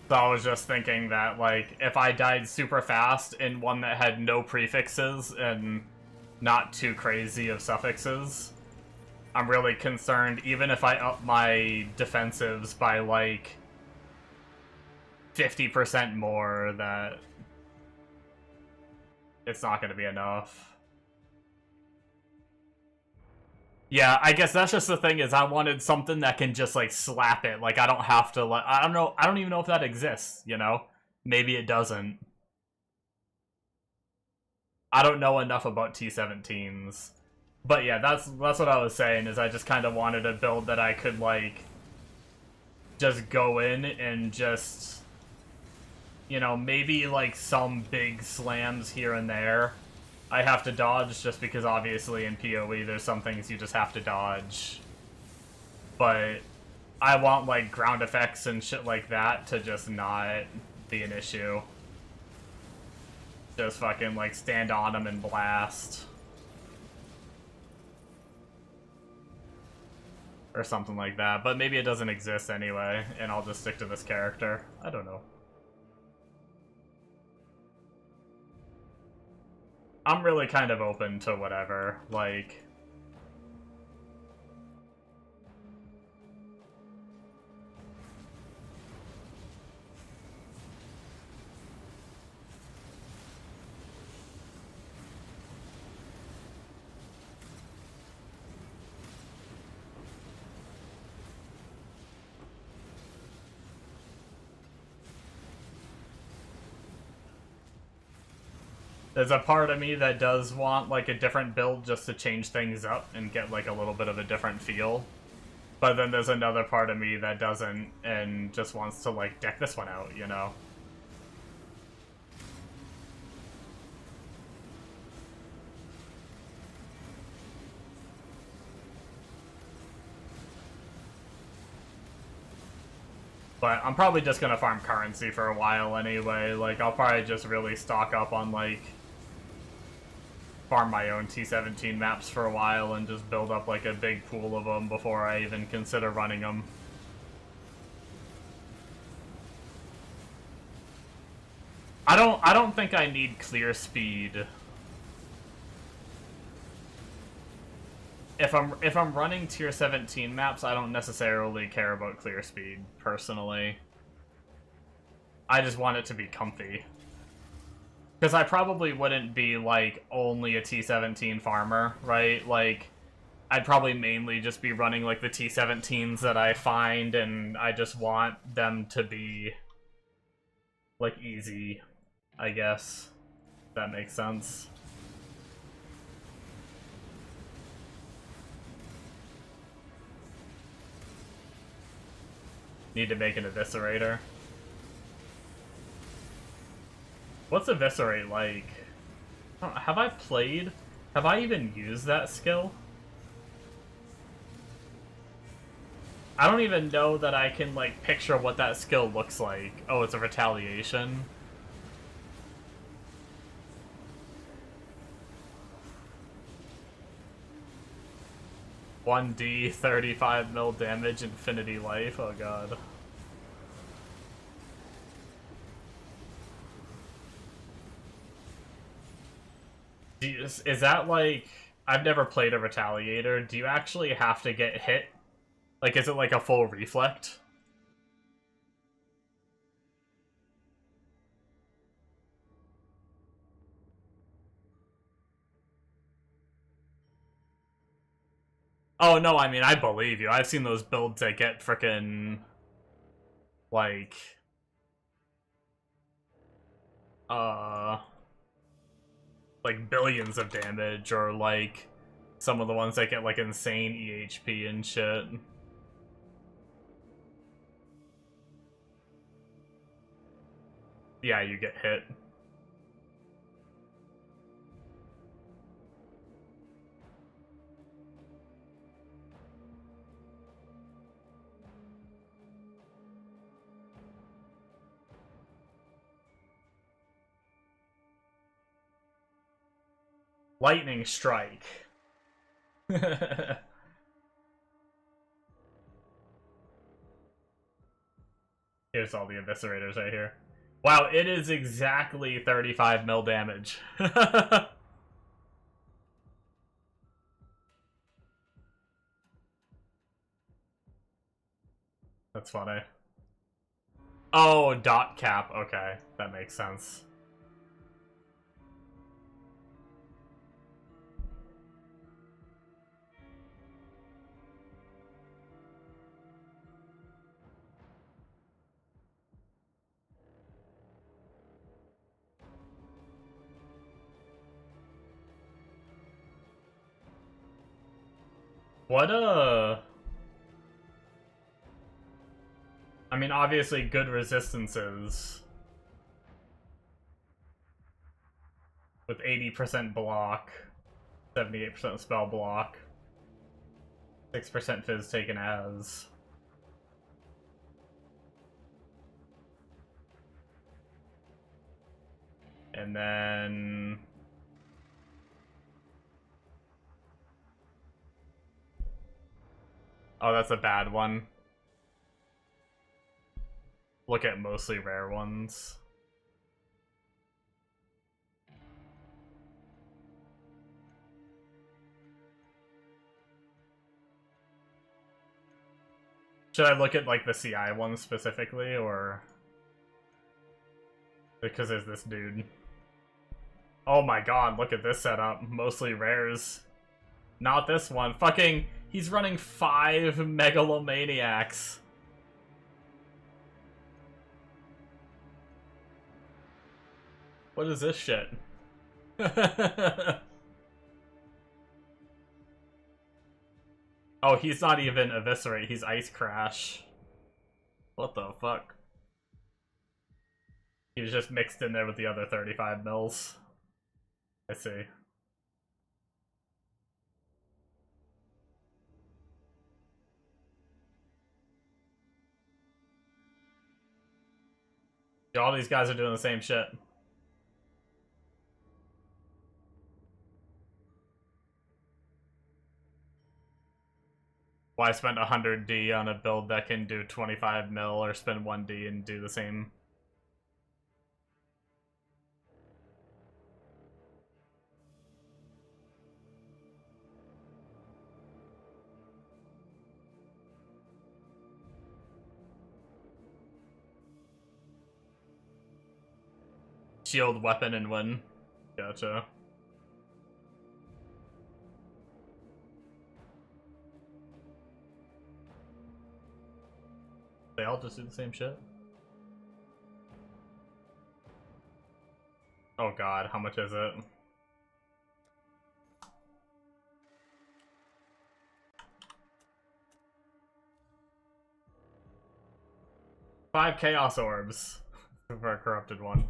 So I was just thinking that, like, if I died super fast in one that had no prefixes and not too crazy of suffixes, I'm really concerned, even if I up my defensives by, like, 50% more, that it's not going to be enough. Yeah, I guess that's just the thing, is I wanted something that can just, like, slap it. Like, I don't have to, like, I don't know, I don't even know if that exists, you know? Maybe it doesn't. I don't know enough about T-17s. But yeah, that's what I was saying, is I just kind of wanted a build that I could, like, just go in and just, you know, maybe, like, some big slams here and there I have to dodge, just because obviously in PoE there's some things you just have to dodge. But I want, like, ground effects and shit like that to just not be an issue. Just fucking, like, stand on them and blast. Or something like that. But maybe it doesn't exist anyway, and I'll just stick to this character. I don't know. I'm really kind of open to whatever, like... There's a part of me that does want, like, a different build just to change things up and get, like, a little bit of a different feel. But then there's another part of me that doesn't and just wants to, like, deck this one out, you know? But I'm probably just gonna farm currency for a while anyway. Like, I'll probably just really stock up on, like, farm my own T-17 maps for a while and just build up, like, a big pool of them before I even consider running them. I don't think I need clear speed. If I'm running tier 17 maps, I don't necessarily care about clear speed, personally. I just want it to be comfy. Because I probably wouldn't be, like, only a T-17 farmer, right? Like, I'd probably mainly just be running, like, the T-17s that I find, and I just want them to be, like, easy, I guess. If that makes sense. Need to make an eviscerator. What's Eviscerate like? Have I played? Have I even used that skill? I don't even know that I can, like, picture what that skill looks like. Oh, it's a retaliation. (1D) 35 mil damage, infinity life. Oh god. Is that, like... I've never played a Retaliator. Do you actually have to get hit? Like, is it like a full reflect? Oh, no, I mean, I believe you. I've seen those builds that get frickin'... like... like, billions of damage, or, like, some of the ones that get, like, insane EHP and shit. Yeah, you get hit. Lightning strike. Here's all the eviscerators right here. Wow, it is exactly 35 mil damage. That's funny. Oh, dot cap. Okay, that makes sense. What I mean, obviously good resistances. With 80% block, 78% spell block, 6% fizz taken as. And then... Oh, that's a bad one. Look at mostly rare ones. Should I look at, like, the CI ones specifically, or... Because there's this dude. Oh my god, look at this setup. Mostly rares. Not this one. Fucking... He's running 5 Megalomaniacs. What is this shit? Oh, he's not even Eviscerate, he's Ice Crash. What the fuck? He was just mixed in there with the other 35 mils. I see. All these guys are doing the same shit. Why spend 100D on a build that can do 25 mil, or spend 1D and do the same? Shield, weapon, and win. Gotcha. They all just do the same shit? Oh god, how much is it? Five Chaos Orbs for a corrupted one.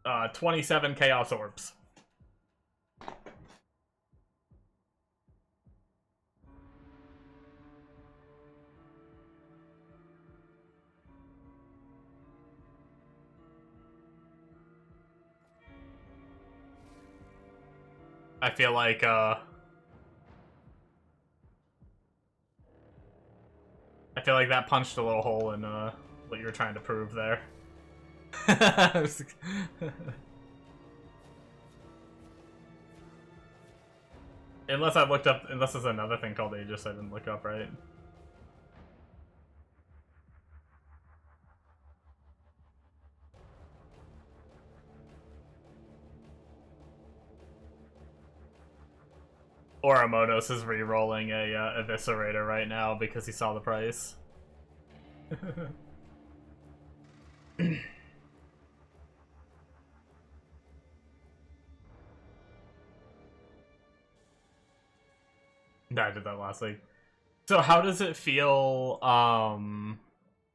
Uh, 27 Chaos Orbs. I feel like, that punched a little hole in, what you were trying to prove there. Unless I looked up, unless there's another thing called Aegis I didn't look up, right? Or Amonos is re-rolling a Eviscerator right now because he saw the price. I did that last week. So how does it feel,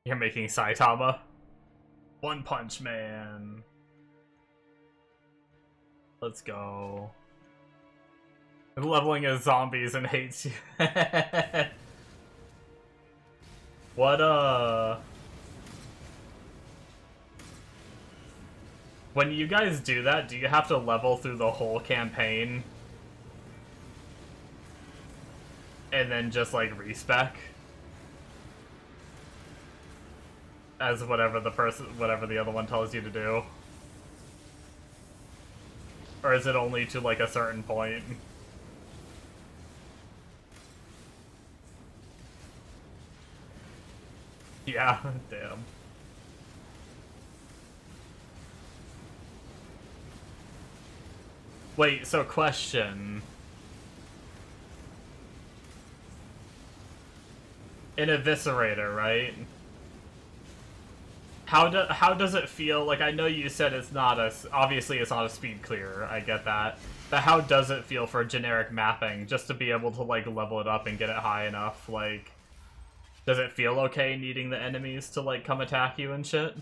you're making Saitama? One Punch Man. Let's go. Leveling as zombies and hates you. What, when you guys do that, do you have to level through the whole campaign? and then just like respec as whatever the other one tells you to do? Or is it only to like a certain point? Yeah, damn. Wait, so question. In Eviscerator, right? How does it feel? Like, I know you said it's not obviously it's not a speed clear, I get that. But how does it feel for generic mapping, just to be able to, like, level it up and get it high enough? Like, does it feel okay needing the enemies to, like, come attack you and shit?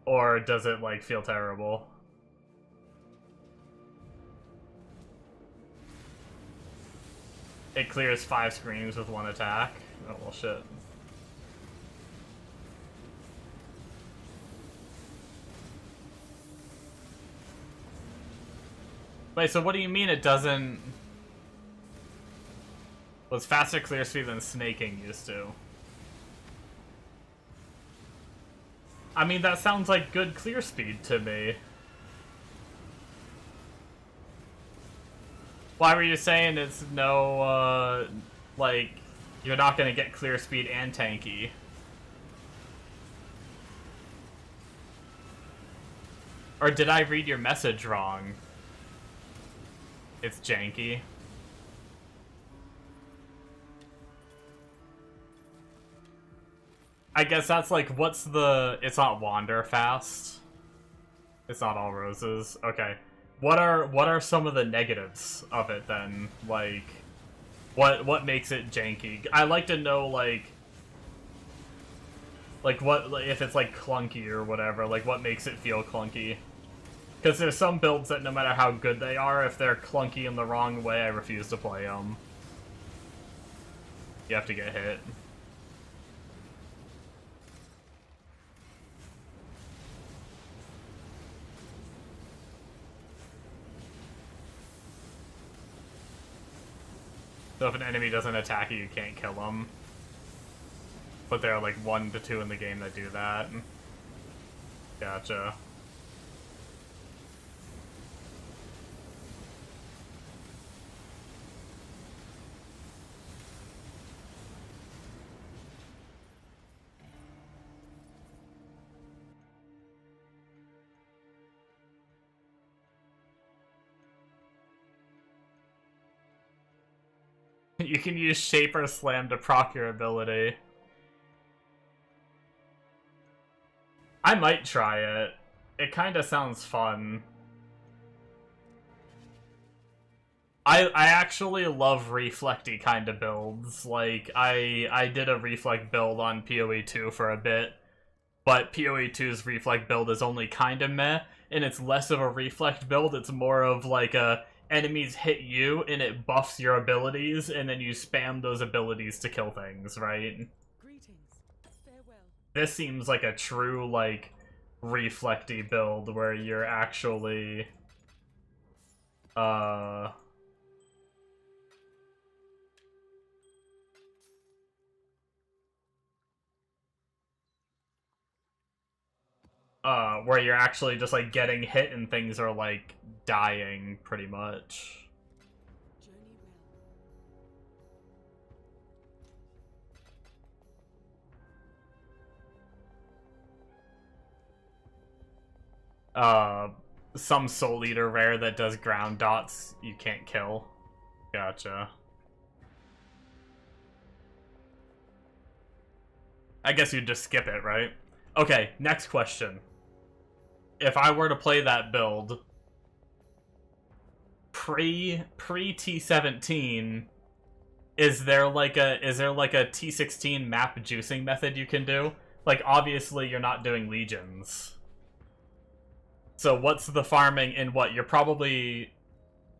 Or does it, like, feel terrible? It clears 5 screens with 1 attack? Oh, well, shit. Wait, so what do you mean it doesn't... Was faster clear speed than snaking used to? I mean, that sounds like good clear speed to me. Why were you saying it's no, like, you're not gonna get clear speed and tanky? Or did I read your message wrong? It's janky. I guess that's like, what's the... It's not wander fast. It's not all roses. Okay. What are some of the negatives of it then? Like, what makes it janky? I like to know like what, if it's like clunky or whatever, like what makes it feel clunky. Because there's some builds that no matter how good they are, if they're clunky in the wrong way, I refuse to play them. You have to get hit. So if an enemy doesn't attack you, you can't kill them. But there are like 1 to 2 in the game that do that. Gotcha. You can use Shaper Slam to proc your ability. I might try it. It kinda sounds fun. I actually love reflecty kind of builds. Like, I did a reflect build on PoE 2 for a bit, but PoE 2's reflect build is only kinda meh, and it's less of a reflect build, it's more of like a enemies hit you and it buffs your abilities, and then you spam those abilities to kill things, right? Greetings. Farewell. This seems like a true, like, reflecty build where you're actually, where you're actually just, like, getting hit and things are, like, dying, pretty much. Journey well. Some Soul Eater rare that does ground dots you can't kill. Gotcha. I guess you'd just skip it, right? Okay, next question. If I were to play that build pre T17, is there like a T16 map juicing method you can do? Like, obviously you're not doing legions. So what's the farming in what? You're probably...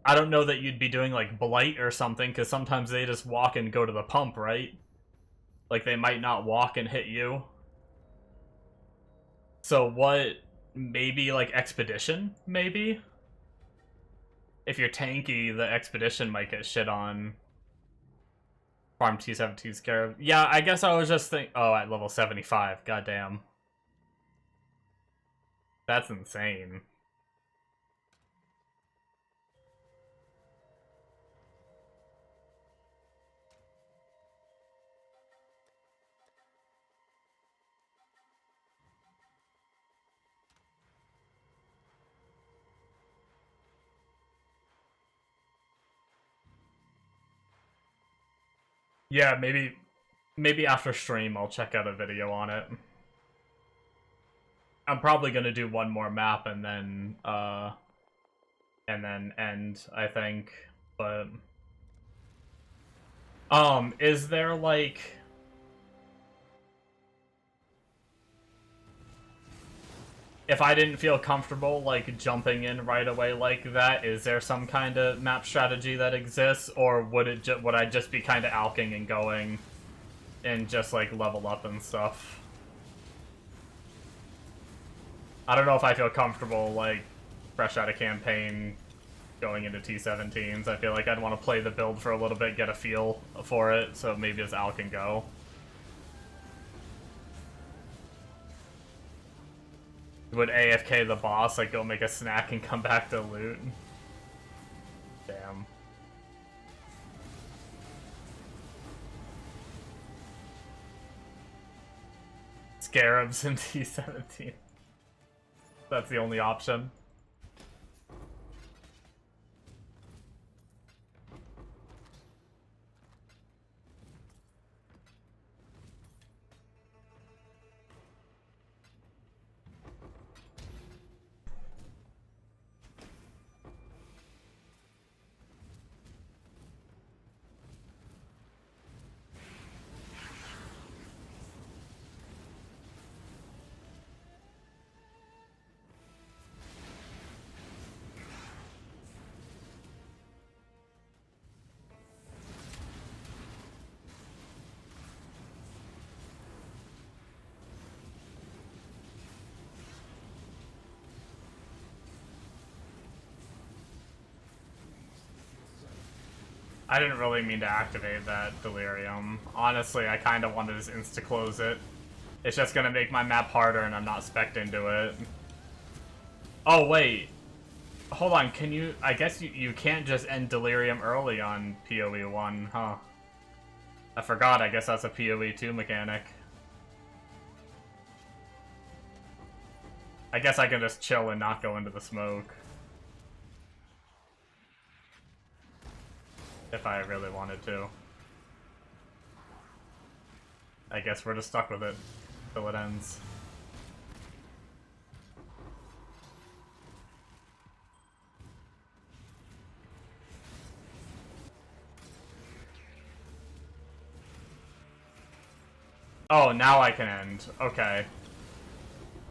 I don't know that you'd be doing, like, Blight or something, because sometimes they just walk and go to the pump, right? Like, they might not walk and hit you. So what... Maybe, like, Expedition? Maybe? if you're tanky, the expedition might get shit on. Farm T17 Scarab. Yeah, I guess I was just thinking. Oh, at level 75. Goddamn. That's insane. Yeah, maybe after stream I'll check out a video on it. I'm probably gonna do one more map and then end, I think. But is there like if I didn't feel comfortable like jumping in right away like that, is there some kind of map strategy that exists, or would I just be kind of alking and going and just like level up and stuff? I don't know if I feel comfortable like fresh out of campaign going into T17s. I feel like I'd want to play the build for a little bit, get a feel for it, so maybe as Al can go. Would AFK the boss, like go make a snack and come back to loot? Damn. Scarabs in T17. That's the only option. I didn't really mean to activate that Delirium. Honestly, I kind of wanted to insta-close it. It's just gonna make my map harder and I'm not spec'd into it. Oh, wait. Hold on, can you... I guess you can't just end Delirium early on PoE 1, huh? I forgot, I guess that's a PoE 2 mechanic. I guess I can just chill and not go into the smoke. If I really wanted to. I guess we're just stuck with it till it ends. Oh, now I can end. Okay.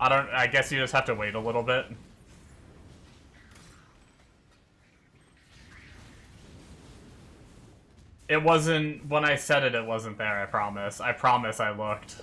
I guess you just have to wait a little bit. It wasn't, when I said it wasn't there, I promise. I promise I looked.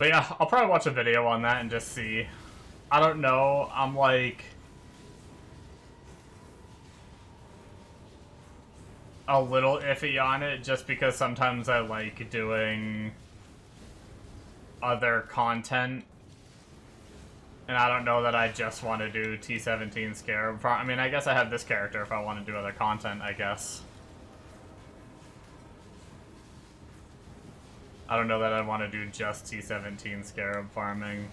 But yeah, I'll probably watch a video on that and just see. I don't know, I'm like... a little iffy on it, just because sometimes I like doing other content. And I don't know that I just want to do T17 Scarab. I mean, I guess I have this character if I want to do other content, I guess. I don't know that I want to do just T17 Scarab farming.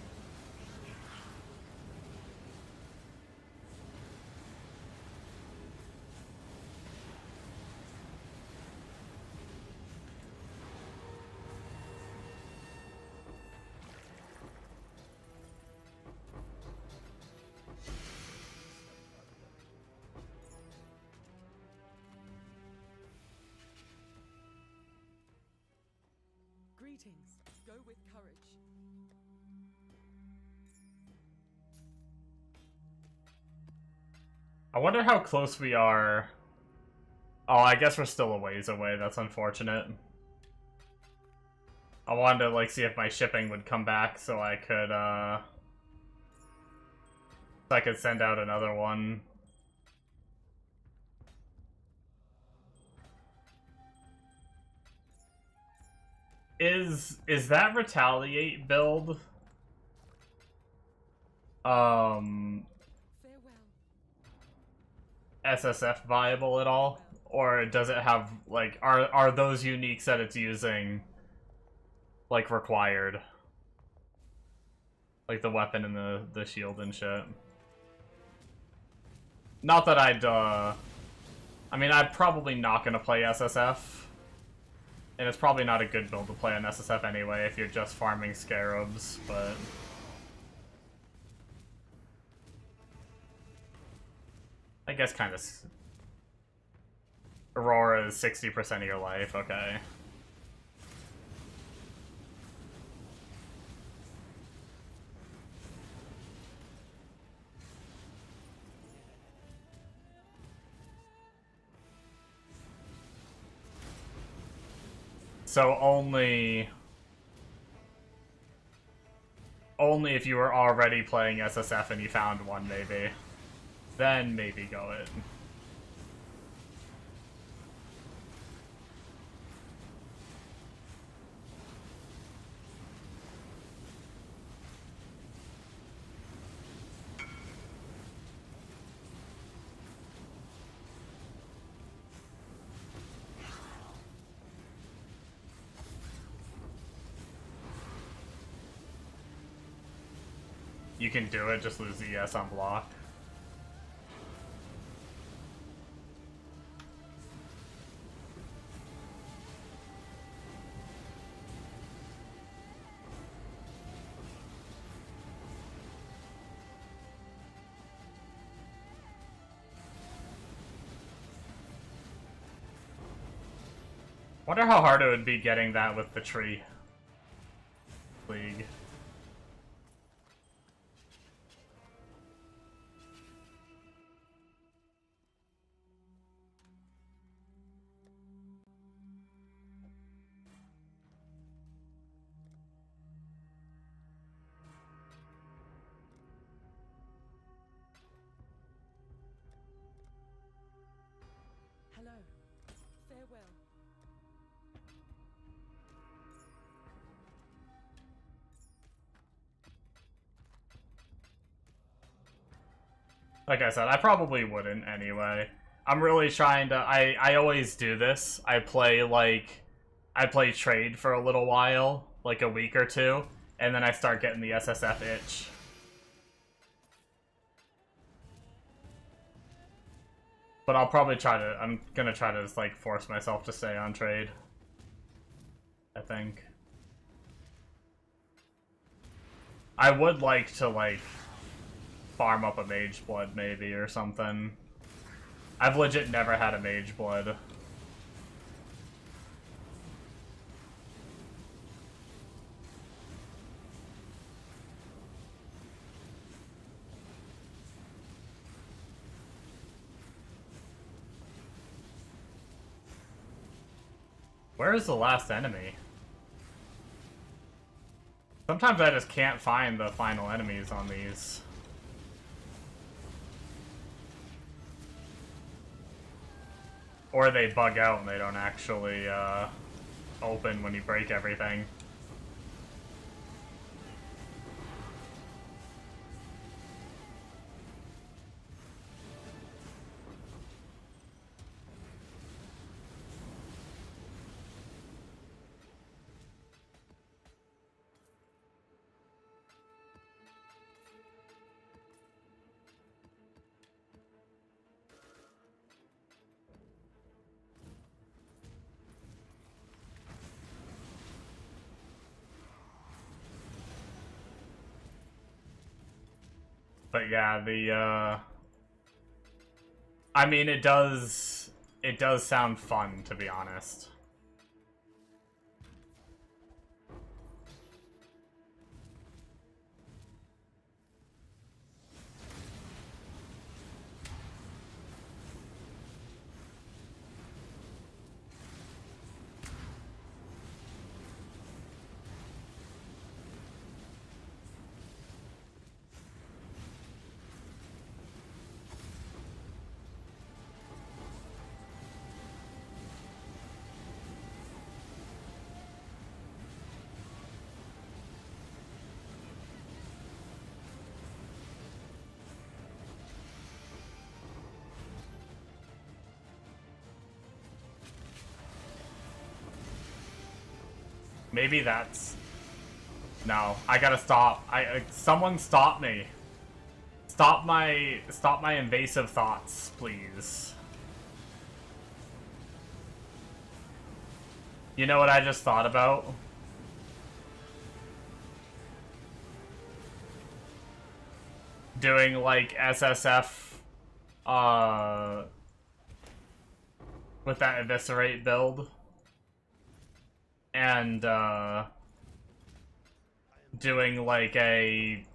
Greetings. Go with courage. I wonder how close we are. Oh, I guess we're still a ways away. That's unfortunate. I wanted to, like, see if my shipping would come back so I could send out another one. Is that retaliate build Farewell. SSF viable at all? Or does it have, like, are those uniques that it's using, like, required? Like the weapon and the shield and shit. Not that I'd, I mean, I'm probably not gonna play SSF. And it's probably not a good build to play on SSF anyway if you're just farming scarabs, but... I guess kind of... Aurora is 60% of your life, okay. So only if you were already playing SSF and you found one, maybe. Then maybe go it. You can do it, just lose the ES on block. Wonder how hard it would be getting that with the tree league. Hello. Farewell. Like I said, I probably wouldn't anyway. I'm really trying to... I always do this. I play trade for a little while, like a week or two, and then I start getting the SSF itch. But I'll probably try to... I'm gonna try to, like, force myself to stay on trade. I think. I would like to, like, farm up a Mage Blood, maybe, or something. I've legit never had a Mage Blood. Where is the last enemy? Sometimes I just can't find the final enemies on these. Or they bug out and they don't actually open when you break everything. But yeah, I mean, it does sound fun, to be honest. Maybe that's... No, I gotta stop. Someone stop me. Stop my invasive thoughts, please. You know what I just thought about? Doing like SSF with that eviscerate build. And doing like a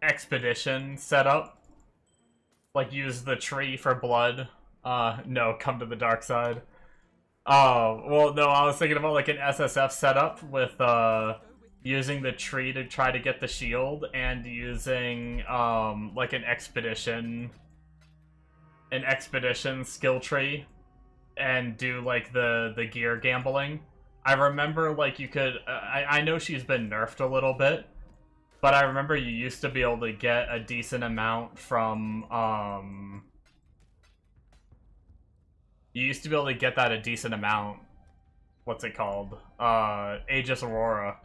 expedition setup. Like use the tree for blood. No, come to the dark side. Oh, well no, I was thinking about like an SSF setup with using the tree to try to get the shield and using like an expedition skill tree and do like the gear gambling. I remember like you could I know she's been nerfed a little bit, but I remember you used to be able to get a decent amount from you used to be able to get that a decent amount. What's it called? Aegis Aurora.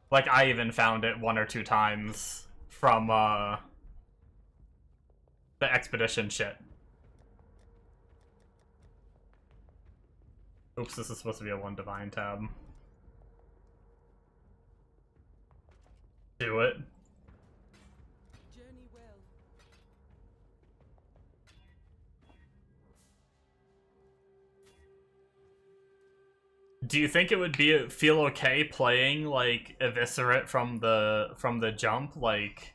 Like I even found it 1 or 2 times from the expedition shit. Oops, this is supposed to be a 1 divine tab. Do it. Journey well. Do you think it would feel okay playing like Eviscerate from the jump, like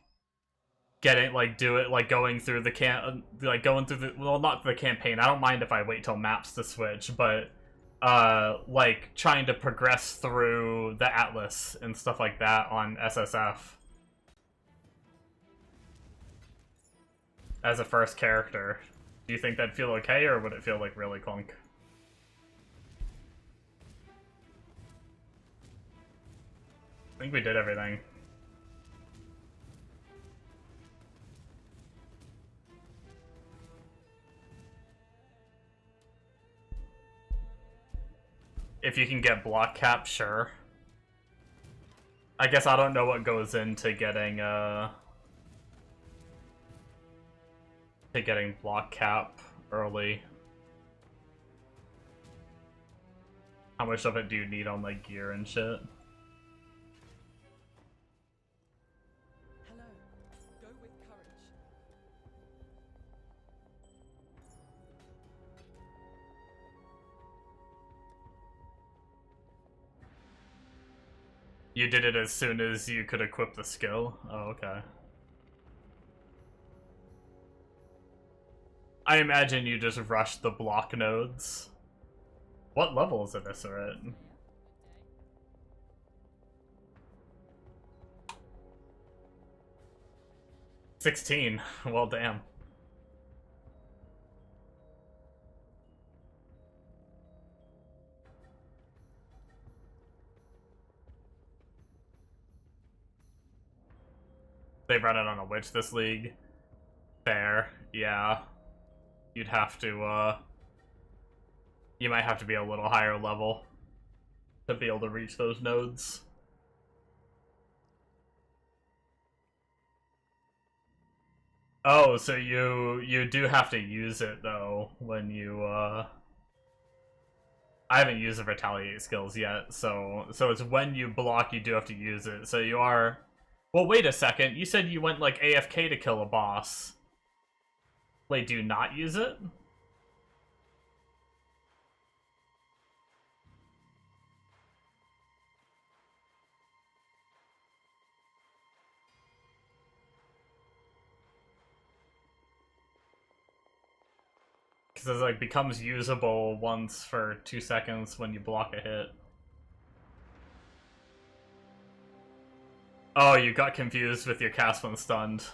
getting like do it like going through the well, not the campaign. I don't mind if I wait till maps to switch, but like trying to progress through the Atlas and stuff like that on SSF as a first character. Do you think that'd feel okay, or would it feel like really clunk? I think we did everything. If you can get block cap, sure. I guess I don't know what goes into getting block cap early. How much of it do you need on like gear and shit? Hello. Go with courage. You did it as soon as you could equip the skill? Oh, okay. I imagine you just rushed the block nodes. What level is Eviscerate? 16. Well, damn. They run it on a witch this league. Fair, yeah. You'd have to, you might have to be a little higher level to be able to reach those nodes. Oh, so you do have to use it though when you I haven't used the retaliate skills yet, so it's when you block you do have to use it. So you are. Well, wait a second. You said you went like AFK to kill a boss. Wait, do you not use it? Because it like becomes usable once for 2 seconds when you block a hit. Oh, you got confused with your cast when stunned.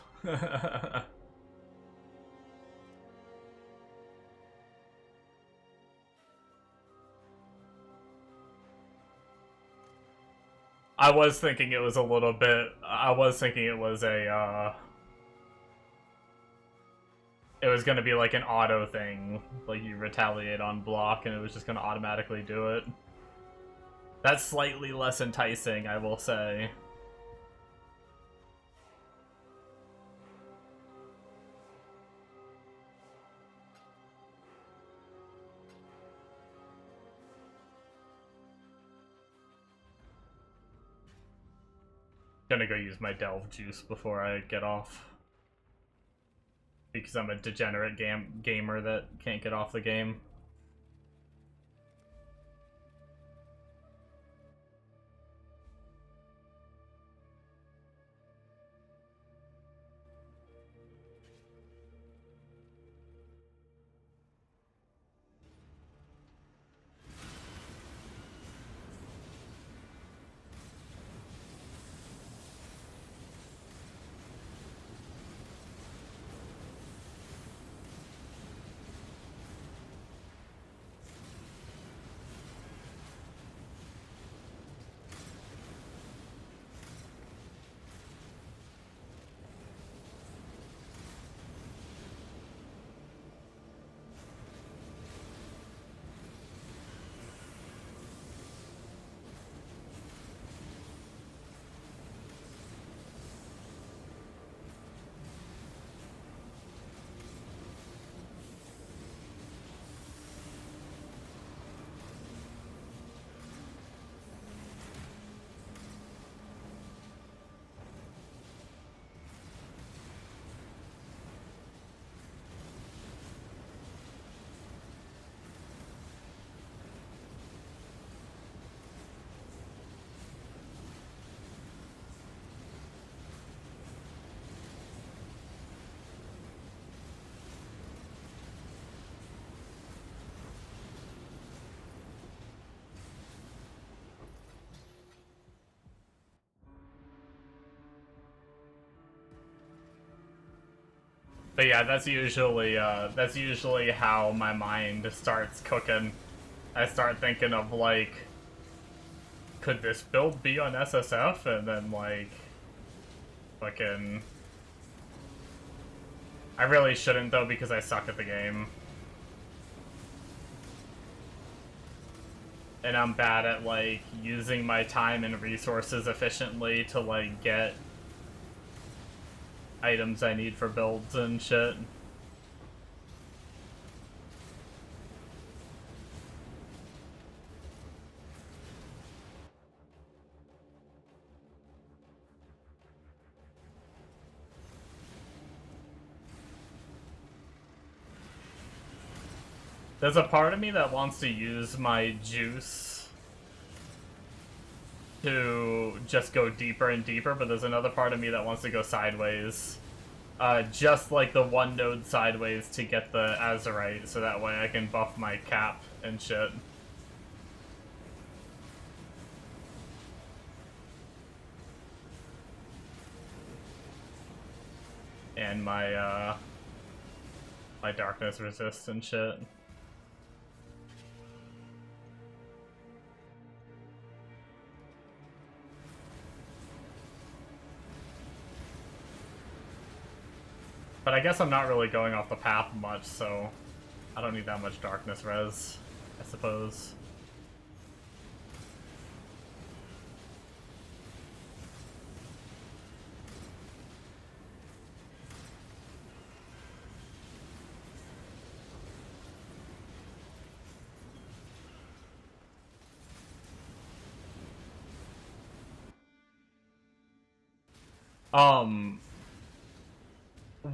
I was thinking it was a little bit. I was thinking it was a. It was gonna be like an auto thing, like you retaliate on block and it was just gonna automatically do it. That's slightly less enticing, I will say. Gonna go use my Delve juice before I get off. Because I'm a degenerate gamer that can't get off the game. But yeah, that's usually how my mind starts cooking. I start thinking of like, could this build be on SSF? And then like, fucking, I really shouldn't though because I suck at the game. And I'm bad at like using my time and resources efficiently to like get items I need for builds and shit. There's a part of me that wants to use my juice to just go deeper and deeper, but there's another part of me that wants to go sideways. Just like the one node sideways to get the Azurite, so that way I can buff my cap and shit. And my, my darkness resist and shit. But I guess I'm not really going off the path much, so I don't need that much darkness res, I suppose.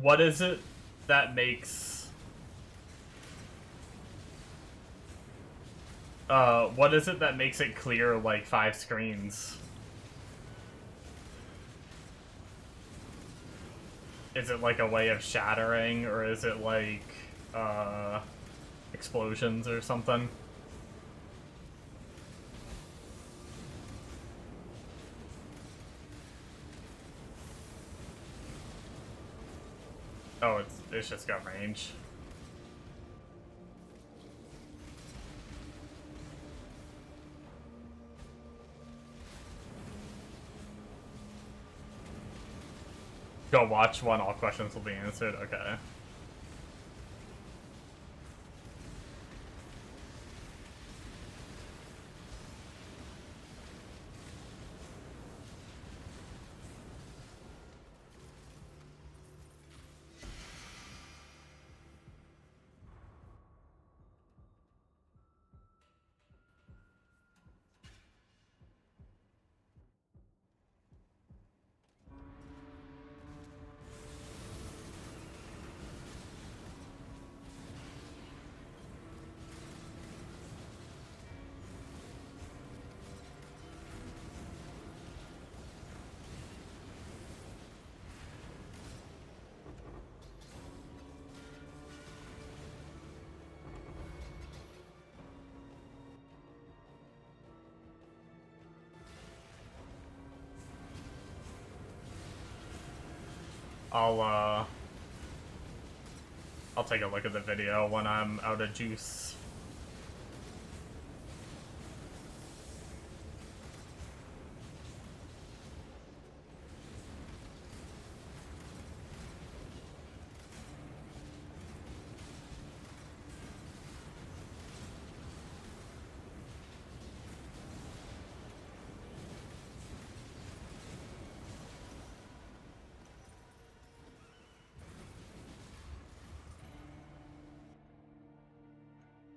What is it that makes... what is it that makes it clear, like, 5 screens? Is it, like, a way of shattering, or is it, like, explosions or something? Oh, it's just got range. Go watch one, all questions will be answered. Okay. I'll take a look at the video when I'm out of juice.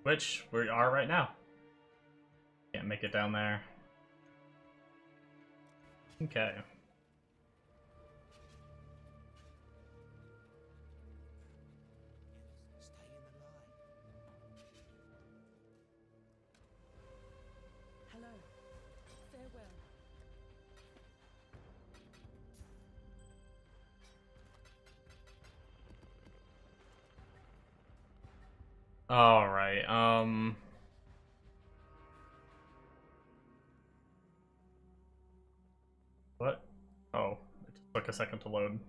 Which we are right now. Can't make it down there. Okay. Hello. Farewell. Alright, what? Oh, it just took a second to load.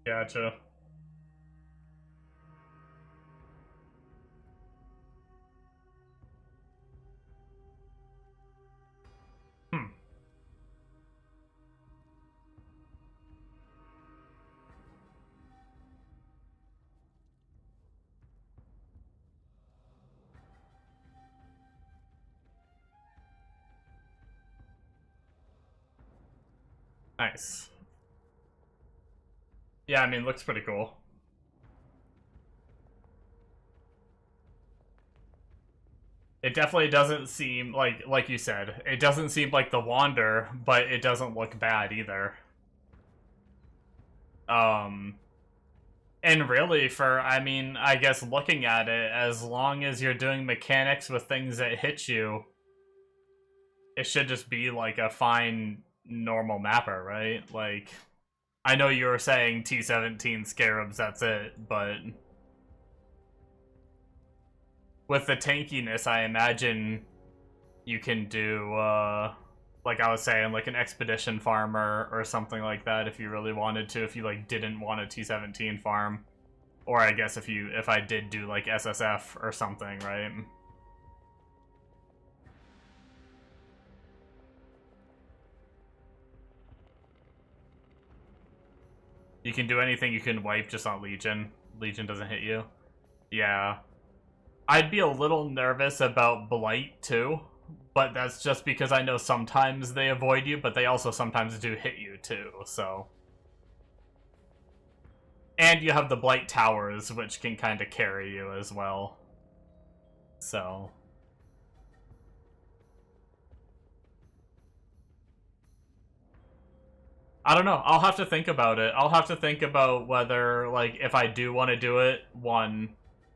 Gotcha. Hmm. Nice. Yeah, I mean, looks pretty cool. It definitely doesn't seem like you said, it doesn't seem like the Wander, but it doesn't look bad either. And really, I mean, I guess looking at it, as long as you're doing mechanics with things that hit you, it should just be like a fine normal mapper, right? Like, I know you were saying T-17 Scarabs, that's it, but with the tankiness, I imagine you can do, like I was saying, like an expedition farmer or something like that if you really wanted to, if you like didn't want a T-17 farm. Or I guess if I did do like SSF or something, right? You can do anything you can wipe, just not Legion. Legion doesn't hit you. Yeah. I'd be a little nervous about Blight too, but that's just because I know sometimes they avoid you, but they also sometimes do hit you too, so. And you have the Blight Towers, which can kind of carry you as well. So. I don't know. I'll have to think about it. I'll have to think about whether, like, if I do want to do it, one.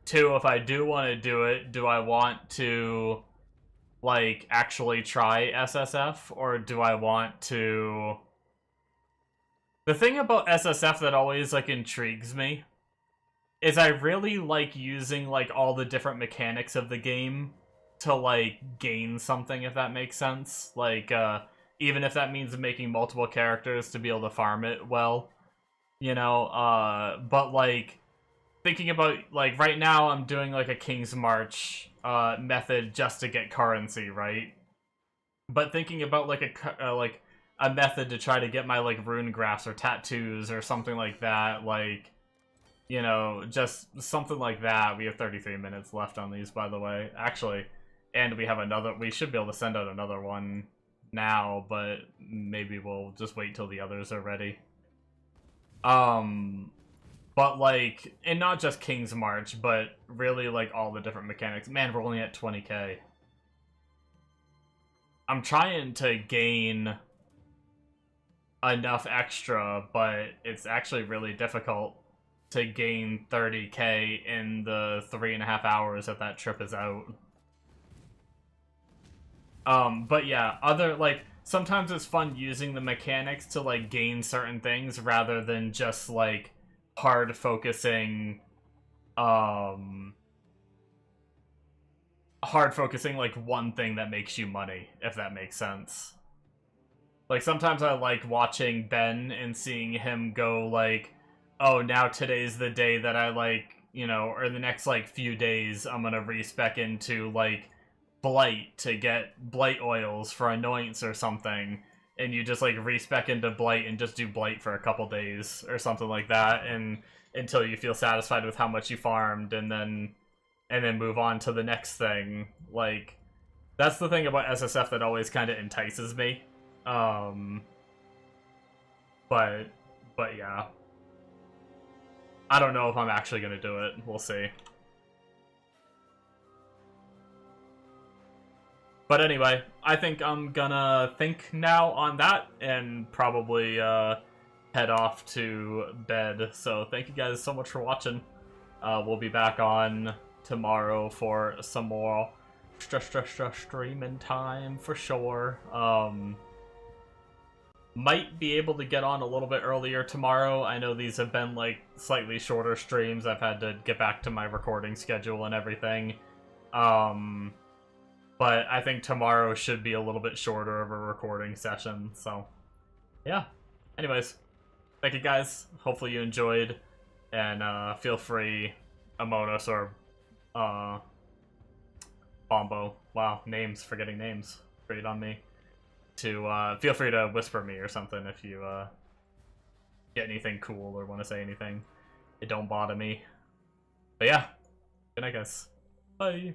Two, if I do want to do it, do I want to, like, actually try SSF? Or do I want to... The thing about SSF that always, like, intrigues me is I really like using, like, all the different mechanics of the game to, like, gain something, if that makes sense. Like, even if that means making multiple characters to be able to farm it well, you know, but, like, thinking about, like, right now I'm doing, like, a King's March, method just to get currency, right? But thinking about, like, a method to try to get my, like, rune graphs or tattoos or something like that, like, you know, just something like that. We have 33 minutes left on these, by the way, actually, and we have another, we should be able to send out another one now, but maybe we'll just wait till the others are ready. But, like, and not just King's March, but really, like, all the different mechanics. Man, we're only at 20k. I'm trying to gain enough extra, but it's actually really difficult to gain 30k in the 3.5 hours that trip is out. But yeah, like, sometimes it's fun using the mechanics to, like, gain certain things rather than just, like, hard focusing, like, one thing that makes you money, if that makes sense. Like, sometimes I like watching Ben and seeing him go, like, oh, now today's the day that I, like, you know, or the next, like, few days, I'm gonna respec into, like, Blight to get Blight oils for Annoyance or something, and you just, like, respec into Blight and just do Blight for a couple days or something like that, and until you feel satisfied with how much you farmed, and then move on to the next thing. Like, that's the thing about SSF that always kind of entices me. But yeah. I don't know if I'm actually gonna do it. We'll see. But anyway, I think I'm gonna think now on that and probably head off to bed. So thank you guys so much for watching. We'll be back on tomorrow for some more streaming time for sure. Might be able to get on a little bit earlier tomorrow. I know these have been, like, slightly shorter streams. I've had to get back to my recording schedule and everything. But I think tomorrow should be a little bit shorter of a recording session, so yeah. Anyways, thank you guys. Hopefully you enjoyed, and feel free, Amonos or Bombo. Wow, names, forgetting names. Great on me. To feel free to whisper me or something if you get anything cool or want to say anything. It don't bother me. But yeah, good night guys. Bye.